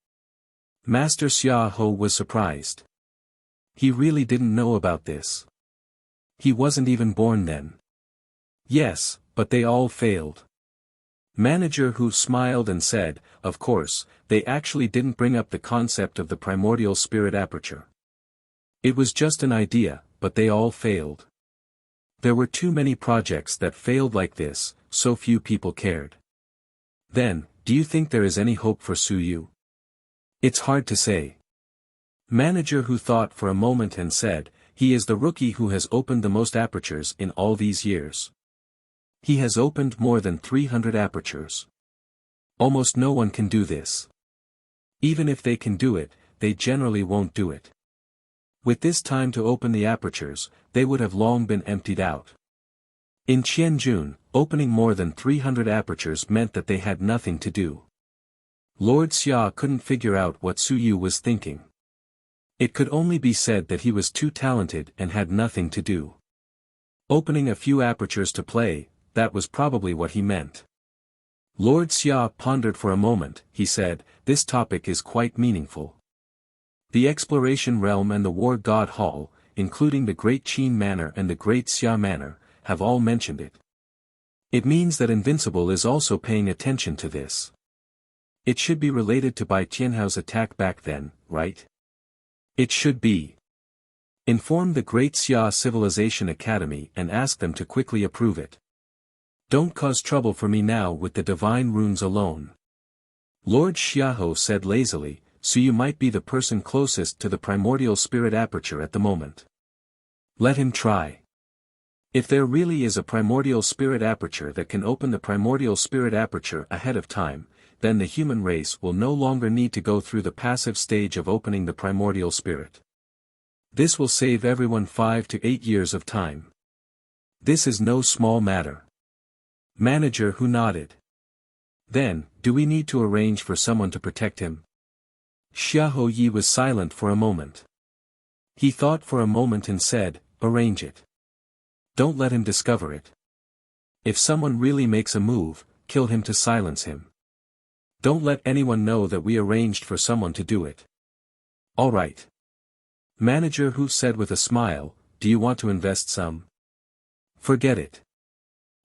Master Xia Ho was surprised. He really didn't know about this. He wasn't even born then. Yes, but they all failed. Manager Hu smiled and said, of course, they actually didn't bring up the concept of the primordial spirit aperture. It was just an idea, but they all failed. There were too many projects that failed like this, so few people cared. Then, do you think there is any hope for Suyu? It's hard to say. Manager Hu thought for a moment and said, he is the rookie who has opened the most apertures in all these years. He has opened more than 300 apertures. Almost no one can do this. Even if they can do it, they generally won't do it. With this time to open the apertures, they would have long been emptied out. In Qianjun, opening more than 300 apertures meant that they had nothing to do. Lord Xia couldn't figure out what Suyu was thinking. It could only be said that he was too talented and had nothing to do. Opening a few apertures to play, that was probably what he meant. Lord Xia pondered for a moment, he said, this topic is quite meaningful. The Exploration Realm and the War God Hall, including the Great Qin Manor and the Great Xia Manor, have all mentioned it. It means that Invincible is also paying attention to this. It should be related to Bai Tianhao's attack back then, right? It should be. Inform the Great Xia Civilization Academy and ask them to quickly approve it. Don't cause trouble for me now with the divine runes alone. Lord Xiaoho said lazily, so you might be the person closest to the primordial spirit aperture at the moment. Let him try. If there really is a primordial spirit aperture that can open the primordial spirit aperture ahead of time, then the human race will no longer need to go through the passive stage of opening the primordial spirit. This will save everyone 5 to 8 years of time. This is no small matter. Manager Hu nodded. Then, do we need to arrange for someone to protect him? Xiaoho Yi was silent for a moment. He thought for a moment and said, arrange it. Don't let him discover it. If someone really makes a move, kill him to silence him. Don't let anyone know that we arranged for someone to do it. All right. Manager Hu said with a smile, do you want to invest some? Forget it.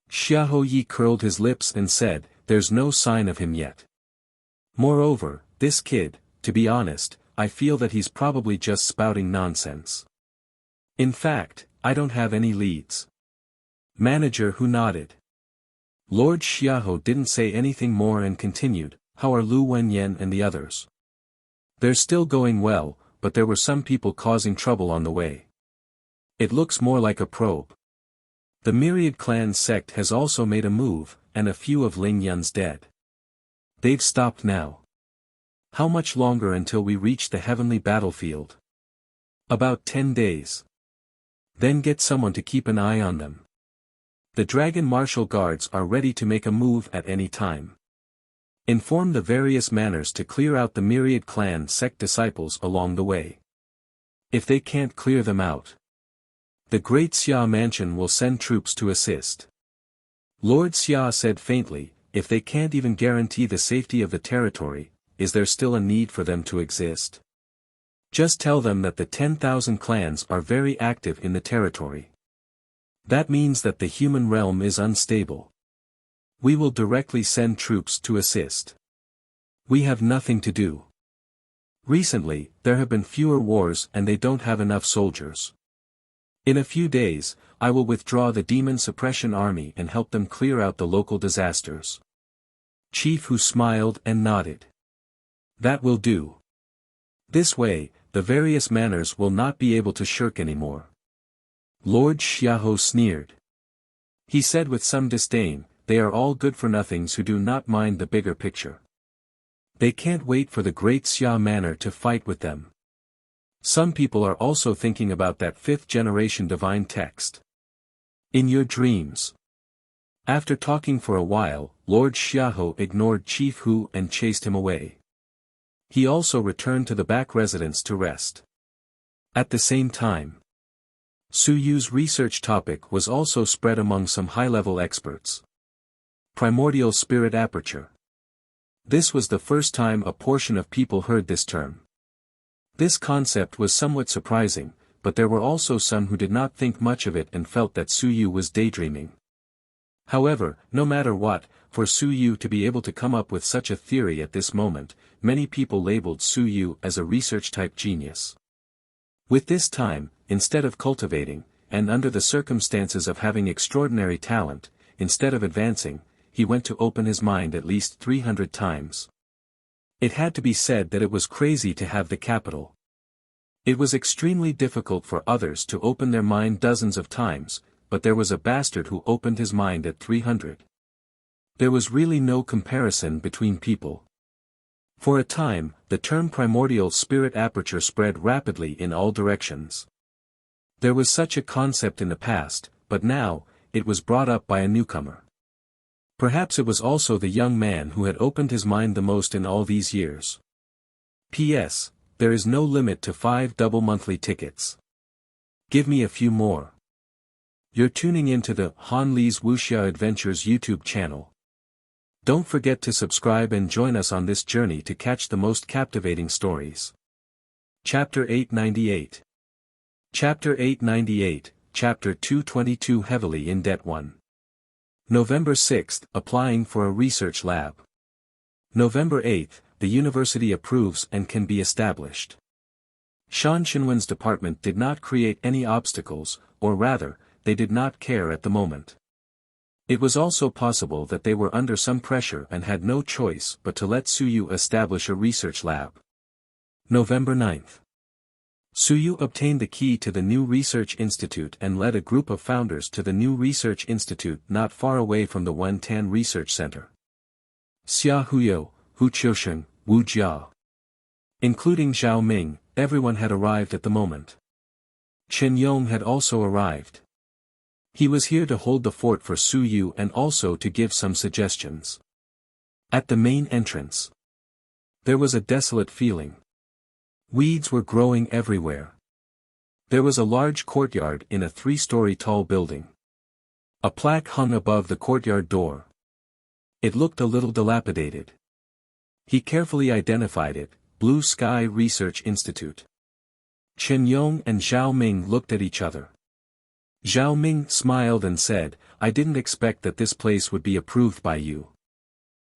Xiaoho Yi curled his lips and said, there's no sign of him yet. Moreover, this kid, to be honest, I feel that he's probably just spouting nonsense. In fact, I don't have any leads. Manager Hu nodded. Lord Xiaoho didn't say anything more and continued, how are Lu Wenyan and the others? They're still going well, but there were some people causing trouble on the way. It looks more like a probe. The Myriad Clan sect has also made a move, and a few of Ling Yun's dead. They've stopped now. How much longer until we reach the heavenly battlefield? About 10 days. Then get someone to keep an eye on them. The Dragon Martial Guards are ready to make a move at any time. Inform the various manners to clear out the Myriad Clan sect disciples along the way. If they can't clear them out, the Great Xia Mansion will send troops to assist. Lord Xia said faintly, if they can't even guarantee the safety of the territory, is there still a need for them to exist? Just tell them that the 10,000 clans are very active in the territory. That means that the human realm is unstable. We will directly send troops to assist. We have nothing to do. Recently, there have been fewer wars and they don't have enough soldiers. In a few days, I will withdraw the Demon Suppression Army and help them clear out the local disasters. Chief Hu smiled and nodded. That will do. This way, the various manners will not be able to shirk anymore. Lord Xiaoho sneered. He said with some disdain, they are all good-for-nothings who do not mind the bigger picture. They can't wait for the great Xia Manor to fight with them. Some people are also thinking about that 5th-generation divine text. In your dreams. After talking for a while, Lord Xiaoho ignored Chief Hu and chased him away. He also returned to the back residence to rest. At the same time, Su Yu's research topic was also spread among some high-level experts. Primordial spirit aperture. This was the first time a portion of people heard this term. This concept was somewhat surprising, but there were also some who did not think much of it and felt that Su Yu was daydreaming. However, no matter what, for Su Yu to be able to come up with such a theory at this moment, many people labeled Su Yu as a research-type genius. With this time, instead of cultivating, and under the circumstances of having extraordinary talent, instead of advancing, he went to open his mind at least 300 times. It had to be said that it was crazy to have the capital. It was extremely difficult for others to open their mind dozens of times, but there was a bastard who opened his mind at 300. There was really no comparison between people. For a time, the term primordial spirit aperture spread rapidly in all directions. There was such a concept in the past, but now, it was brought up by a newcomer. Perhaps it was also the young man who had opened his mind the most in all these years. P.S. There is no limit to 5 double monthly tickets. Give me a few more. You're tuning into the Han Li's Wuxia Adventures YouTube channel. Don't forget to subscribe and join us on this journey to catch the most captivating stories. Chapter 898. Chapter 898, Chapter 222 Heavily in Debt 1. November 6, applying for a research lab. November 8, the university approves and can be established. Shan Xinwen's department did not create any obstacles, or rather, they did not care at the moment. It was also possible that they were under some pressure and had no choice but to let Su Yu establish a research lab. November 9. Su Yu obtained the key to the new research institute and led a group of founders to the new research institute not far away from the Wentan Research Center. Xia Huyo, Hu Qiusheng, Wu Jia. Including Zhao Ming, everyone had arrived at the moment. Chen Yong had also arrived. He was here to hold the fort for Su Yu and also to give some suggestions. At the main entrance, there was a desolate feeling. Weeds were growing everywhere. There was a large courtyard in a 3-story tall building. A plaque hung above the courtyard door. It looked a little dilapidated. He carefully identified it, Blue Sky Research Institute. Chen Yong and Zhao Ming looked at each other. Zhao Ming smiled and said, I didn't expect that this place would be approved by you.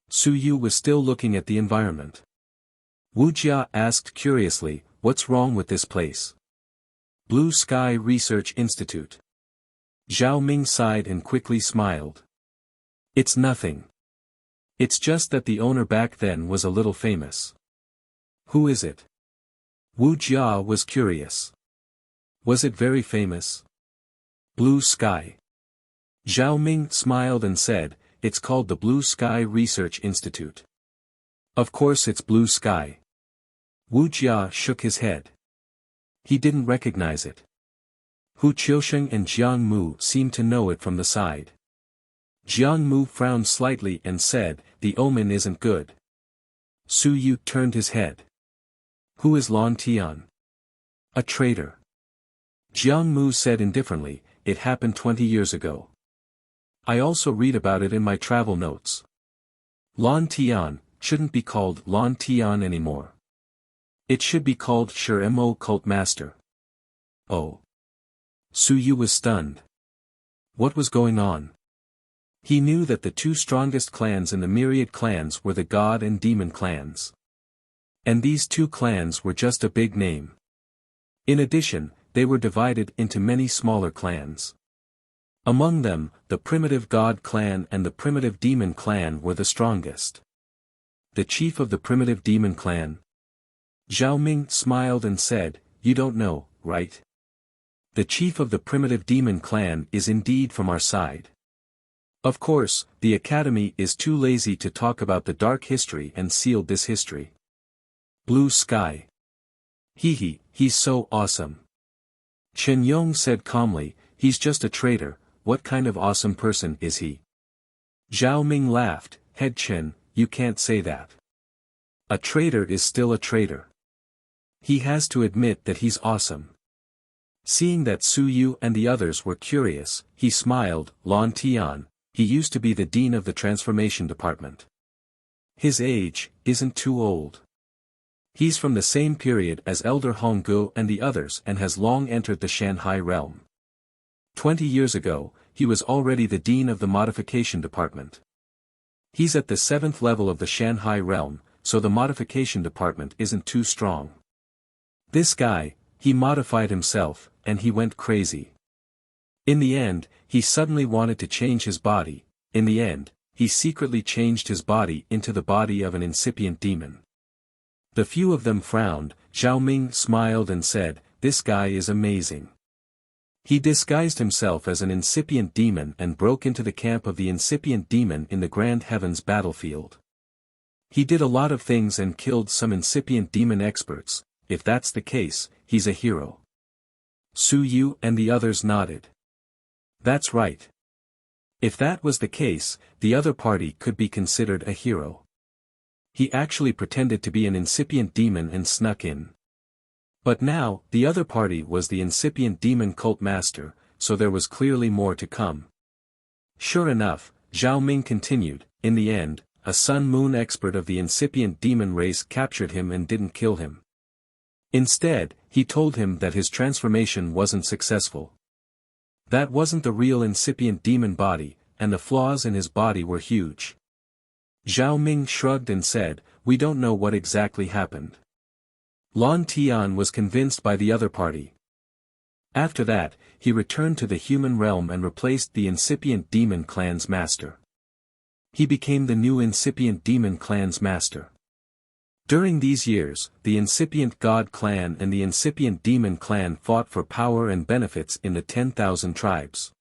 Su Yu was still looking at the environment. Wu Jia asked curiously, what's wrong with this place? Blue Sky Research Institute. Zhao Ming sighed and quickly smiled. It's nothing. It's just that the owner back then was a little famous. Who is it? Wuxia was curious. Was it very famous? Blue Sky. Zhao Ming smiled and said, it's called the Blue Sky Research Institute. Of course it's Blue Sky. Wuxia shook his head. He didn't recognize it. Hu Qiusheng and Jiang Mu seemed to know it from the side. Jiang Mu frowned slightly and said, the omen isn't good. Su Yu turned his head. Who is Lan Tian? A traitor. Jiang Mu said indifferently, it happened 20 years ago. I also read about it in my travel notes. Lan Tian shouldn't be called Lan Tian anymore. It should be called Shimo Cult Master. Oh. Su Yu was stunned. What was going on? He knew that the two strongest clans in the myriad clans were the god and demon clans. And these two clans were just a big name. In addition, they were divided into many smaller clans. Among them, the primitive god clan and the primitive demon clan were the strongest. The chief of the primitive demon clan? Zhao Ming smiled and said, you don't know, right? The chief of the primitive demon clan is indeed from our side. Of course, the Academy is too lazy to talk about the dark history and sealed this history. Blue Sky. He's so awesome. Chen Yong said calmly, he's just a traitor, what kind of awesome person is he? Zhao Ming laughed, head Chen, you can't say that. A traitor is still a traitor. He has to admit that he's awesome. Seeing that Su Yu and the others were curious, he smiled, Lan Tian, he used to be the dean of the transformation department. His age isn't too old. He's from the same period as Elder Honggu and the others and has long entered the Shanghai realm. 20 years ago, he was already the dean of the modification department. He's at the 7th level of the Shanghai realm, so the modification department isn't too strong. This guy, he modified himself, and he went crazy. In the end, he suddenly wanted to change his body. In the end, he secretly changed his body into the body of an incipient demon. The few of them frowned. Zhao Ming smiled and said, this guy is amazing. He disguised himself as an incipient demon and broke into the camp of the incipient demon in the Grand Heavens battlefield. He did a lot of things and killed some incipient demon experts. If that's the case, he's a hero. Su Yu and the others nodded. That's right. If that was the case, the other party could be considered a hero. He actually pretended to be an incipient demon and snuck in. But now, the other party was the incipient demon cult master, so there was clearly more to come. Sure enough, Zhao Ming continued, in the end, a sun-moon expert of the incipient demon race captured him and didn't kill him. Instead, he told him that his transformation wasn't successful. That wasn't the real incipient demon body, and the flaws in his body were huge. Zhao Ming shrugged and said, we don't know what exactly happened. Lan Tian was convinced by the other party. After that, he returned to the human realm and replaced the incipient demon clan's master. He became the new incipient demon clan's master. During these years, the incipient god clan and the incipient demon clan fought for power and benefits in the 10,000 tribes.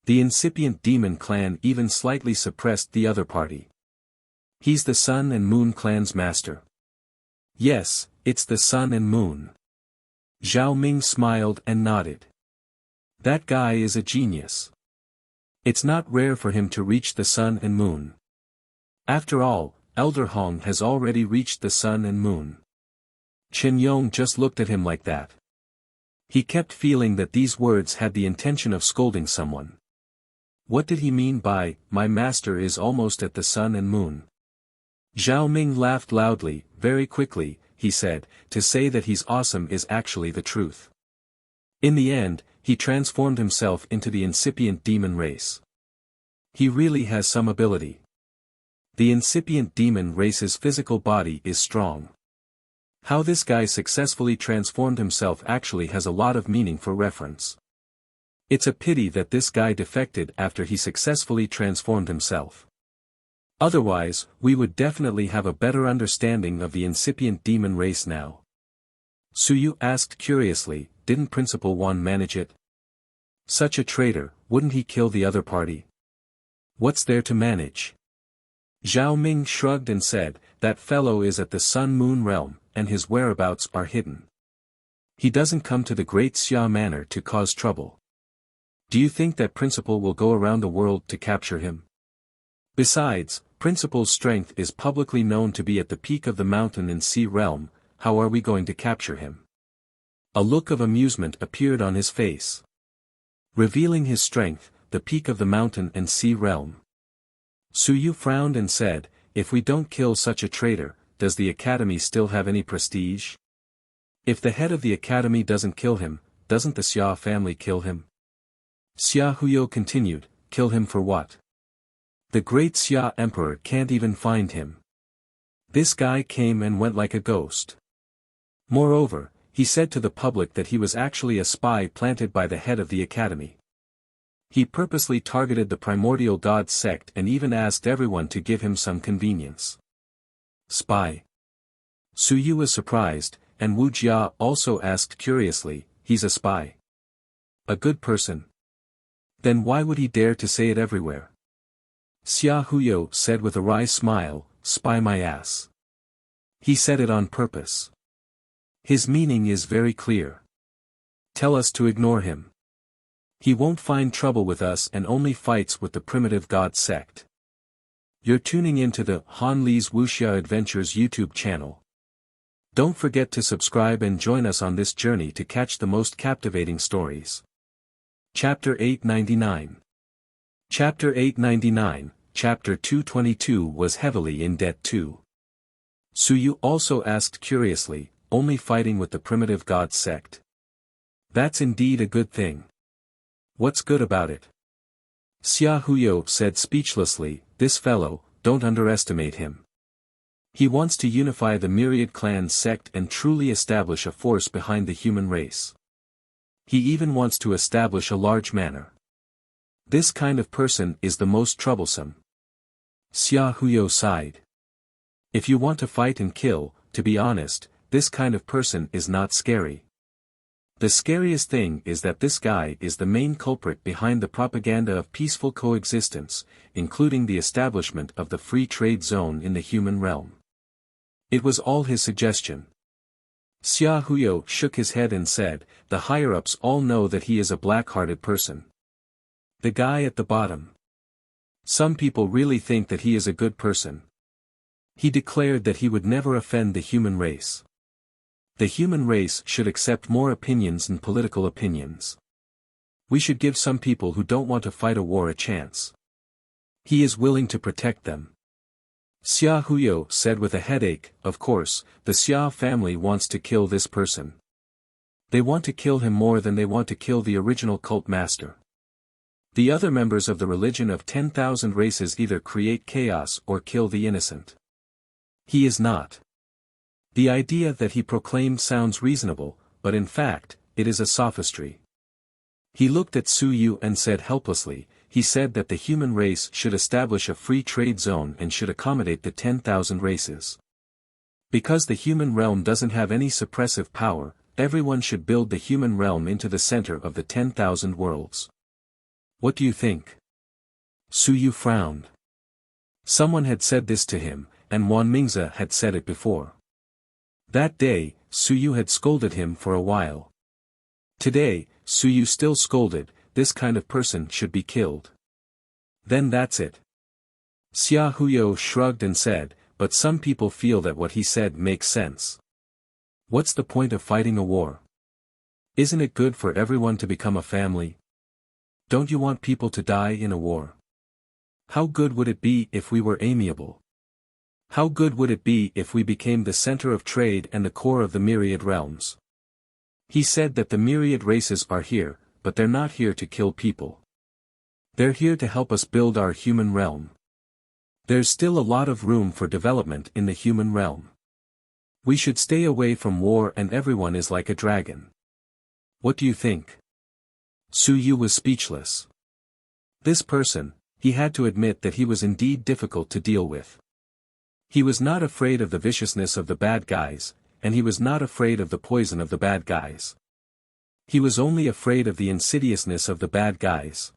The incipient demon clan even slightly suppressed the other party. He's the Sun and Moon clan's master. Yes, it's the Sun and Moon. Zhao Ming smiled and nodded. That guy is a genius. It's not rare for him to reach the Sun and Moon. After all, Elder Hong has already reached the Sun and Moon. Chen Yong just looked at him like that. He kept feeling that these words had the intention of scolding someone. What did he mean by, my master is almost at the Sun and Moon? Zhao Ming laughed loudly, very quickly, he said, to say that he's awesome is actually the truth. In the end, he transformed himself into the incipient demon race. He really has some ability. The incipient demon race's physical body is strong. How this guy successfully transformed himself actually has a lot of meaning for reference. It's a pity that this guy defected after he successfully transformed himself. Otherwise, we would definitely have a better understanding of the incipient demon race now. Suyu asked curiously, didn't Principal Wan manage it? Such a traitor, wouldn't he kill the other party? What's there to manage? Zhao Ming shrugged and said, that fellow is at the Sun-Moon realm, and his whereabouts are hidden. He doesn't come to the Great Xia Manor to cause trouble. Do you think that Principal will go around the world to capture him? Besides, Principal's strength is publicly known to be at the peak of the mountain and sea realm. How are we going to capture him? A look of amusement appeared on his face. Revealing his strength, the peak of the mountain and sea realm. Suyu frowned and said, if we don't kill such a traitor, does the academy still have any prestige? If the head of the academy doesn't kill him, doesn't the Xia family kill him? Xia Huyo continued, kill him for what? The great Xia emperor can't even find him. This guy came and went like a ghost. Moreover, he said to the public that he was actually a spy planted by the head of the academy. He purposely targeted the primordial god sect and even asked everyone to give him some convenience. Spy. Suyu was surprised, and Wuxia also asked curiously, he's a spy. A good person. Then why would he dare to say it everywhere? Xia Huyo said with a wry smile, spy my ass. He said it on purpose. His meaning is very clear. Tell us to ignore him. He won't find trouble with us and only fights with the primitive god sect. You're tuning into the Han Li's Wuxia Adventures YouTube channel. Don't forget to subscribe and join us on this journey to catch the most captivating stories. Chapter 899. Chapter 899, Chapter 222 was heavily in debt too. Suyu also asked curiously, only fighting with the primitive god sect. That's indeed a good thing. What's good about it? Xia Huyo said speechlessly, this fellow, don't underestimate him. He wants to unify the myriad clan sect and truly establish a force behind the human race. He even wants to establish a large manor. This kind of person is the most troublesome. Xia Huyo sighed. If you want to fight and kill, to be honest, this kind of person is not scary. The scariest thing is that this guy is the main culprit behind the propaganda of peaceful coexistence, including the establishment of the free trade zone in the human realm. It was all his suggestion. Xia Huyo shook his head and said, the higher-ups all know that he is a black-hearted person. The guy at the bottom. Some people really think that he is a good person. He declared that he would never offend the human race. The human race should accept more opinions and political opinions. We should give some people who don't want to fight a war a chance. He is willing to protect them. Xia Huyo said with a headache, of course, the Xia family wants to kill this person. They want to kill him more than they want to kill the original cult master. The other members of the religion of 10,000 races either create chaos or kill the innocent. He is not. The idea that he proclaimed sounds reasonable, but in fact, it is a sophistry. He looked at Suyu and said helplessly, he said that the human race should establish a free trade zone and should accommodate the 10,000 races. Because the human realm doesn't have any suppressive power, everyone should build the human realm into the center of the 10,000 worlds. What do you think? Suyu frowned. Someone had said this to him, and Wan Mingze had said it before. That day, Suyu had scolded him for a while. Today, Suyu still scolded, this kind of person should be killed. Then that's it. Xia Huyo shrugged and said, but some people feel that what he said makes sense. What's the point of fighting a war? Isn't it good for everyone to become a family? Don't you want people to die in a war? How good would it be if we were amiable? How good would it be if we became the center of trade and the core of the myriad realms? He said that the myriad races are here, but they're not here to kill people. They're here to help us build our human realm. There's still a lot of room for development in the human realm. We should stay away from war and everyone is like a dragon. What do you think? Suyu was speechless. This person, he had to admit that he was indeed difficult to deal with. He was not afraid of the viciousness of the bad guys, and he was not afraid of the poison of the bad guys. He was only afraid of the insidiousness of the bad guys.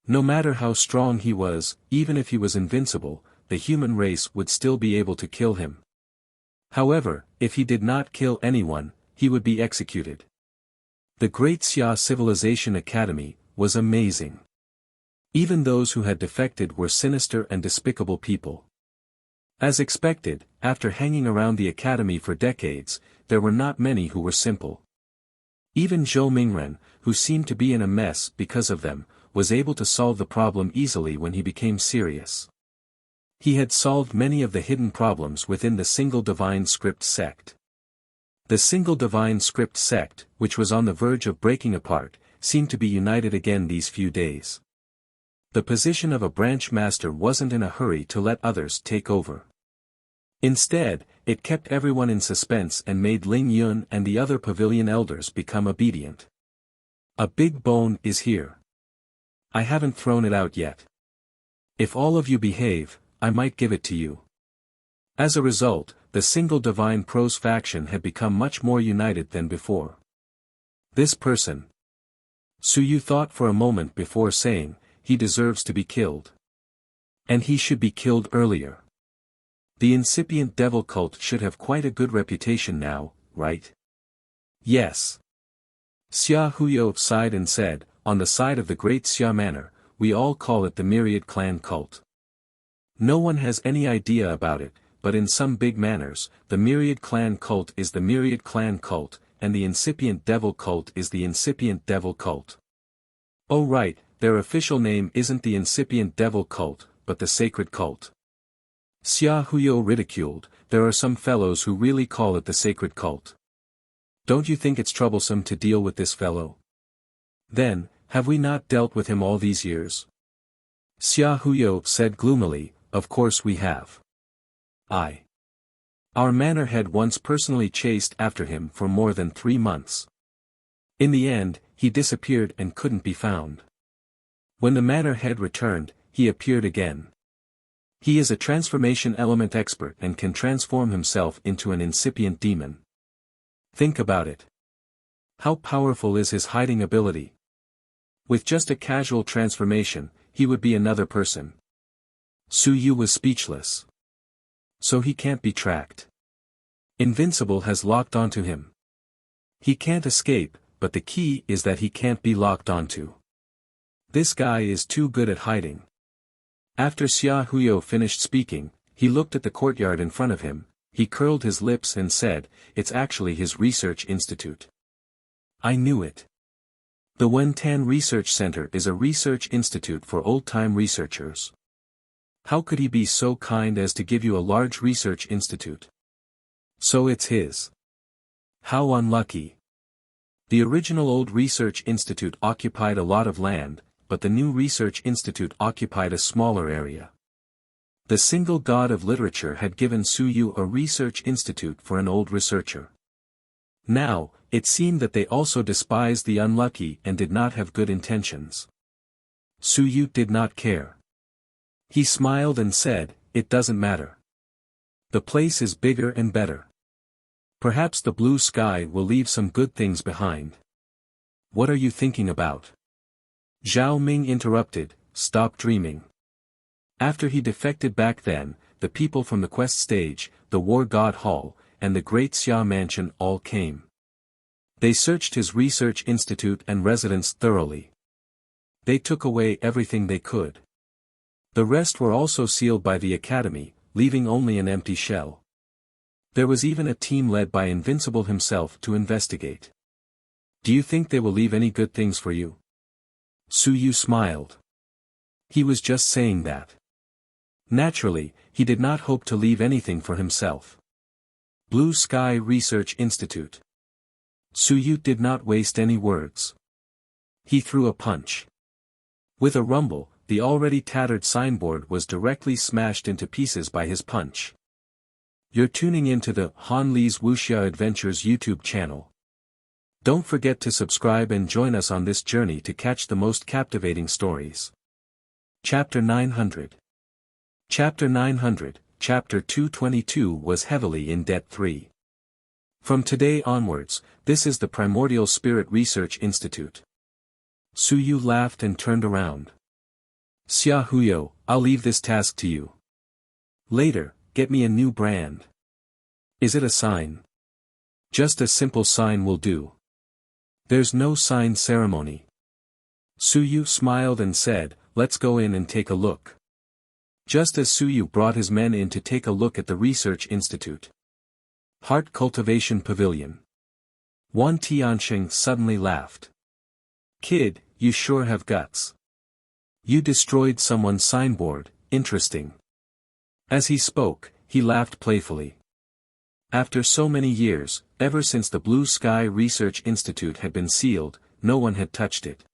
No matter how strong he was, even if he was invincible, the human race would still be able to kill him. However, if he did not kill anyone, he would be executed. The Great Xia Civilization Academy was amazing. Even those who had defected were sinister and despicable people. As expected, after hanging around the academy for decades, there were not many who were simple. Even Zhou Mingren, who seemed to be in a mess because of them, was able to solve the problem easily when he became serious. He had solved many of the hidden problems within the Single Divine Script sect. The Single Divine Script sect, which was on the verge of breaking apart, seemed to be united again these few days. The position of a branch master wasn't in a hurry to let others take over. Instead, it kept everyone in suspense and made Ling Yun and the other pavilion elders become obedient. A big bone is here. I haven't thrown it out yet. If all of you behave, I might give it to you. As a result, the Single Divine Prose faction had become much more united than before. This person. Su Yu thought for a moment before saying, he deserves to be killed. And he should be killed earlier. The incipient devil cult should have quite a good reputation now, right? Yes. Xia Huyo sighed and said, on the side of the Great Xia Manor, we all call it the Myriad Clan Cult. No one has any idea about it, but in some big manors, the Myriad Clan Cult is the Myriad Clan Cult, and the incipient devil cult is the incipient devil cult. Oh right, their official name isn't the incipient devil cult, but the sacred cult. Xia Huyo ridiculed, there are some fellows who really call it the sacred cult. Don't you think it's troublesome to deal with this fellow? Then, have we not dealt with him all these years? Xia Huyo said gloomily, of course we have. Our manor head once personally chased after him for more than 3 months. In the end, he disappeared and couldn't be found. When the manor head returned, he appeared again. He is a transformation element expert and can transform himself into an incipient demon. Think about it. How powerful is his hiding ability? With just a casual transformation, he would be another person. Su Yu was speechless. So he can't be tracked. Invincible has locked onto him. He can't escape, but the key is that he can't be locked onto. This guy is too good at hiding. After Xia Huyo finished speaking, he looked at the courtyard in front of him, he curled his lips and said, it's actually his research institute. I knew it. The Wentan Research Center is a research institute for old-time researchers. How could he be so kind as to give you a large research institute? So it's his. How unlucky. The original old research institute occupied a lot of land, but the new research institute occupied a smaller area. The single god of literature had given Su Yu a research institute for an old researcher. Now, it seemed that they also despised the unlucky and did not have good intentions. Su Yu did not care. He smiled and said, it doesn't matter. The place is bigger and better. Perhaps the blue sky will leave some good things behind. What are you thinking about? Zhao Ming interrupted, stop dreaming. After he defected back then, the people from the quest stage, the War God Hall, and the Great Xia Mansion all came. They searched his research institute and residence thoroughly. They took away everything they could. The rest were also sealed by the academy, leaving only an empty shell. There was even a team led by Invincible himself to investigate. Do you think they will leave any good things for you? Su Yu smiled. He was just saying that. Naturally, he did not hope to leave anything for himself. Blue Sky Research Institute. Su Yu did not waste any words. He threw a punch. With a rumble, the already tattered signboard was directly smashed into pieces by his punch. You're tuning into the Han Li's Wuxia Adventures YouTube channel. Don't forget to subscribe and join us on this journey to catch the most captivating stories. Chapter 900. Chapter 900, Chapter 222 was heavily in debt 3. From today onwards, this is the Primordial Spirit Research Institute. Su Yu laughed and turned around. Xia Huyo, I'll leave this task to you. Later, get me a new brand. Is it a sign? Just a simple sign will do. There's no sign ceremony. Su Yu smiled and said, let's go in and take a look. Just as Su Yu brought his men in to take a look at the Research Institute. Heart Cultivation Pavilion. Wan Tianxing suddenly laughed. Kid, you sure have guts. You destroyed someone's signboard, interesting. As he spoke, he laughed playfully. After so many years, ever since the Blue Sky Research Institute had been sealed, no one had touched it.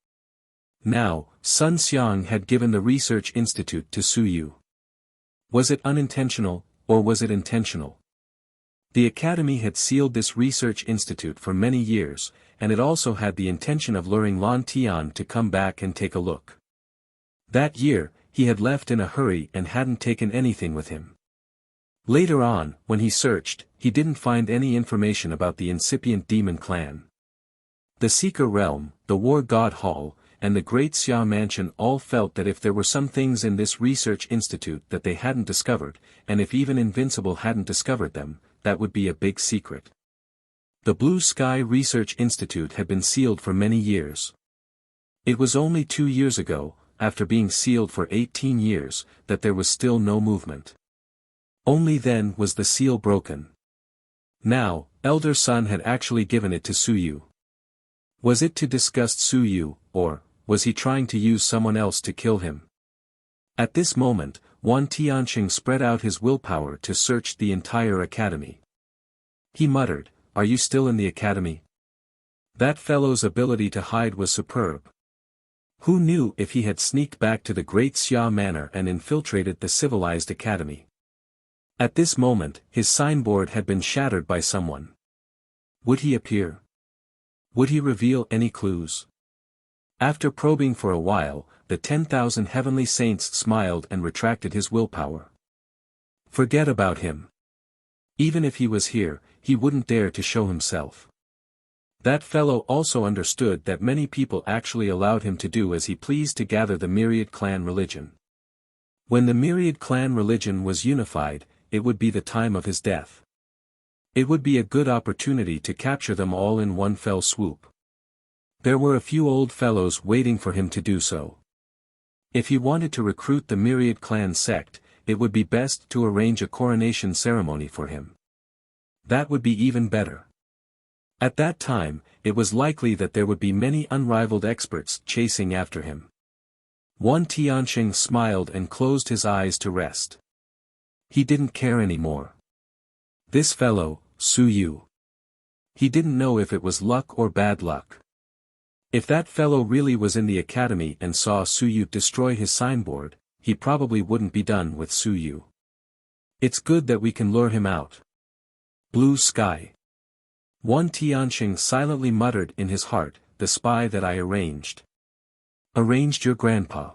Now, Sun Xiang had given the Research Institute to Su Yu. Was it unintentional, or was it intentional? The Academy had sealed this Research Institute for many years, and it also had the intention of luring Lan Tian to come back and take a look. That year, he had left in a hurry and hadn't taken anything with him. Later on, when he searched, he didn't find any information about the incipient demon clan. The Seeker Realm, the War God Hall, and the Great Xia Mansion all felt that if there were some things in this Research Institute that they hadn't discovered, and if even Invincible hadn't discovered them, that would be a big secret. The Blue Sky Research Institute had been sealed for many years. It was only 2 years ago, after being sealed for 18 years, that there was still no movement. Only then was the seal broken. Now, Elder Sun had actually given it to Su Yu. Was it to disgust Su Yu, or was he trying to use someone else to kill him? At this moment, Wan Tianxing spread out his willpower to search the entire academy. He muttered, "Are you still in the academy?" That fellow's ability to hide was superb. Who knew if he had sneaked back to the Great Xia Manor and infiltrated the civilized academy? At this moment, his signboard had been shattered by someone. Would he appear? Would he reveal any clues? After probing for a while, the 10,000 heavenly saints smiled and retracted his willpower. Forget about him. Even if he was here, he wouldn't dare to show himself. That fellow also understood that many people actually allowed him to do as he pleased to gather the Myriad Clan religion. When the Myriad Clan religion was unified, it would be the time of his death. It would be a good opportunity to capture them all in one fell swoop. There were a few old fellows waiting for him to do so. If he wanted to recruit the Myriad Clan sect, it would be best to arrange a coronation ceremony for him. That would be even better. At that time, it was likely that there would be many unrivaled experts chasing after him. Wan Tianxing smiled and closed his eyes to rest. He didn't care anymore. This fellow, Su Yu. He didn't know if it was luck or bad luck. If that fellow really was in the academy and saw Su Yu destroy his signboard, he probably wouldn't be done with Su Yu. It's good that we can lure him out. Blue Sky. Wan Tianxing silently muttered in his heart, the spy that I arranged. Arranged your grandpa.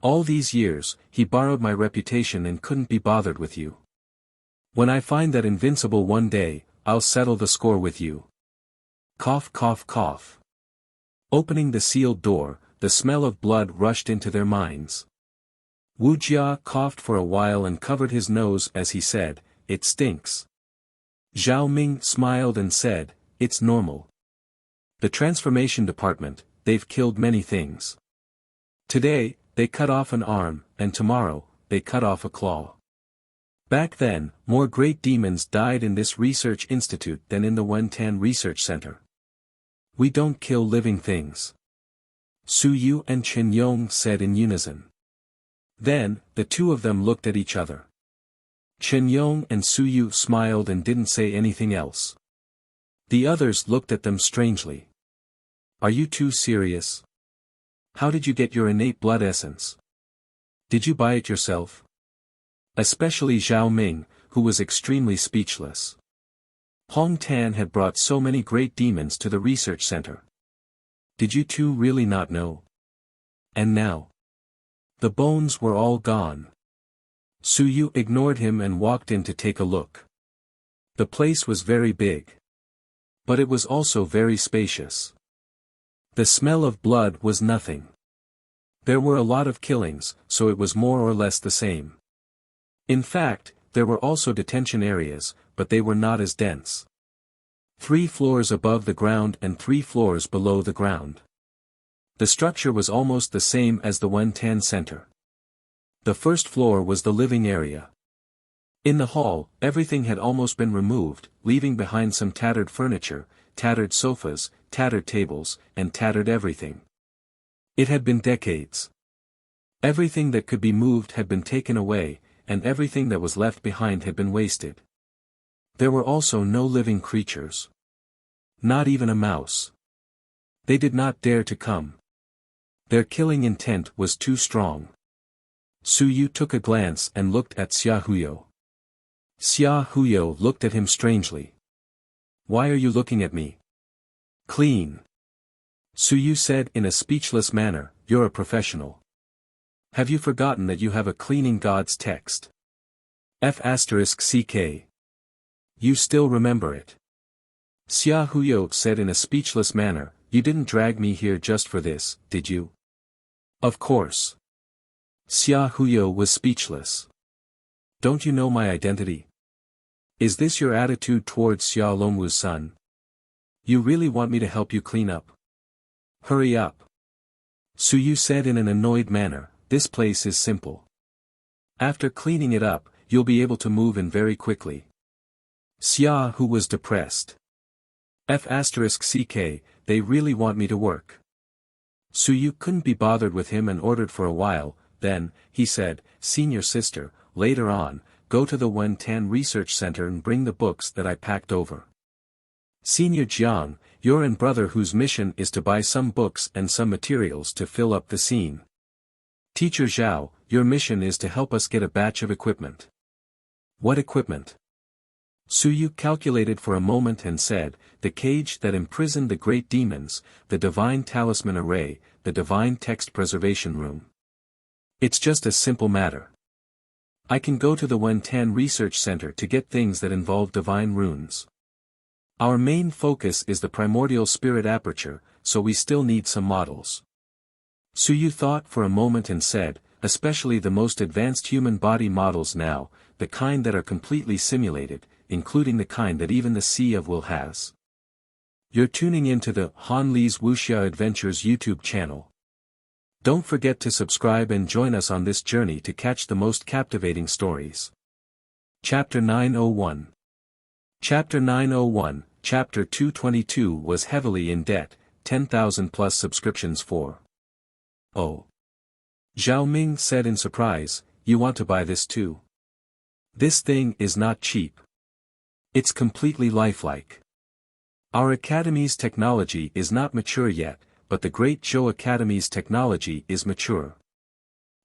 All these years, he borrowed my reputation and couldn't be bothered with you. When I find that Invincible one day, I'll settle the score with you. Cough cough cough. Opening the sealed door, the smell of blood rushed into their minds. Wuxia coughed for a while and covered his nose as he said, "It stinks." Zhao Ming smiled and said, "It's normal. The transformation department, they've killed many things. Today, they cut off an arm, and tomorrow, they cut off a claw. Back then, more great demons died in this research institute than in the Wentan Research Center. We don't kill living things." Su Yu and Chen Yong said in unison. Then, the two of them looked at each other. Chen Yong and Su Yu smiled and didn't say anything else. The others looked at them strangely. "Are you too serious? How did you get your innate blood essence? Did you buy it yourself?" Especially Zhao Ming, who was extremely speechless. Hong Tan had brought so many great demons to the research center. Did you two really not know? And now? The bones were all gone. Suyu ignored him and walked in to take a look. The place was very big. But it was also very spacious. The smell of blood was nothing. There were a lot of killings, so it was more or less the same. In fact, there were also detention areas, but they were not as dense. 3 floors above the ground and 3 floors below the ground. The structure was almost the same as the Wentan Center. The first floor was the living area. In the hall, everything had almost been removed, leaving behind some tattered furniture, tattered sofas, tattered tables, and tattered everything. It had been decades. Everything that could be moved had been taken away, and everything that was left behind had been wasted. There were also no living creatures. Not even a mouse. They did not dare to come. Their killing intent was too strong. Suyu took a glance and looked at Xia Huyo. Xia Huyo looked at him strangely. "Why are you looking at me?" "Clean." Suyu said in a speechless manner, "You're a professional. Have you forgotten that you have a cleaning god's text? F***ck. You still remember it." Xia Huyo said in a speechless manner, "You didn't drag me here just for this, did you?" "Of course." Xia Huyo was speechless. "Don't you know my identity? Is this your attitude towards Xia Longwu's son? You really want me to help you clean up? Hurry up." Suyu said in an annoyed manner, "This place is simple. After cleaning it up, you'll be able to move in very quickly." Xia Hu was depressed. F***ck, they really want me to work. Suyu couldn't be bothered with him and ordered for a while, then, he said, "Senior sister, later on, go to the Wentan Research Center and bring the books that I packed over. Senior Jiang, you're and brother whose mission is to buy some books and some materials to fill up the scene. Teacher Zhao, your mission is to help us get a batch of equipment." "What equipment?" Suyu calculated for a moment and said, "The cage that imprisoned the great demons, the divine talisman array, the divine text preservation room. It's just a simple matter. I can go to the Wentan Research Center to get things that involve divine runes. Our main focus is the primordial spirit aperture, so we still need some models." Suyu thought for a moment and said, "Especially the most advanced human body models now, the kind that are completely simulated, including the kind that even the Sea of Will has." You're tuning into the Han Li's Wuxia Adventures YouTube channel. Don't forget to subscribe and join us on this journey to catch the most captivating stories. Chapter 901. Chapter 901, Chapter 222 was heavily in debt, 10,000 plus subscriptions for. "Oh." Zhao Ming said in surprise, "You want to buy this too? This thing is not cheap. It's completely lifelike. Our academy's technology is not mature yet, but the Great Zhou Academy's technology is mature.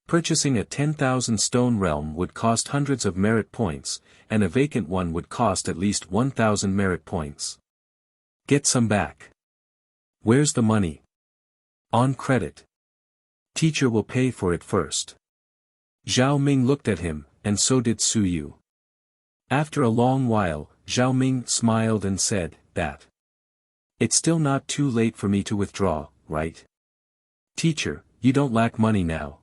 Purchasing a 10,000 stone realm would cost hundreds of merit points, and a vacant one would cost at least 1,000 merit points. Get some back. Where's the money?" "On credit. Teacher will pay for it first." Zhao Ming looked at him, and so did Suyu. After a long while, Zhao Ming smiled and said, "That. It's still not too late for me to withdraw, right? Teacher, you don't lack money now.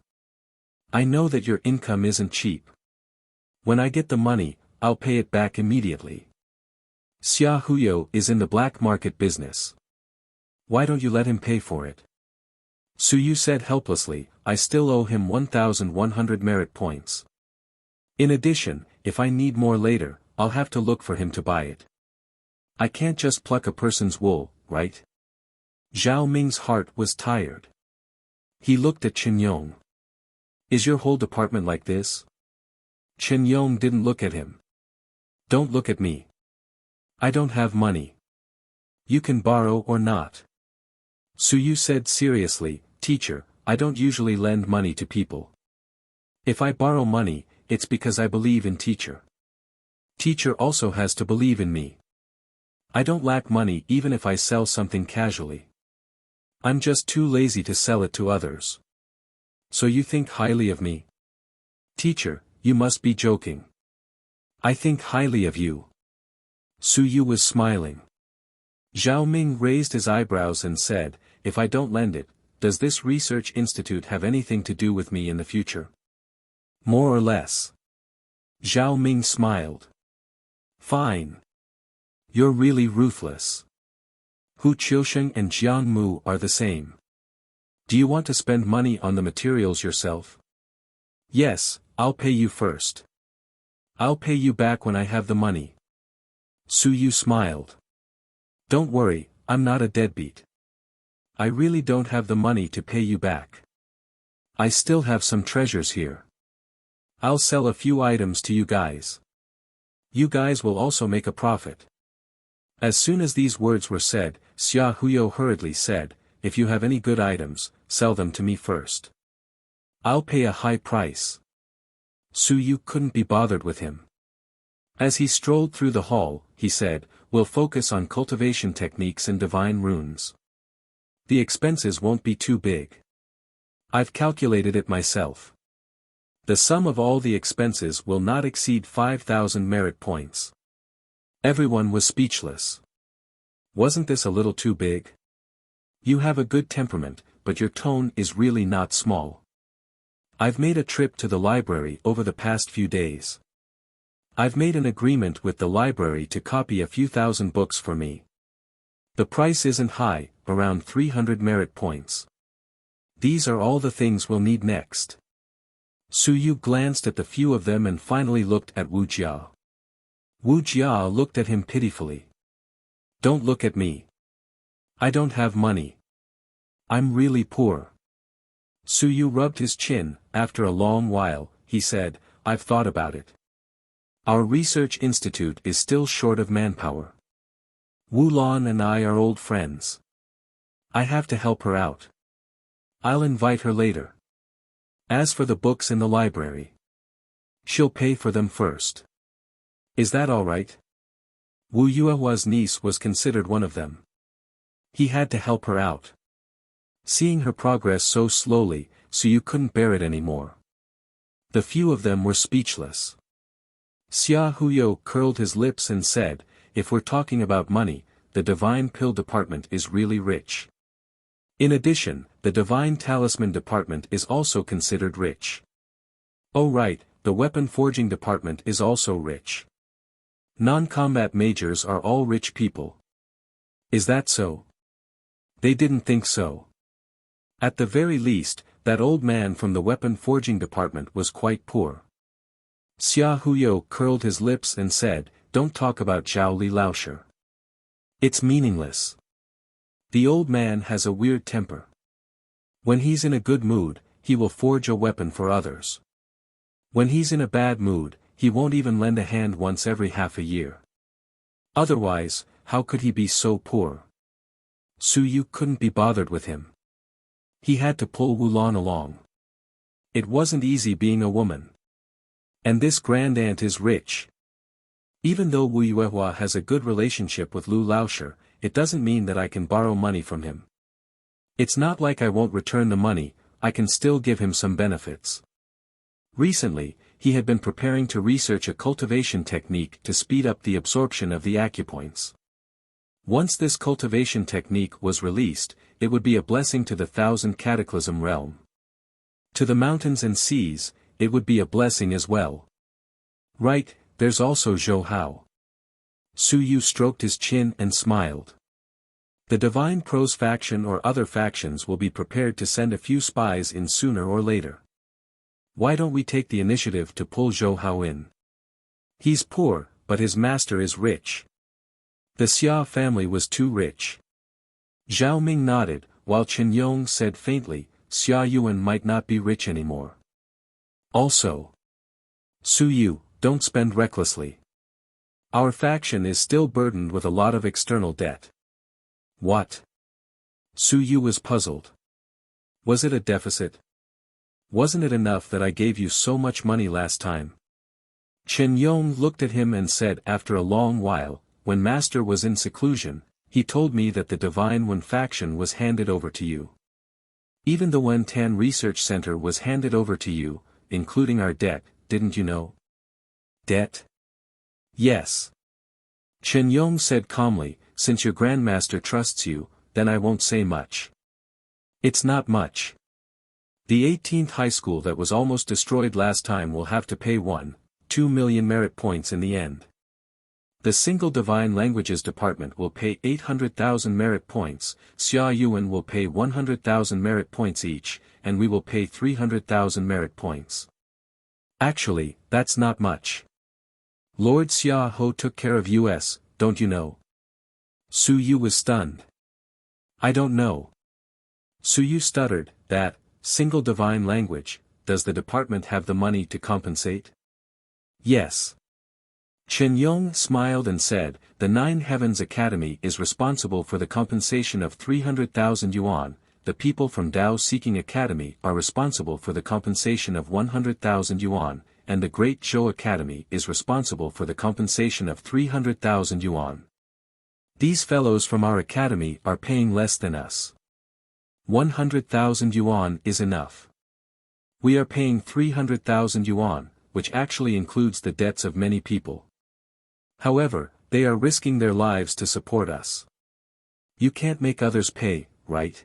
I know that your income isn't cheap. When I get the money, I'll pay it back immediately. Xia Huyo is in the black market business. Why don't you let him pay for it?" Suyu said helplessly, "I still owe him 1,100 merit points. In addition, if I need more later, I'll have to look for him to buy it. I can't just pluck a person's wool, right?" Zhao Ming's heart was tired. He looked at Chen Yong. "Is your whole department like this?" Chen Yong didn't look at him. "Don't look at me. I don't have money. You can borrow or not." Suyu said seriously, "Teacher, I don't usually lend money to people. If I borrow money, it's because I believe in teacher. Teacher also has to believe in me. I don't lack money even if I sell something casually. I'm just too lazy to sell it to others." So you think highly of me? Teacher, you must be joking. I think highly of you. Su Yu was smiling. Zhao Ming raised his eyebrows and said, if I don't lend it, does this research institute have anything to do with me in the future? More or less. Zhao Ming smiled. Fine. You're really ruthless. Hu Qiusheng and Jiang Mu are the same. Do you want to spend money on the materials yourself? Yes, I'll pay you first. I'll pay you back when I have the money. Su Yu smiled. Don't worry, I'm not a deadbeat. I really don't have the money to pay you back. I still have some treasures here. I'll sell a few items to you guys. You guys will also make a profit. As soon as these words were said, Xia Huyo hurriedly said, if you have any good items, sell them to me first. I'll pay a high price. Su Yu couldn't be bothered with him. As he strolled through the hall, he said, we'll focus on cultivation techniques and divine runes. The expenses won't be too big. I've calculated it myself. The sum of all the expenses will not exceed 5,000 merit points. Everyone was speechless. Wasn't this a little too big? You have a good temperament, but your tone is really not small. I've made a trip to the library over the past few days. I've made an agreement with the library to copy a few thousand books for me. The price isn't high, around 300 merit points. These are all the things we'll need next. Su Yu glanced at the few of them and finally looked at Wuxia. Wuxia looked at him pitifully. Don't look at me. I don't have money. I'm really poor. Su Yu rubbed his chin. After a long while, he said, I've thought about it. Our research institute is still short of manpower. Wu Lan and I are old friends. I have to help her out. I'll invite her later. As for the books in the library, she'll pay for them first. Is that all right? Wu Yuehua's niece was considered one of them. He had to help her out. Seeing her progress so slowly, Su Yu couldn't bear it anymore. The few of them were speechless. Xia Huyo curled his lips and said, if we're talking about money, the Divine Pill Department is really rich. In addition, the Divine Talisman Department is also considered rich. Oh right, the Weapon Forging Department is also rich. Non-combat majors are all rich people. Is that so? They didn't think so. At the very least, that old man from the Weapon Forging Department was quite poor. Xia Huyo curled his lips and said, don't talk about Zhao Li Laoshi. It's meaningless. The old man has a weird temper. When he's in a good mood, he will forge a weapon for others. When he's in a bad mood, he won't even lend a hand once every half a year. Otherwise, how could he be so poor? Su Yu couldn't be bothered with him. He had to pull Wu Lan along. It wasn't easy being a woman. And this grand aunt is rich. Even though Wu Yuehua has a good relationship with Lu Laoshi, it doesn't mean that I can borrow money from him. It's not like I won't return the money, I can still give him some benefits. Recently, he had been preparing to research a cultivation technique to speed up the absorption of the acupoints. Once this cultivation technique was released, it would be a blessing to the 1,000 Cataclysm realm. To the mountains and seas, it would be a blessing as well. Right, there's also Zhou Hao. Su Yu stroked his chin and smiled. The Divine Pros faction or other factions will be prepared to send a few spies in sooner or later. Why don't we take the initiative to pull Zhou Hao in? He's poor, but his master is rich. The Xia family was too rich. Zhao Ming nodded, while Chen Yong said faintly, Xia Yuan might not be rich anymore. Also, Su Yu, don't spend recklessly. Our faction is still burdened with a lot of external debt. What? Su Yu was puzzled. Was it a deficit? Wasn't it enough that I gave you so much money last time? Chen Yong looked at him and said after a long while, when Master was in seclusion, he told me that the Divine One faction was handed over to you. Even the Wentan Research Center was handed over to you, including our debt, didn't you know? Debt? Yes. Chen Yong said calmly, since your grandmaster trusts you, then I won't say much. It's not much. The 18th high school that was almost destroyed last time will have to pay 2 million merit points in the end. The single divine languages department will pay 800,000 merit points, Xia Yuan will pay 100,000 merit points each, and we will pay 300,000 merit points. Actually, that's not much. Lord Xia Ho took care of us, don't you know? Su Yu was stunned. I don't know. Su Yu stuttered, that, single divine language, does the department have the money to compensate? Yes. Chen Yong smiled and said, the Nine Heavens Academy is responsible for the compensation of 300,000 yuan, the people from Dao Seeking Academy are responsible for the compensation of 100,000 yuan, and the Great Zhou Academy is responsible for the compensation of 300,000 yuan. These fellows from our academy are paying less than us. 100,000 yuan is enough. We are paying 300,000 yuan, which actually includes the debts of many people. However, they are risking their lives to support us. You can't make others pay, right?